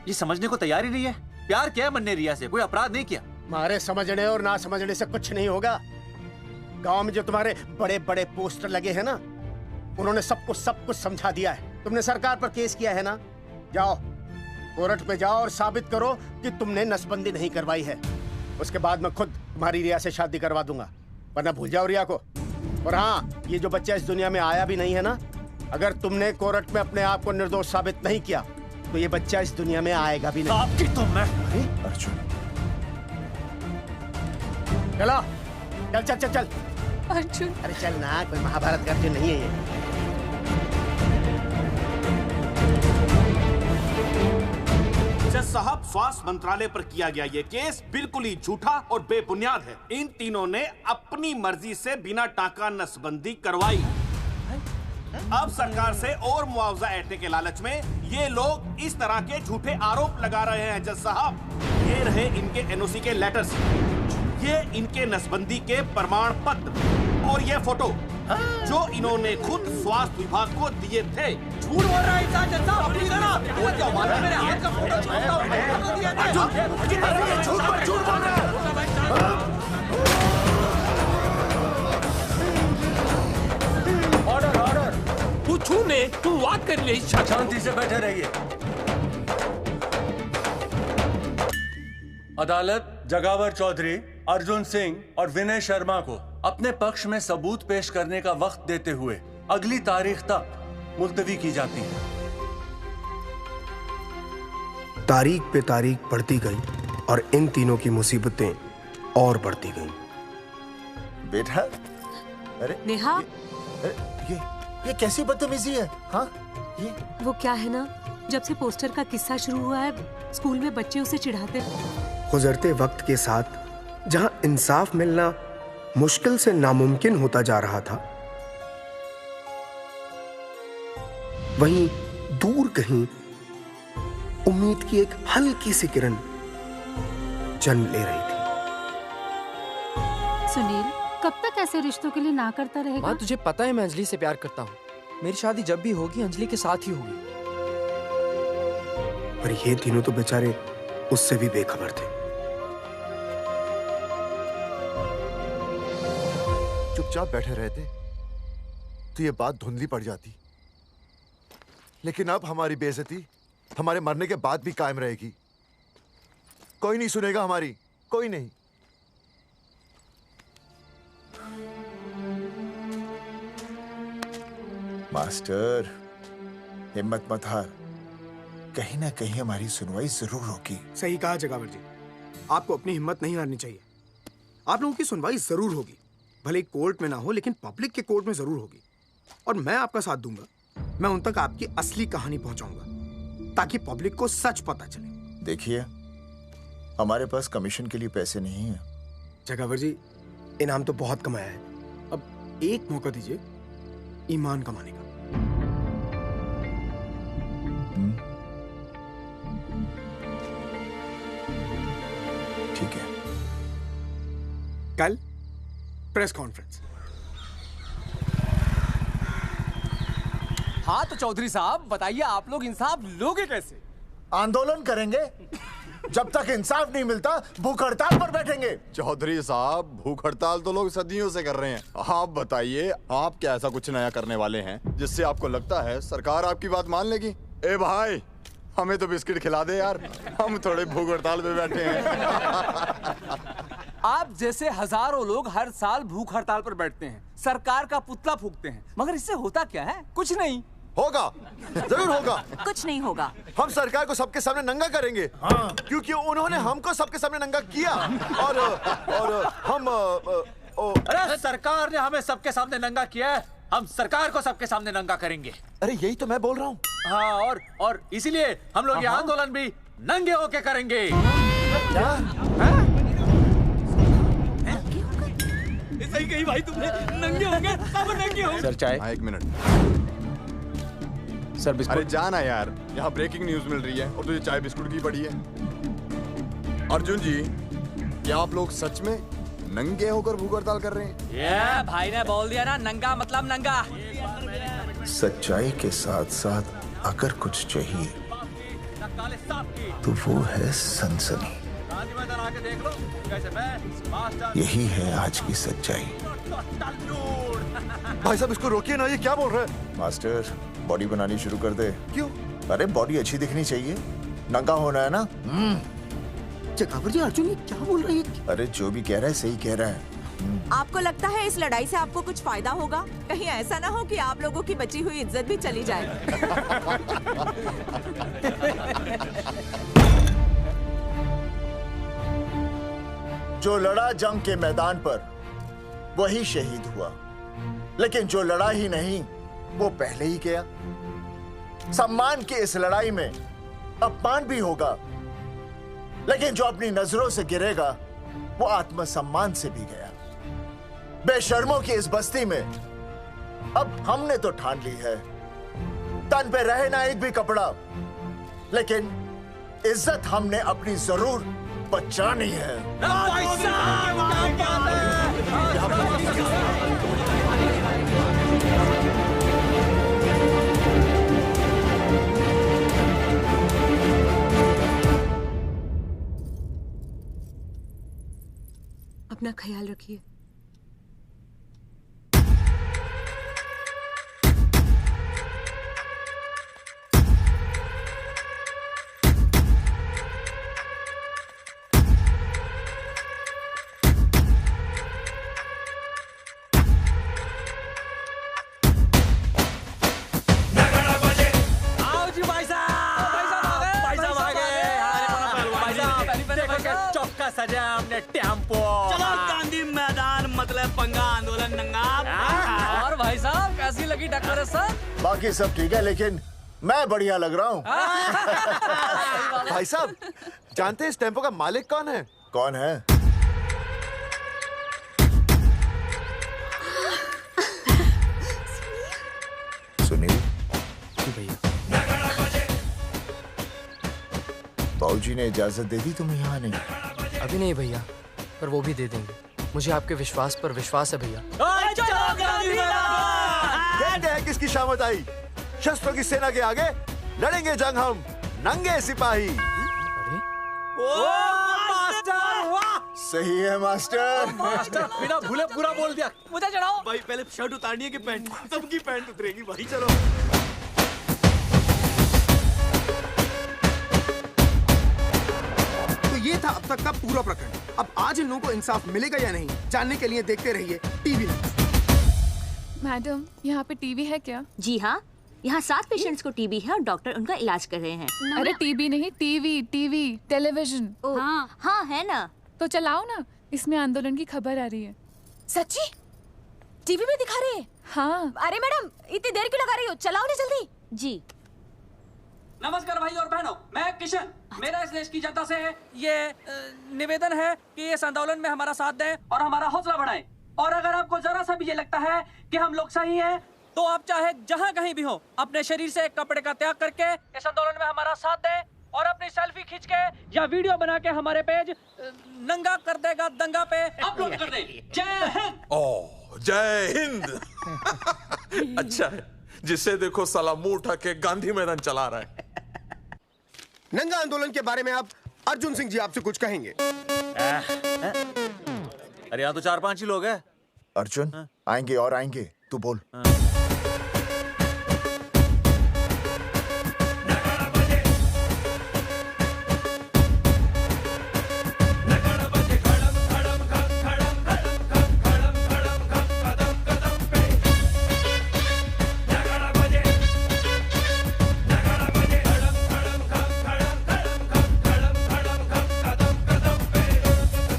ये समझने को तैयार ही नहीं है। प्यार किया मन ने रिया से, कोई अपराध नहीं किया। हमारे समझने और ना समझने से कुछ नहीं होगा। गांव में जो तुम्हारे बड़े बड़े पोस्टर लगे हैं ना, उन्होंने सब कुछ समझा दिया है। तुमने सरकार पर केस किया है ना, जाओ कोर्ट में जाओ और साबित करो कि तुमने नसबंदी नहीं करवाई है। उसके बाद मैं खुद तुम्हारी रिया से शादी करवा दूंगा, वरना भूल जाओ रिया को। और हाँ, ये जो बच्चा इस दुनिया में आया भी नहीं है ना, अगर तुमने कोर्ट में अपने आप को निर्दोष साबित नहीं किया तो ये बच्चा इस दुनिया में आएगा भी नहीं। आपकी तो मैं... अर्जुन, चलो चल चल चल चल। अर्जुन, अरे चल ना, कोई महाभारत का अर्जुन नहीं है ये। जज साहब, स्वास्थ्य मंत्रालय पर किया गया ये केस बिल्कुल ही झूठा और बेबुनियाद है। इन तीनों ने अपनी मर्जी से बिना टाका नसबंदी करवाई। अब सरकार से और मुआवजा ऐंठने के लालच में ये लोग इस तरह के झूठे आरोप लगा रहे हैं। जज साहब, ये रहे इनके एनओसी के लेटर्स, ये इनके नसबंदी के प्रमाण पत्र और ये फोटो जो इन्होंने खुद स्वास्थ्य विभाग को दिए थे। झूठ बोल रहा है इंसान जैसा, अपनी तरह। वो क्या मालूम मेरे हाथ का फोटो छापता हूं, झूठ बोल रहा है। ऑर्डर। तू छूने, तू बात कर ले। शांति से बैठे रहिए। अदालत जगावर चौधरी, अर्जुन सिंह और विनय शर्मा को अपने पक्ष में सबूत पेश करने का वक्त देते हुए अगली तारीख तक मुलतवी की जाती है। तारीख पे तारीख बढ़ती गई और इन तीनों की मुसीबतें और बढ़ती गईं। बेटा, अरे नेहा, ये कैसी बदतमीजी है? हाँ, ये वो क्या है ना, जब से पोस्टर का किस्सा शुरू हुआ है, स्कूल में बच्चे उसे चिढ़ाते। गुजरते वक्त के साथ जहां इंसाफ मिलना मुश्किल से नामुमकिन होता जा रहा था, वहीं दूर कहीं उम्मीद की एक हल्की सी किरण जन्म ले रही थी। सुनील, कब तक ऐसे रिश्तों के लिए ना करता रहेगा? माँ, तुझे पता है मैं अंजलि से प्यार करता हूँ। मेरी शादी जब भी होगी अंजलि के साथ ही होगी। पर ये तीनों तो बेचारे उससे भी बेखबर थे। चुपचाप बैठे रहते तो ये बात धुंधली पड़ जाती, लेकिन अब हमारी बेइज्जती हमारे मरने के बाद भी कायम रहेगी। कोई नहीं सुनेगा हमारी, कोई नहीं। मास्टर, हिम्मत मत हार, कहीं ना कहीं हमारी सुनवाई जरूर होगी। सही कहा जगावर जी, आपको अपनी हिम्मत नहीं हारनी चाहिए। आप लोगों की सुनवाई जरूर होगी, भले कोर्ट में ना हो लेकिन पब्लिक के कोर्ट में जरूर होगी। और मैं आपका साथ दूंगा, मैं उन तक आपकी असली कहानी पहुंचाऊंगा ताकि पब्लिक को सच पता चले। देखिए, हमारे पास कमीशन के लिए पैसे नहीं है। जगावर जी, इनाम तो बहुत कमाया है, एक मौका दीजिए ईमान कमाने का। ठीक है, कल प्रेस कॉन्फ्रेंस। हाँ तो चौधरी साहब बताइए, आप लोग इंसाफ लोगे कैसे? आंदोलन करेंगे। जब तक इंसाफ नहीं मिलता भूख हड़ताल पर बैठेंगे। चौधरी साहब, भूख हड़ताल तो लोग सदियों से कर रहे हैं। आप बताइए, आप क्या ऐसा कुछ नया करने वाले हैं जिससे आपको लगता है सरकार आपकी बात मान लेगी? ए भाई, हमें तो बिस्किट खिला दे यार, हम थोड़े भूख हड़ताल पे बैठे हैं। आप जैसे हजारों लोग हर साल भूख हड़ताल पर बैठते हैं, सरकार का पुतला फूंकते हैं, मगर इससे होता क्या है? कुछ नहीं होगा, जरूर होगा। कुछ नहीं होगा। हम सरकार को सबके सामने नंगा करेंगे। हाँ। क्योंकि उन्होंने हमको सबके सामने नंगा किया और हम अरे सरकार ने हमें सबके सामने नंगा किया है, हम सरकार को सबके सामने नंगा करेंगे। अरे यही तो मैं बोल रहा हूँ। हाँ, और इसीलिए हम लोग ये आंदोलन भी नंगे होके करेंगे। क्या? सही कही भाई तुमने, नंगे होंगे, अब नंगे होंगे। सर चाय? हाँ, 1 मिनट। Sir biscuit. अरे जाना यार, यहाँ ब्रेकिंग न्यूज मिल रही है और तुझे चाय बिस्कुट की पड़ी है। अर्जुन जी, क्या आप लोग सच में नंगे होकर भूख हड़ताल कर रहे हैं? ये भाई ने बोल दिया ना, नंगा मतलब नंगा। सच्चाई के साथ साथ अगर कुछ चाहिए तो वो है सनसनी। यही है आज की सच्चाई। भाई साहब इसको रोकिए ना, ये क्या बोल रहे हैं? मास्टर, बॉडी बनानी शुरू कर दे। क्यों? अरे बॉडी अच्छी दिखनी चाहिए, नंगा होना है ना। चकावर जी, अर्जुन ये क्या बोल रही है? अरे जो भी कह रहा है सही कह रहा है। आपको लगता है इस लड़ाई से आपको कुछ फायदा होगा? कहीं ऐसा ना हो कि आप लोगों की बची हुई इज्जत भी चली जाए। जो लड़ा जंग के मैदान पर वही शहीद हुआ, लेकिन जो लड़ा ही नहीं वो पहले ही गया। सम्मान की इस लड़ाई में अपमान भी होगा, लेकिन जो अपनी नजरों से गिरेगा वो आत्मसम्मान से भी गया। बेशर्मों की इस बस्ती में अब हमने तो ठान ली है, तन पे रहे ना एक भी कपड़ा, लेकिन इज्जत हमने अपनी जरूर बचानी है। अपना ख्याल रखिए। सजा हमने टेम्पो। चलो गांधी मैदान, मतलब पंगा आंदोलन नंगा। और भाई साहब कैसी लगी टक्कर सर? बाकी सब ठीक है, लेकिन मैं बढ़िया लग रहा हूँ। भाई साहब जानते हैं इस टेम्पो का मालिक कौन है? कौन है? सुनील भैया। बाबूजी ने इजाजत दे दी तुम्हें यहाँ आने? अभी नहीं भैया, पर वो भी दे देंगे। मुझे आपके विश्वास पर विश्वास है भैया। देखते हैं किसकी शामत आई। शस्त्रों की सेना के आगे लड़ेंगे जंग हम नंगे सिपाही। सही है मास्टर। मास्टर बिना भूले पूरा बोल दिया। मुझे चढ़ाओ भाई, पहले शर्ट उतारनी है कि पैंट? सबकी पैंट उतरेगी भाई। चलो ये था अब तक का पूरा प्रकरण। अब आज इन लोगों को इंसाफ मिलेगा या नहीं, जानने के लिए देखते रहिए टीवी न्यूज़। मैडम, यहाँ पे टीवी है क्या? जी हाँ, यहाँ 7 पेशेंट्स को टीबी है और डॉक्टर उनका इलाज कर रहे हैं। अरे टीबी नहीं, टीवी, टेलीविजन। हाँ हाँ है ना। तो चलाओ ना, इसमें आंदोलन की खबर आ रही है। सच्ची? टीवी में दिखा रहे हैं? हाँ। अरे मैडम इतनी देर क्यों लगा रही हो, चलाओ ना जल्दी। जी। नमस्कार भाई और बहनों, मैं किशन। मेरा इस देश की जनता से ये निवेदन है कि इस आंदोलन में हमारा साथ दें और हमारा हौसला बढ़ाएं। और अगर आपको जरा सा भी ये लगता है कि हम लोग सही हैं, तो आप चाहे जहां कहीं भी हो अपने शरीर से एक कपड़े का त्याग करके इस आंदोलन में हमारा साथ दें और अपनी सेल्फी खींच के या वीडियो बना के हमारे पेज नंगा कर देगा दंगा पे अपलोड कर दें। जय हिंद। ओह जय हिंद। अच्छा है, जिसे देखो साला मुंह उठा के गांधी मैदान चला रहा है। नंगा आंदोलन के बारे में आप अर्जुन सिंह जी आपसे कुछ कहेंगे। अरे यहाँ तो 4-5 ही लोग हैं। अर्जुन आएंगे और आएंगे, तू बोल।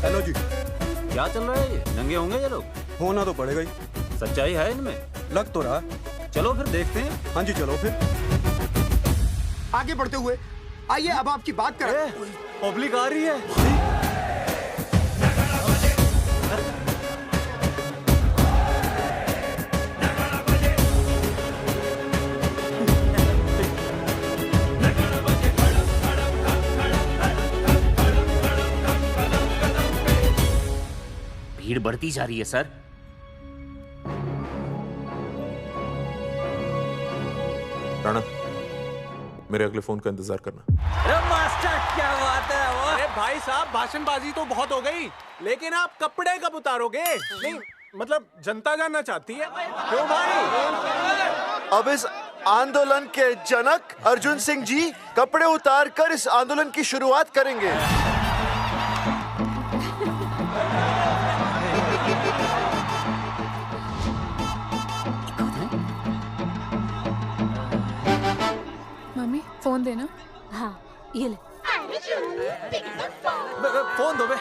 हेलो जी, क्या चल रहा है? ये नंगे होंगे ये लोग? होना तो पड़ेगा ही। सच्चाई है इनमें? लग तो रहा। चलो फिर देखते हैं। हाँ जी चलो फिर। आगे बढ़ते हुए आइए अब आपकी बात करें। पब्लिक आ रही है। भीड़ बढ़ती जा रही है सर। राणा, मेरे अगले फोन का इंतजार करना। अरे मास्टर क्या बात है वो? अरे भाई साहब, भाषणबाजी तो बहुत हो गई, लेकिन आप कपड़े कब उतारोगे? नहीं मतलब जनता जानना चाहती है। क्यों भाई? अब इस आंदोलन के जनक अर्जुन सिंह जी कपड़े उतार कर इस आंदोलन की शुरुआत करेंगे। मम्मी फोन देना। हाँ ये ले। फोन दो बे।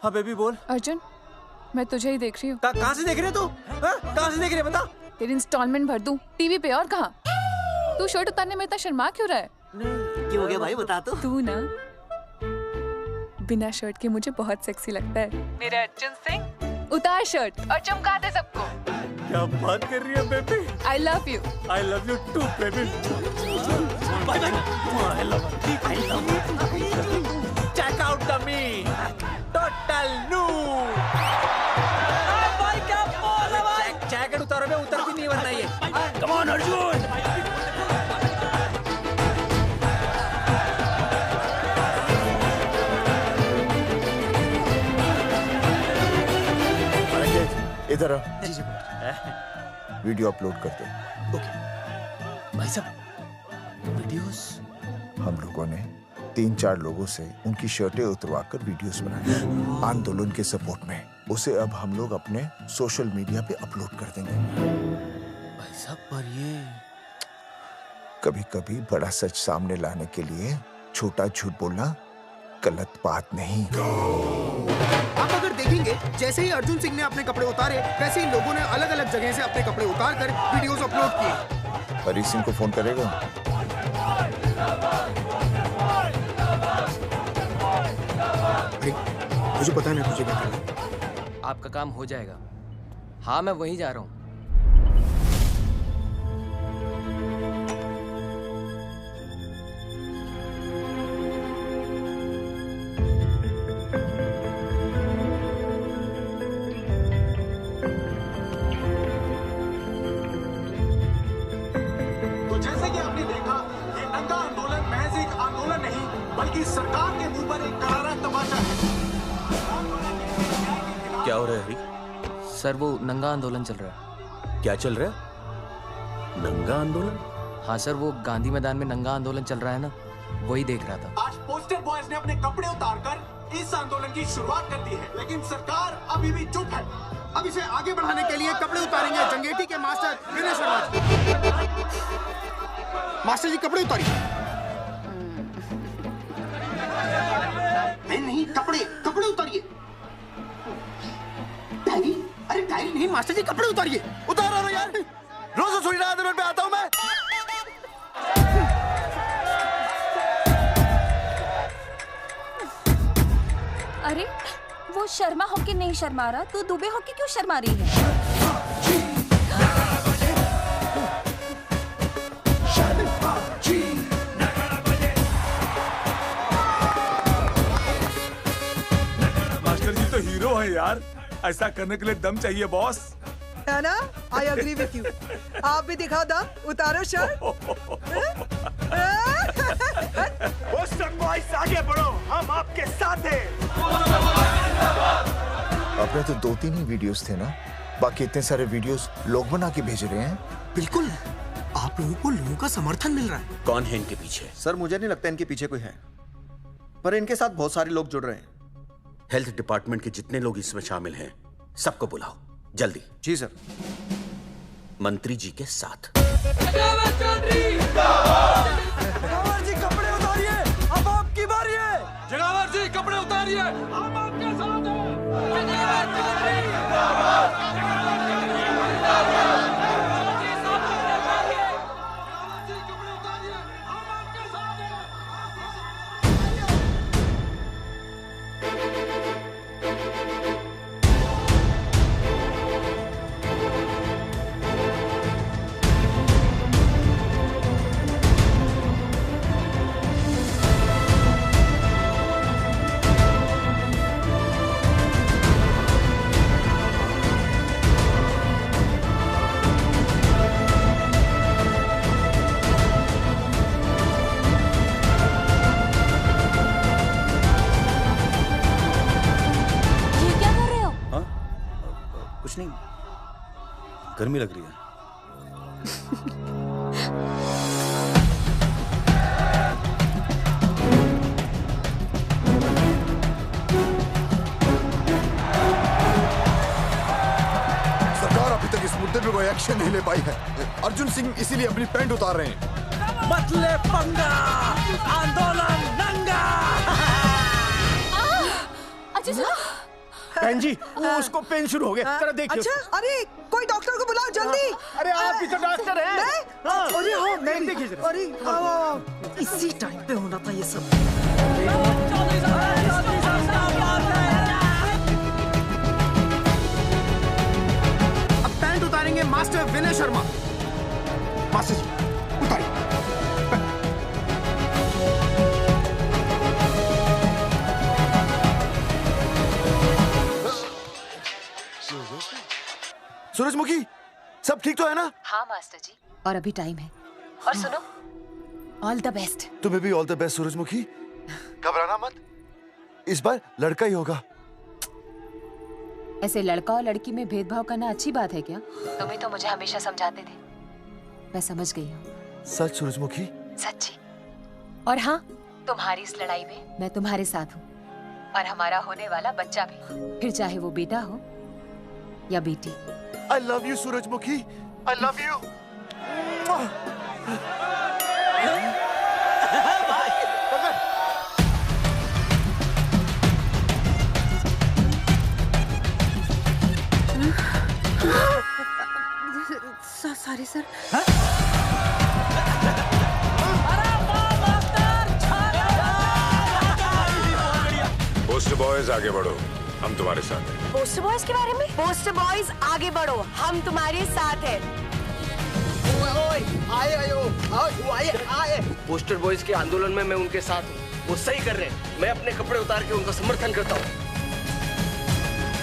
हाँ बेबी बोल। अर्जुन मैं तुझे ही देख रही हूँ। कहाँ से देख रही है तू? कहाँ से देख रही है बता? तेरी इंस्टॉलमेंट भर दूं टीवी पे और कहाँ? तू शर्ट उतारने में इतना शर्मा क्यों रहा है? क्यों हो गया भाई, बता तो। तू ना बिना शर्ट के मुझे बहुत सेक्सी लगता है। मेरे अर्जुन सिंह, उतार शर्ट और चमका दे सबको। क्या बात कर रही है baby? I love you. I love you too baby. Bye bye. I love you. Check out the me. Total new. भाई क्या बोल है भाई? जैकेट उतारो बे, उतर भी नहीं वरना ये। Come on Arjun. इधर आ। वीडियो अपलोड कर दो। भाई साहब वीडियोस? हम लोगों ने 3-4 लोगों से उनकी शर्टें उतरवाकर वीडियोस बनाए आंदोलन के सपोर्ट में। उसे अब हम लोग अपने सोशल मीडिया पे अपलोड कर देंगे। भाई साहब पर ये कभी कभी बड़ा सच सामने लाने के लिए छोटा झूठ बोलना गलत बात नहीं। आप अगर देखेंगे जैसे ही अर्जुन सिंह ने अपने कपड़े उतारे, वैसे ही लोगों ने अलग अलग जगह से अपने कपड़े उतार कर वीडियोस अपलोड किए। हरी सिंह को फोन करेगा? मुझे पता नहीं तुझे क्या करना। आपका काम हो जाएगा। हाँ मैं वहीं जा रहा हूँ। तो जैसे कि आपने देखा, ये नंगा आंदोलन महज एक आंदोलन नहीं, बल्कि सरकार के मुंह पर एक करारा तमाचा है। क्या हो रहा है हरी? सर वो नंगा आंदोलन चल रहा है। क्या चल रहा है? नंगा आंदोलन? हाँ सर, वो गांधी मैदान में नंगा आंदोलन चल रहा है ना, वही देख रहा था। आज पोस्टर बॉयज ने अपने कपड़े उतारकर इस आंदोलन की शुरुआत कर दी है, लेकिन सरकार अभी भी चुप है। अब इसे आगे बढ़ाने के लिए कपड़े उतारेंगे जंगेटी के मास्टर विनय शर्मा जी। मास्टर जी कपड़े उतारिए। नहीं, कपड़े कपड़े उतारिए। डायरी? अरे डायरी नहीं मास्टर जी, कपड़े उतारिए। उतारो ना यार, रोज थोड़ी ना आंदोलन पे आता हूँ मैं। अरे वो शर्मा होके नहीं शर्मा रहा, तो दुबे होके क्यों शर्मा रही है? मास्टर जी तो हीरो है यार, ऐसा करने के लिए दम चाहिए बॉस। है ना? I agree with you. आप भी दिखाओ दम, उतारो शर्ट। बॉयज आगे बढ़ो, हम आपके साथ हैं। अपने तो 2-3 ही वीडियोस थे ना, बाकी इतने सारे वीडियोस लोग बना के भेज रहे हैं। बिल्कुल, आप लोगों को लोगों का समर्थन मिल रहा है। कौन है इनके पीछे? सर मुझे नहीं लगता इनके पीछे कोई है, पर इनके साथ बहुत सारे लोग जुड़ रहे हैं। हेल्थ डिपार्टमेंट के जितने लोग इसमें शामिल हैं, सबको बुलाओ जल्दी। जी सर। मंत्री जी के साथ। जगावर जी कपड़े उतारिए, अब आपकी बारी है। जगावर जी कपड़े उतारिए, हम आपके साथ हैं। जगावर चौधरी गर्मी लग रही है। सरकार अभी तक इस मुद्दे पे कोई एक्शन नहीं ले पाई है। अर्जुन सिंह इसीलिए अपनी पैंट उतार रहे हैं। मत ले पंगा, आंदोलन नंगा। बहन जी, वो उसको पेन शुरू हो गया, जरा देखिए। अच्छा, अरे कोई डॉक्टर को बुलाओ जल्दी। अरे आप ही तो डॉक्टर हैं। अरे हाँ, मैं देखिए जरा। अरे इसी टाइम पे होना था ये सब। अब पैंट उतारेंगे मास्टर विनय शर्मा। मास्टर जी उतारिए। सूरजमुखी, सब ठीक तो है ना? हाँ मास्टर जी, और अभी टाइम है। और सुनो, ऑल द बेस्ट। तुम्हें भी ऑल द बेस्ट सूरजमुखी। घबराना मत, इस बार लड़का ही होगा। ऐसे लड़का और लड़की में भेदभाव करना अच्छी बात है क्या? तुम ही तो मुझे हमेशा समझाते थे। मैं समझ गई हूँ। सच सूरजमुखी? सच्ची। और हाँ, तुम्हारी इस लड़ाई में मैं तुम्हारे साथ हूँ, और हमारा होने वाला बच्चा भी, फिर चाहे वो बेटा हो या बेटी। I love you, सूरजमुखी। I love you. Sorry sir. Post boys आगे बढ़ो, हम तुम्हारे साथ हैं। पोस्टर बॉयज के बारे में? पोस्टर बॉयज आगे बढ़ो, हम तुम्हारे साथ हैं। आए। पोस्टर बॉयज के आंदोलन में मैं उनके साथ हूँ, वो सही कर रहे हैं। मैं अपने कपड़े उतार के उनका समर्थन करता हूँ।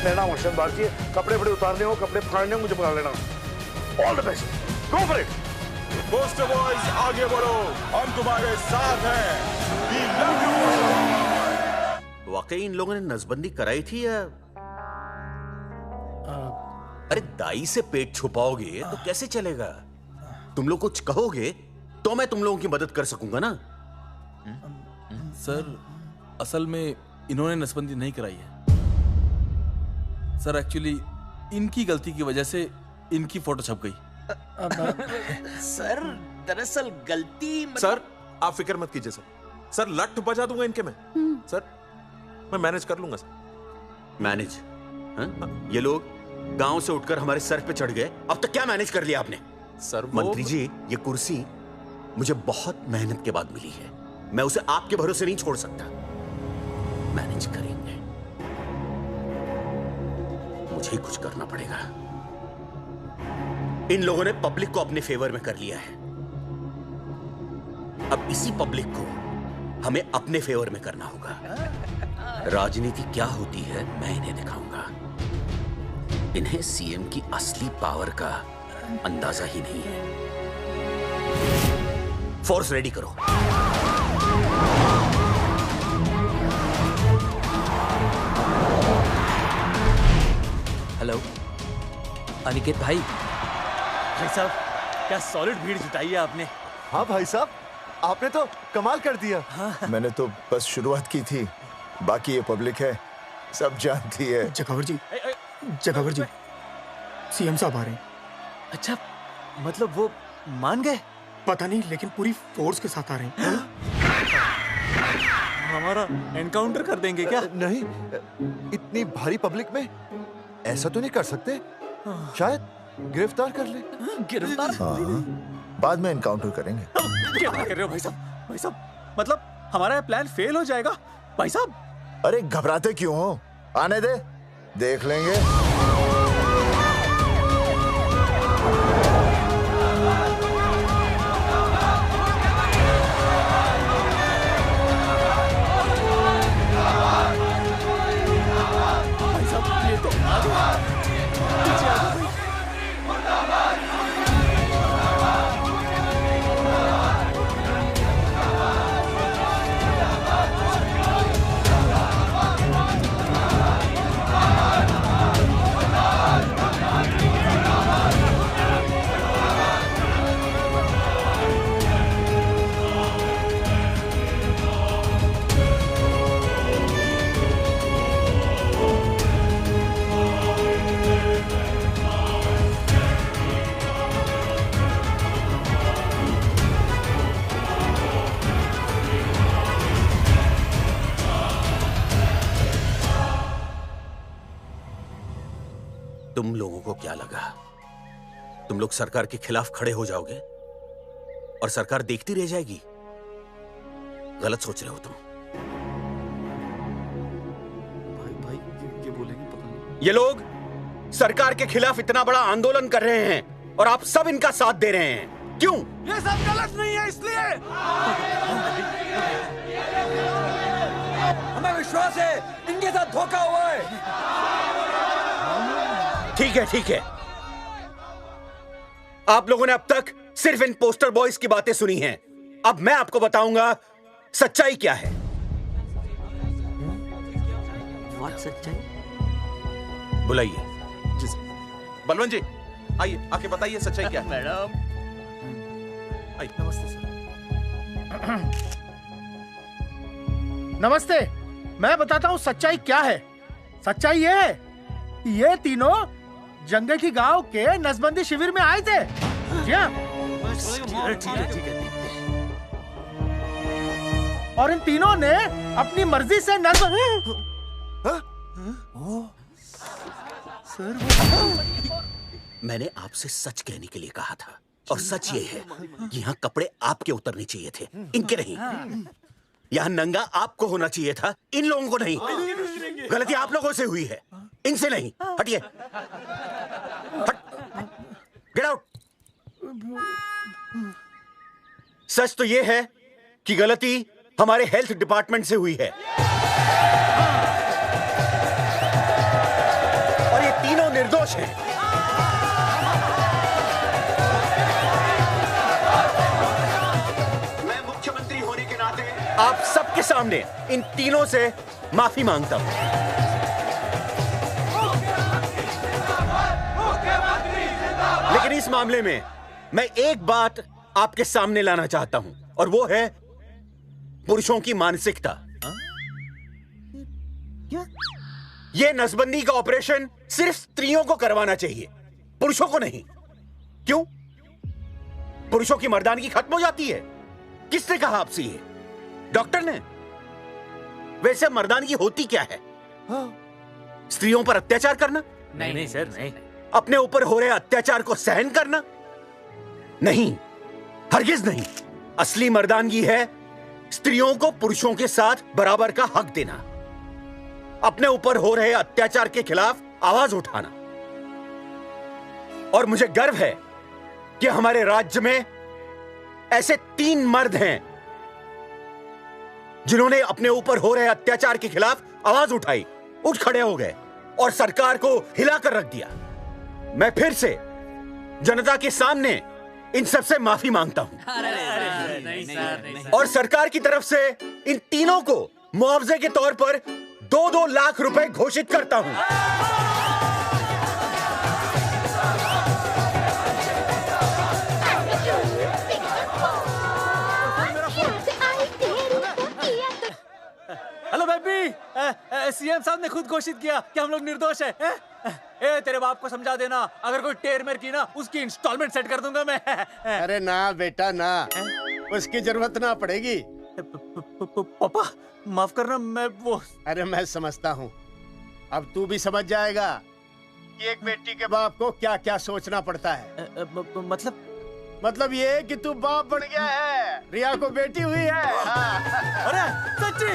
मेरा नाम अर्शद बागची है। कपड़े बड़े उतारने हो, कपड़े फाड़ने हो, मुझे पकड़ लेना। All the best, go for it. Poster boys आगे बढ़ो, हम तुम्हारे साथ हैं। We love you। वाकई इन लोगों ने नसबंदी कराई थी या? अरे दाई से पेट छुपाओगे तो कैसे चलेगा? तुम लोग कुछ कहोगे तो मैं तुम लोगों की मदद कर सकूंगा ना। सर, असल में इन्होंने नसबंदी नहीं कराई है सर। एक्चुअली इनकी गलती की वजह से इनकी फोटो छप गई। सर दरअसल गलती सर आप फिक्र मत कीजिए सर। सर लट बजा दूंगा इनके में। सर मैं मैनेज कर लूंगा सर। मैनेज? ये लोग गांव से उठकर हमारे सर पे चढ़ गए, अब तक क्या मैनेज कर लिया आपने? सर मंत्री जी, ये कुर्सी मुझे बहुत मेहनत के बाद मिली है, मैं उसे आपके भरोसे नहीं छोड़ सकता। मैनेज करेंगे। मुझे ही कुछ करना पड़ेगा। इन लोगों ने पब्लिक को अपने फेवर में कर लिया है। अब इसी पब्लिक को हमें अपने फेवर में करना होगा। राजनीति क्या होती है मैं इन्हें दिखाऊंगा। इन्हें सीएम की असली पावर का अंदाजा ही नहीं है। फोर्स रेडी करो। हेलो अनिकेत भाई। भाई साहब क्या सॉलिड भीड़ जुटाई है आपने। हाँ भाई साहब, आपने तो कमाल कर दिया। मैंने तो बस शुरुआत की थी, बाकी ये पब्लिक है, सब जानती है। जगावर जी, जगावर जी, सीएम साहब आ रहे हैं। अच्छा, मतलब वो मान गए? पता नहीं, लेकिन पूरी फोर्स के साथ आ रहे हैं। हमारा एनकाउंटर कर देंगे क्या? नहीं, इतनी भारी पब्लिक में ऐसा तो नहीं कर सकते। शायद गिरफ्तार कर ले। गिरफ्तार? हाँ, बाद में एनकाउंटर करेंगे। क्या कर रहे हो भाई साहब? भाई साहब, मतलब हमारा प्लान फेल हो जाएगा भाई साहब? अरे घबराते क्यों हो? आने दे, देख लेंगे। भाई साहब ये तो पीछे आ गए। तुम लोगों को क्या लगा तुम लोग सरकार के खिलाफ खड़े हो जाओगे और सरकार देखती रह जाएगी? गलत सोच रहे हो तुम। भाई ये बोलेंगे पता नहीं। ये लोग सरकार के खिलाफ इतना बड़ा आंदोलन कर रहे हैं और आप सब इनका साथ दे रहे हैं, क्यों? ये सब गलत नहीं है, इसलिए हमें विश्वास है इनके साथ धोखा हुआ है। ठीक है, ठीक है। आप लोगों ने अब तक सिर्फ इन पोस्टर बॉयज की बातें सुनी हैं। अब मैं आपको बताऊंगा सच्चाई क्या है। What सच्चाई? बुलाइए। बलवंत जी आइए, आके बताइए सच्चाई क्या है। मैडम आइए। नमस्ते सर। नमस्ते, मैं बताता हूँ सच्चाई क्या है। सच्चाई ये है, ये तीनों जंगे की गांव के नसबंदी शिविर में आए थे। जी हाँ। ठीक है। और इन तीनों ने अपनी मर्जी से मैंने आपसे सच कहने के लिए कहा था और सच ये है कि यहाँ कपड़े आपके उतरने चाहिए थे, इनके नहीं। यहाँ नंगा आपको होना चाहिए था, इन लोगों को नहीं। गलती आप लोगों से हुई है, इनसे नहीं। हटिए, गेट आउट। सच तो ये है कि गलती हमारे हेल्थ डिपार्टमेंट से हुई है और ये तीनों निर्दोष हैं। मैं मुख्यमंत्री होने के नाते आप सबके सामने इन तीनों से माफी मांगता हूं। लेकिन इस मामले में मैं एक बात आपके सामने लाना चाहता हूं और वो है पुरुषों की मानसिकता। ये नसबंदी का ऑपरेशन सिर्फ स्त्रियों को करवाना चाहिए, पुरुषों को नहीं। क्यों? पुरुषों की मर्दानगी खत्म हो जाती है। किसने कहा आपसे ये? डॉक्टर ने? वैसे मर्दानगी होती क्या है? स्त्रियों पर अत्याचार करना? नहीं सर, नहीं। अपने ऊपर हो रहे अत्याचार को सहन करना? नहीं, हरगिज नहीं। असली मर्दानगी है स्त्रियों को पुरुषों के साथ बराबर का हक देना, अपने ऊपर हो रहे अत्याचार के खिलाफ आवाज उठाना। और मुझे गर्व है कि हमारे राज्य में ऐसे 3 मर्द हैं जिन्होंने अपने ऊपर हो रहे अत्याचार के खिलाफ आवाज उठाई, उठ खड़े हो गए और सरकार को हिलाकर रख दिया। मैं फिर से जनता के सामने इन सबसे माफी मांगता हूं और सरकार की तरफ से इन तीनों को मुआवजे के तौर पर 2-2 लाख रुपए घोषित करता हूं। हेलो बेबी, सीएम साहब ने खुद घोषित किया कि हम लोग निर्दोष हैं। ए, तेरे बाप को समझा देना, अगर कोई टेर मेर की ना, उसकी इंस्टॉलमेंट सेट कर दूंगा मैं। अरे ना बेटा ना, उसकी जरूरत ना पड़ेगी। पापा माफ करना, मैं वो। अरे मैं समझता हूँ, अब तू भी समझ जाएगा कि एक बेटी के बाप को क्या क्या सोचना पड़ता है। मतलब ये कि तू बाप बन गया है, रिया को बेटी हुई है। अरे सच्ची,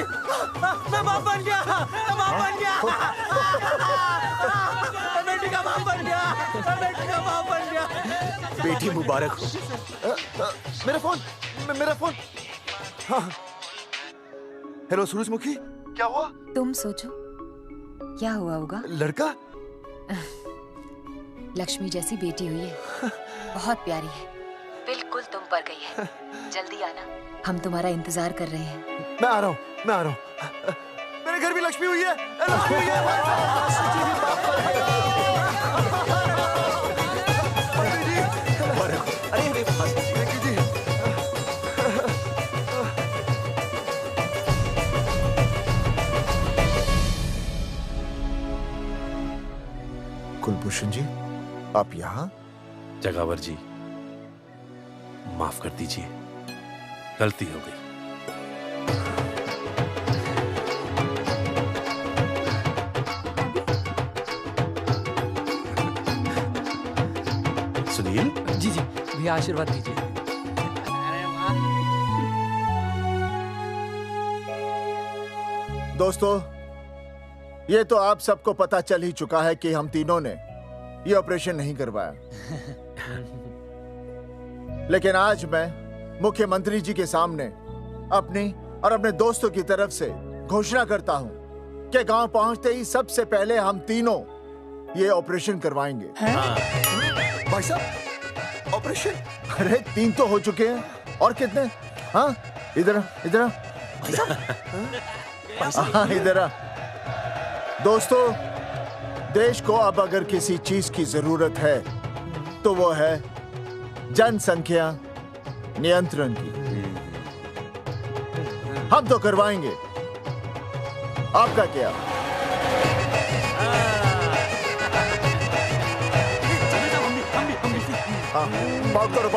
मैं बाप बन गया, मैं बाप बन गया, मैं बेटी का बाप बन गया, मैं बेटी का बाप बन गया। बेटी मुबारक हो। मेरा फोन। हाँ। हेलो सूरजमुखी, क्या हुआ? तुम सोचो क्या हुआ होगा। लड़का? लक्ष्मी जैसी बेटी हुई है, बहुत प्यारी है, बिल्कुल तुम पर गई है। जल्दी आना, हम तुम्हारा इंतजार कर रहे हैं। मैं आ रहा हूँ। मेरे घर भी लक्ष्मी हुई है। लक्ष्मी हुई है। कुलभूषण जी, आप यहाँ? जगावर जी, माफ कर दीजिए, गलती हो गई। सुनील जी भैया आशीर्वाद दीजिए। दोस्तों, ये तो आप सबको पता चल ही चुका है कि हम तीनों ने ये ऑपरेशन नहीं करवाया। लेकिन आज मैं मुख्यमंत्री जी के सामने अपनी और अपने दोस्तों की तरफ से घोषणा करता हूं कि गांव पहुंचते ही सबसे पहले हम तीनों ये ऑपरेशन करवाएंगे। भाई साहब, ऑपरेशन? अरे 3 तो हो चुके हैं, और कितने? हाँ, इधर आ। दोस्तों, देश को अब अगर किसी चीज की जरूरत है तो वो है जनसंख्या नियंत्रण की। हम तो करवाएंगे, आपका क्या? पाव करो।